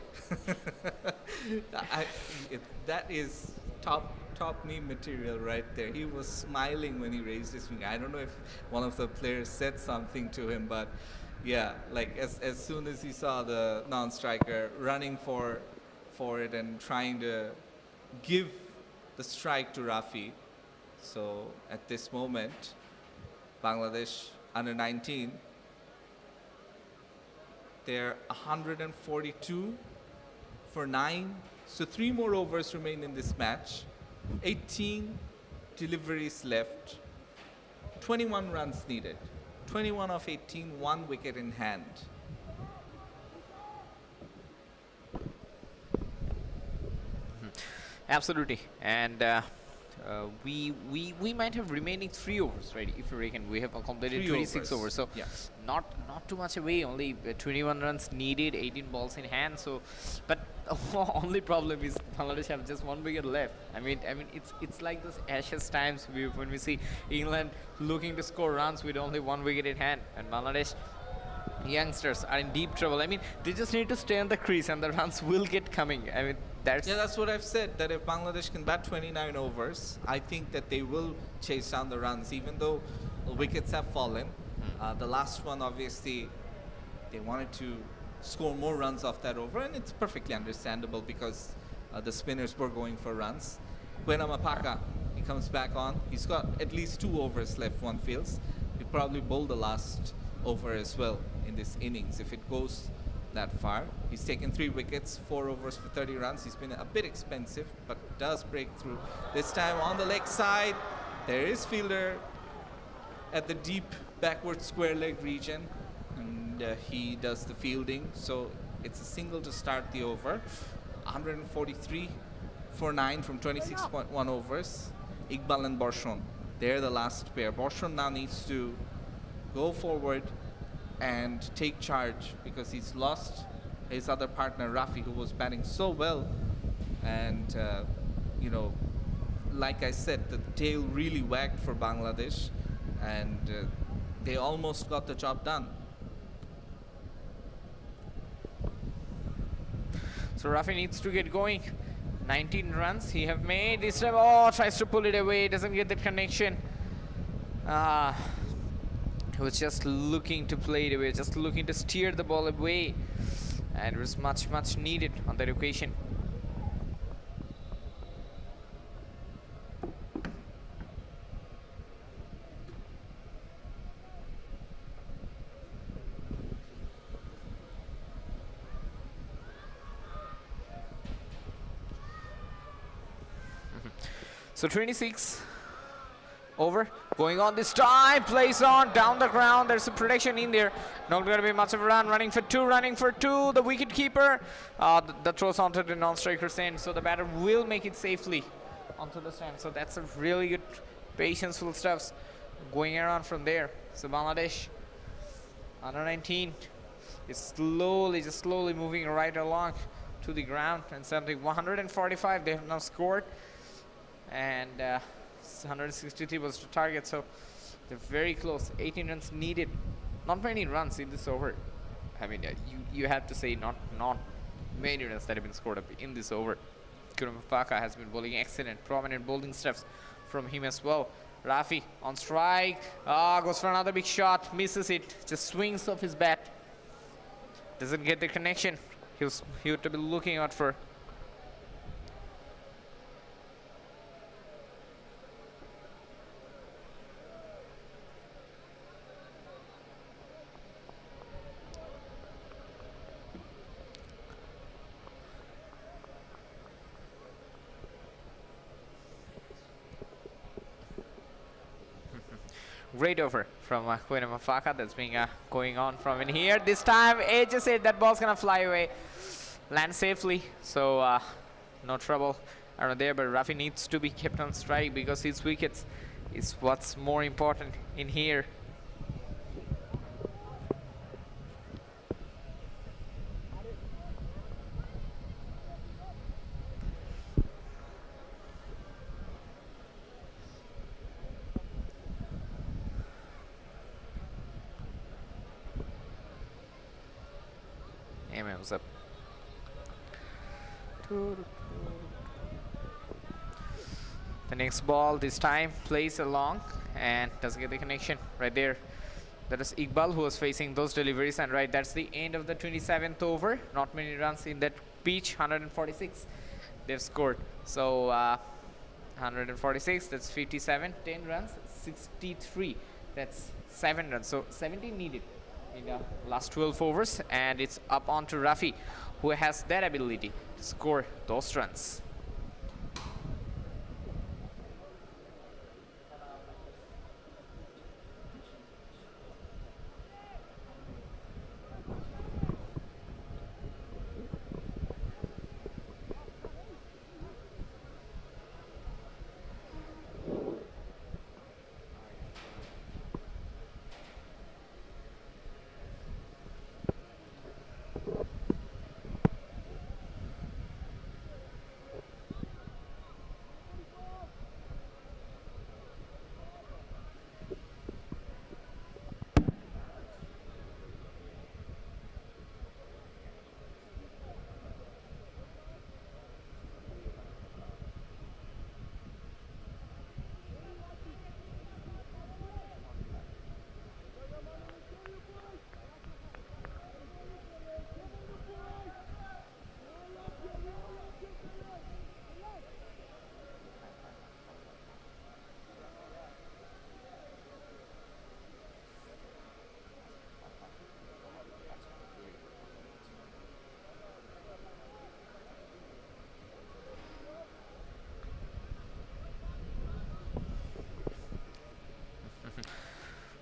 that is top meme material right there. He was smiling when he raised his finger. I don't know if one of the players said something to him, but yeah, like as soon as he saw the non-striker running for it and trying to give the strike to Rafi. So at this moment, Bangladesh under 19, they're 142 for 9. So 3 more overs remain in this match. 18 deliveries left. 21 runs needed. 21 of 18, 1 wicket in hand. Absolutely, and we might have remaining 3 overs, right? If you reckon we have completed 26 overs, so yeah, not too much away. Only 21 runs needed, 18 balls in hand. So, but only problem is Bangladesh have just 1 wicket left. I mean, it's like those Ashes times when we see England looking to score runs with only 1 wicket in hand, and Bangladesh youngsters are in deep trouble. I mean, they just need to stay on the crease, and the runs will get coming. I mean, that's what I've said, that if Bangladesh can bat 29 overs, I think that they will chase down the runs, even though wickets have fallen. The last one, obviously, they wanted to score more runs off that over, and it's perfectly understandable because the spinners were going for runs. Kwena Mapaka, he comes back on. He's got at least 2 overs left, one feels. He'll probably bowl the last over as well in this innings if it goes that far. He's taken 3 wickets, 4 overs for 30 runs. He's been a bit expensive, but does break through. This time on the leg side, there is fielder at the deep backward square leg region, and he does the fielding. So it's a single to start the over. 143 for 9 from 26.1 overs. Iqbal and Borshan, they're the last pair. Borshan now needs to go forward and take charge, because he's lost his other partner Rafi, who was batting so well, and you know, like I said, the tail really wagged for Bangladesh, and they almost got the job done. So Rafi needs to get going. 19 runs he have made. This time, oh, tries to pull it away, doesn't get that connection. He was just looking to play it away, just looking to steer the ball away, and it was much needed on that occasion. So 26 over, going on this time, plays on, down the ground, there's a protection in there, not going to be much of a run, running for two, the wicket keeper, the throws onto the non-striker's end, so the batter will make it safely onto the stand. So that's a really good patience-full stuff going around from there. So Bangladesh under 19 is slowly moving right along to the ground, and something 145 they have now scored, and 163 was the target, so they're very close. 18 runs needed, not many runs in this over. I mean, you have to say not many runs that have been scored up in this over. Kurumafaka has been bowling excellent, prominent bowling steps from him as well. Rafi on strike, goes for another big shot, misses it, just swings off his bat, doesn't get the connection he would be looking out for. Great over from Queen Mafaka that's been going on from in here. This time, just said that ball's gonna fly away, land safely, so no trouble around there. But Rafi needs to be kept on strike because his wickets is what's more important in here. Was up. The next ball this time plays along and doesn't get the connection right there. That is Iqbal who was facing those deliveries, and right, that's the end of the 27th over. Not many runs in that pitch, 146 they've scored. So 146, that's 57, 10 runs, 63, that's 7 runs. So 17 needed in the last 12 overs, and it's up on to Rafi, who has that ability to score those runs.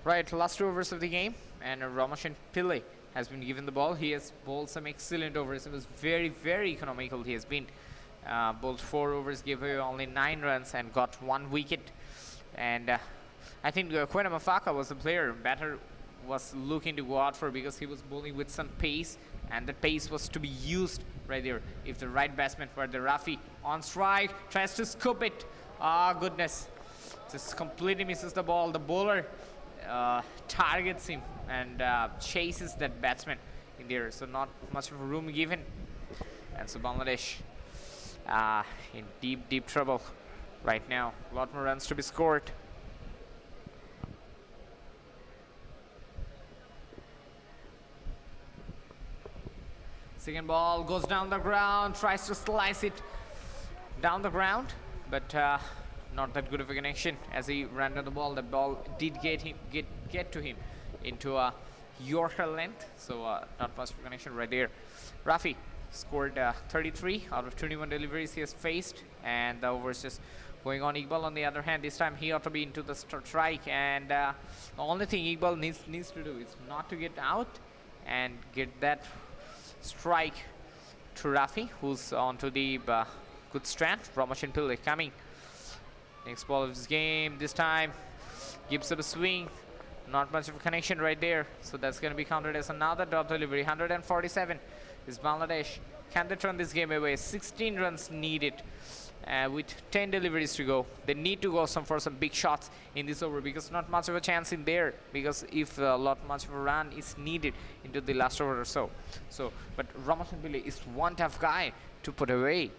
Right, last 2 overs of the game, and Ramashan Pillai has been given the ball. He has bowled some excellent overs. It was very, very economical. He has been bowled 4 overs, gave away only 9 runs, and got 1 wicket. And I think Quena Mafaka was the player batter was looking to go out for, because he was bowling with some pace, and the pace was to be used right there. If the right batsman were the Rafi on strike, tries to scoop it. Ah, goodness. Just completely misses the ball. The bowler targets him and chases that batsman in there, so not much of a room given, and so Bangladesh in deep trouble right now. A lot more runs to be scored. Second ball goes down the ground, tries to slice it down the ground, but not that good of a connection as he ran to the ball. The ball did get to him into a Yorker length, so not much of a connection right there. Rafi scored 33 out of 21 deliveries he has faced, and the overs just going on. Iqbal, on the other hand, this time he ought to be into the strike, and the only thing Iqbal needs to do is not to get out and get that strike to Rafi, who's onto the good strand. Ramashan Pillai coming. Next ball of this game, this time gives up a swing. Not much of a connection right there, so that's going to be counted as another dot delivery. 147 is Bangladesh. Can they turn this game away? 16 runs needed with 10 deliveries to go. They need to go for some big shots in this over, because not much of a chance in there, because if a lot much of a run is needed into the last over or so. But Ramashan Pillai is one tough guy to put away.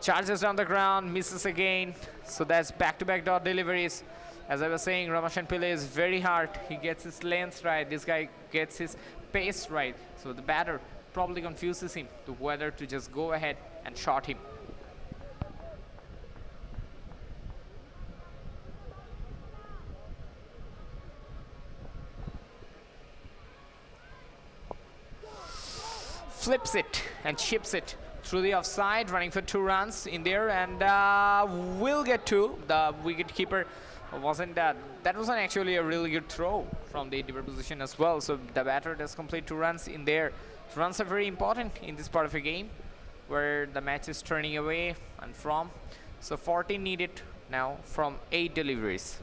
Charges down the ground, misses again. So that's back-to-back dot deliveries. As I was saying, Ramashan Pillai is very hard. He gets his length right. This guy gets his pace right. So the batter probably confuses him to whether to just go ahead and shot him. Flips it and chips it through the offside, running for 2 runs in there, and will get 2. The wicketkeeper wasn't that wasn't actually a really good throw from the deeper position as well. So the batter does complete 2 runs in there. Runs are very important in this part of a game where the match is turning away and from. So 14 needed now from 8 deliveries.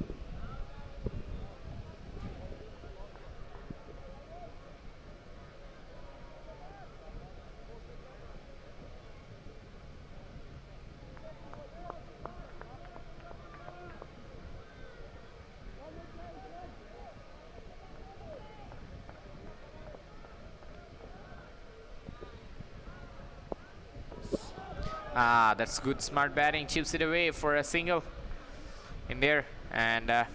That's good, smart batting. Chips it away for a single in there, and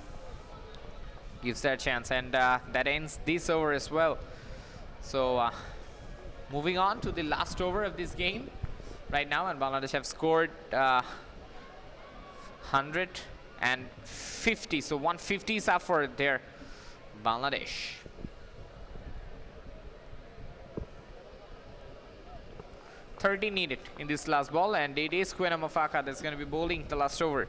gives that chance, and that ends this over as well. So moving on to the last over of this game right now, and Bangladesh have scored 150. So 150 is up for their Bangladesh. .30 needed in this last ball, and it is Kwena Mafaka that's going to be bowling the last over.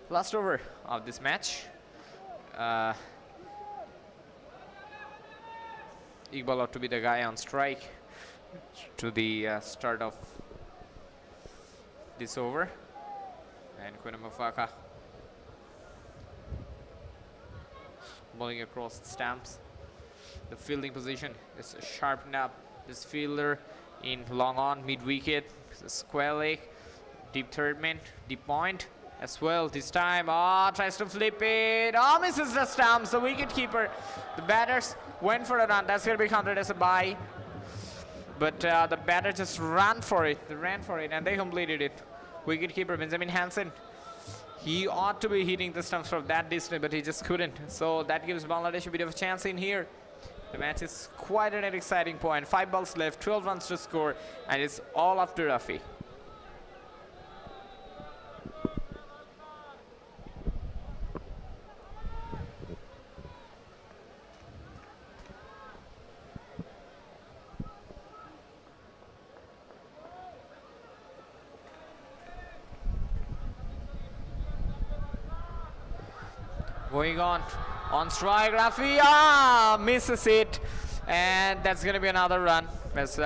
Last over of this match. Iqbal ought to be the guy on strike to the start of this over, and Kwena Mafaka bowling across the stumps. The fielding position is sharpened up. This fielder in long on, mid wicket, square leg, deep third man, deep point as well this time. Tries to flip it. Misses the stumps. The wicket keeper. The batters went for a run. That's going to be counted as a bye. But the batter just ran for it. They ran for it and they completed it. Wicket keeper Benjamin Hansen. He ought to be hitting the stumps from that distance, but he just couldn't. So that gives Bangladesh a bit of a chance in here. The match is quite an exciting point. 5 balls left, 12 runs to score, and it's all up to Rafi. Going on strike, Rafi misses it, and that's going to be another run as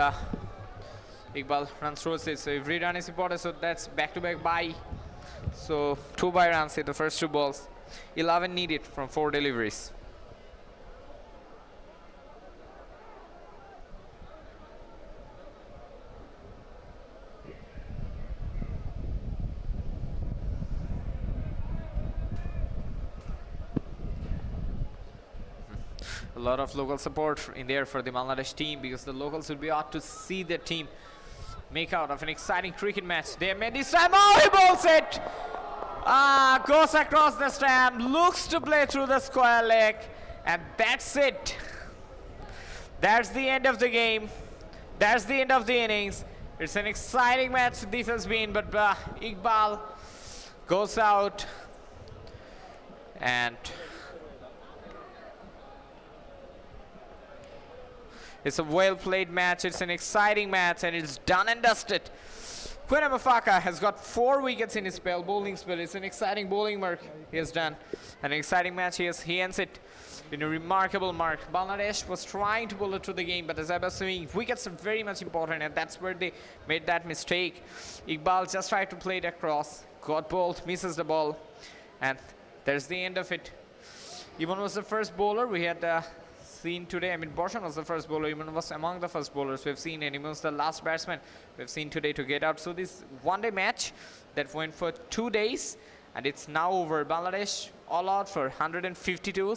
Iqbal runs through it. So every run is important, so that's back-to-back bye. So 2 bye runs in the first 2 balls. 11 needed from 4 deliveries. A lot of local support in there for the Bangladesh team, because the locals will be out to see their team make out of an exciting cricket match. They have made this time. He bowls it! Goes across the stamp, looks to play through the square leg, and that's it. That's the end of the game. That's the end of the innings. It's an exciting match this has been, but Iqbal goes out, and it's a well-played match. It's an exciting match, and it's done and dusted. Kwena Mafaka has got 4 wickets in his bowling spell. It's an exciting bowling mark he has done. An exciting match. He ends it in a remarkable mark. Bangladesh was trying to bowl it through the game, but as I was saying, wickets are very much important, and that's where they made that mistake. Iqbal just tried to play it across, got bowled, misses the ball, and there's the end of it. Iman was the first bowler we had seen today. I mean, Borshan was the first bowler. Iman was among the first bowlers we've seen, and Iman was the last batsman we've seen today to get out. So this one-day match that went for 2 days, and it's now over. Bangladesh all out for 152.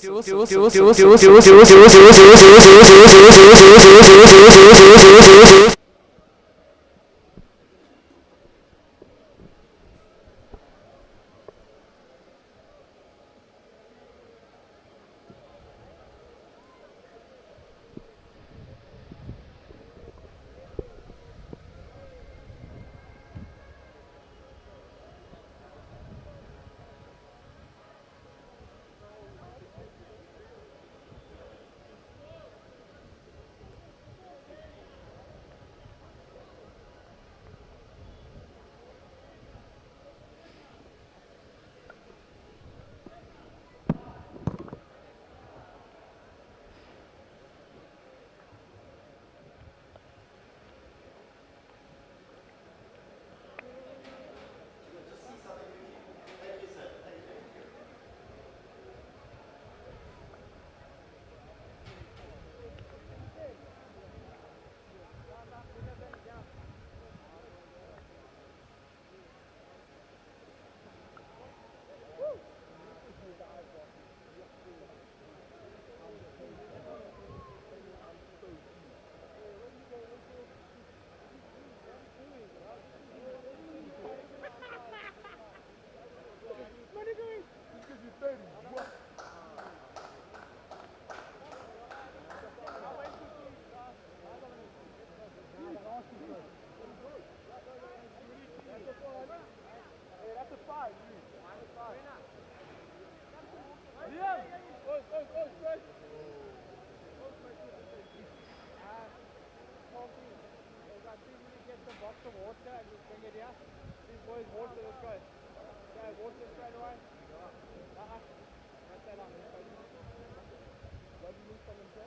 Boys, water, let's go. Guys, water straight away. Right there, what do you need from them, sir?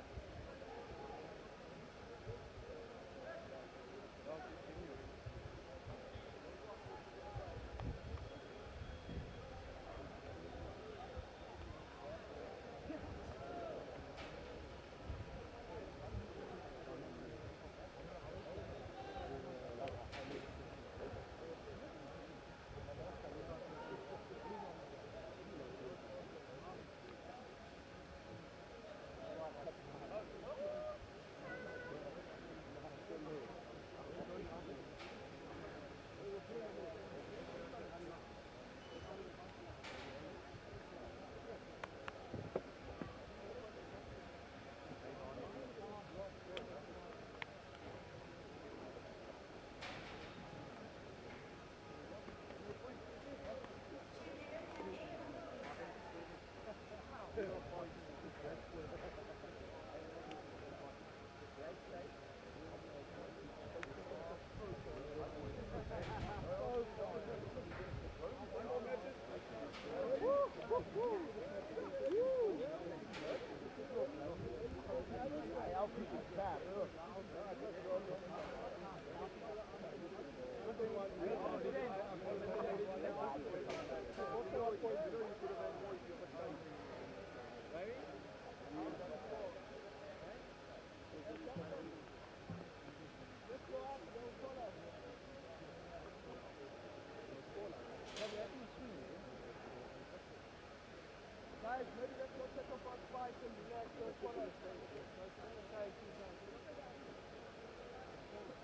Guys, maybe let's go check up on Spike and relax.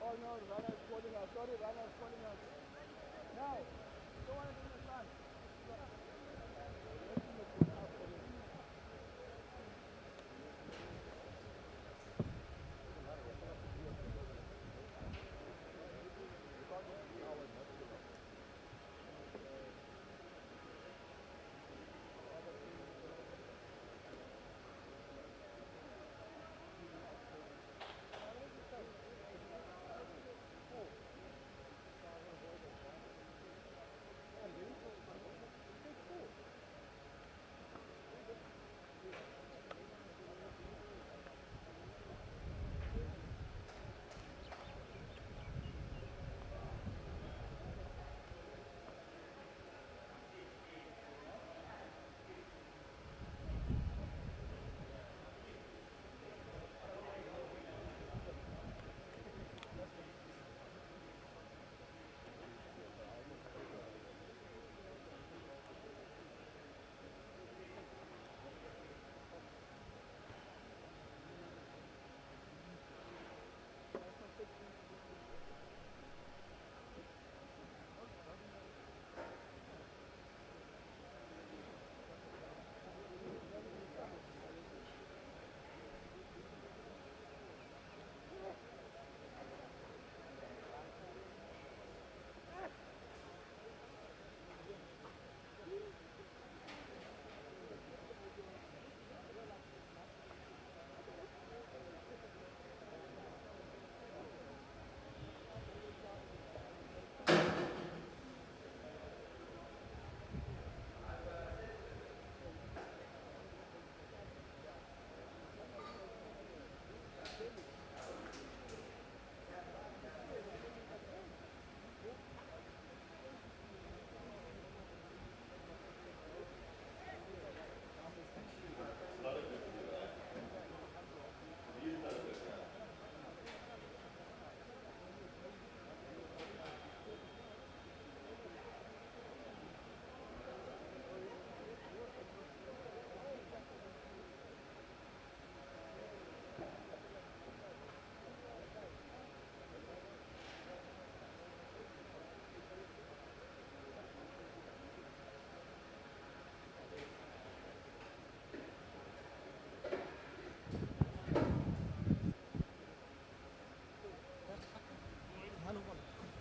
Oh no, the runner is calling us. Sorry, runner is calling us. No, don't want to do this run.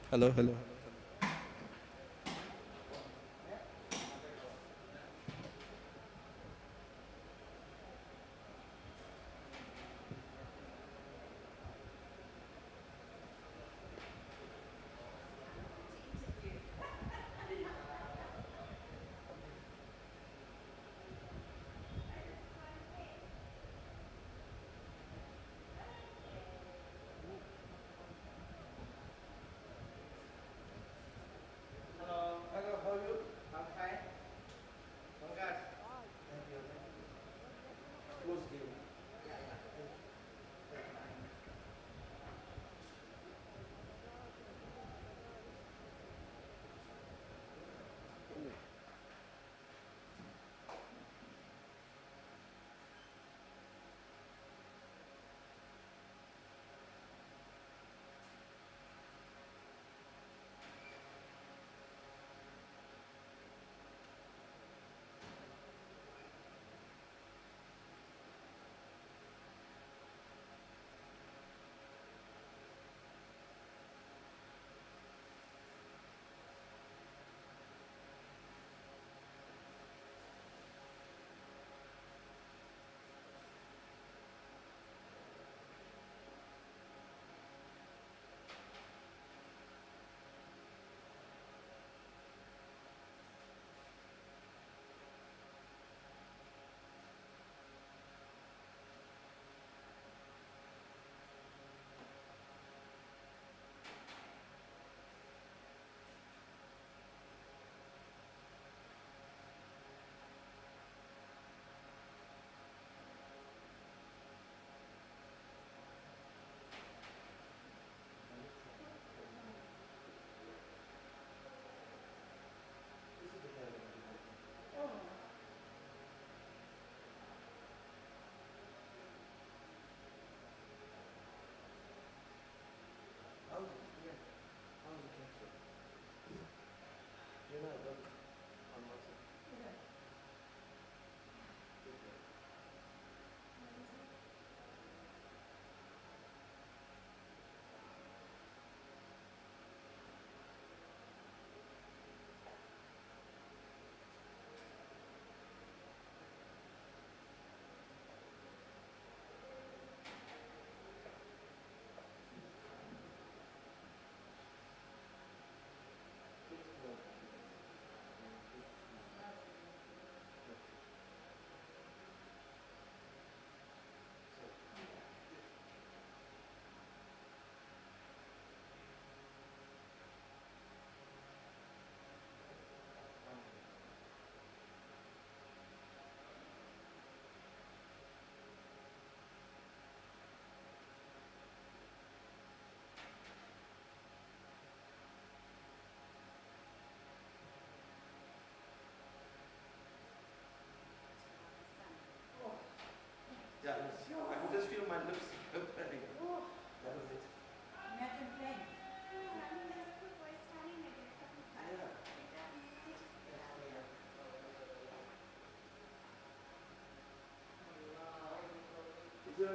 Hello, hello.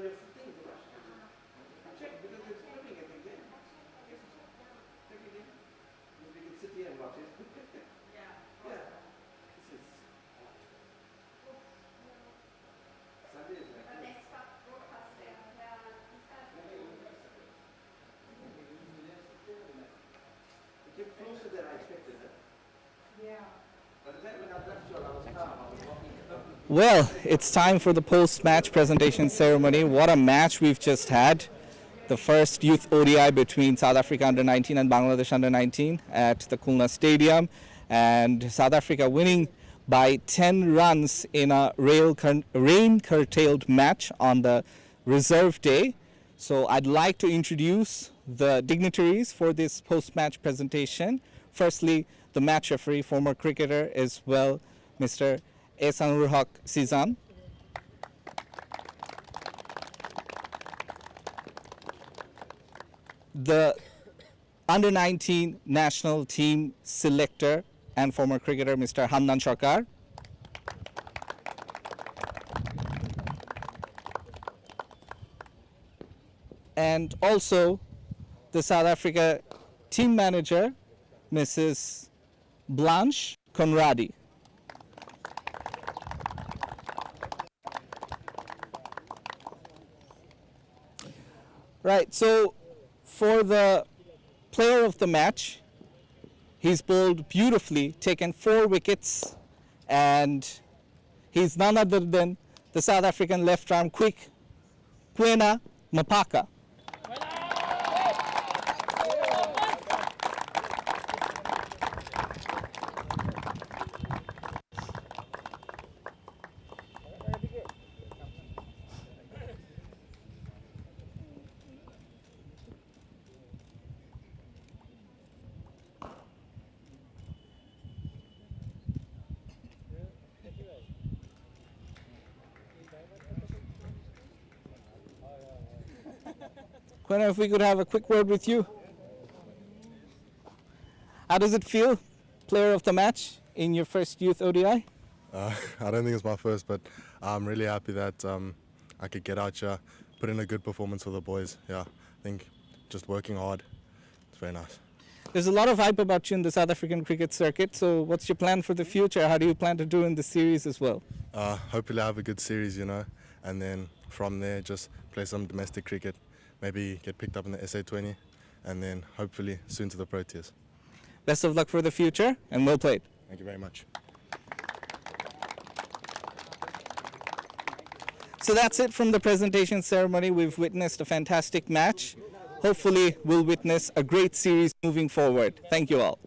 on your thing. Check because it's flipping it again. Check again. We can sit here and watch it. Yeah. This is. Sunday is like. They stopped broadcasting. It came closer than I expected. Yeah. By the time when I left you, I was calm. I was walking. Well, it's time for the post-match presentation ceremony. What a match we've just had. The first youth ODI between South Africa under-19 and Bangladesh under-19 at the Khulna Stadium. And South Africa winning by 10 runs in a rain-curtailed match on the reserve day. So I'd like to introduce the dignitaries for this post-match presentation. Firstly, the match referee, former cricketer as well, Mr. Ehsanul Haq Sizan. The under-19 national team selector and former cricketer, Mr. Handan Sarkar. And also the South Africa team manager, Mrs. Blanche Conradi. Right, so for the player of the match, he's bowled beautifully, taken 4 wickets, and he's none other than the South African left-arm quick, Kwena Mapaka. Kwena, if we could have a quick word with you. How does it feel, player of the match in your first youth ODI? I don't think it's my first, but I'm really happy that I could get out here, put in a good performance for the boys. Yeah, I think just working hard, it's very nice. There's a lot of hype about you in the South African cricket circuit, so what's your plan for the future? How do you plan to do in the series as well? Hopefully I have a good series, you know, and then from there just play some domestic cricket, maybe get picked up in the SA20, and then hopefully soon to the Proteas. Best of luck for the future, and well played. Thank you very much. So that's it from the presentation ceremony. We've witnessed a fantastic match. Hopefully we'll witness a great series moving forward. Thank you all.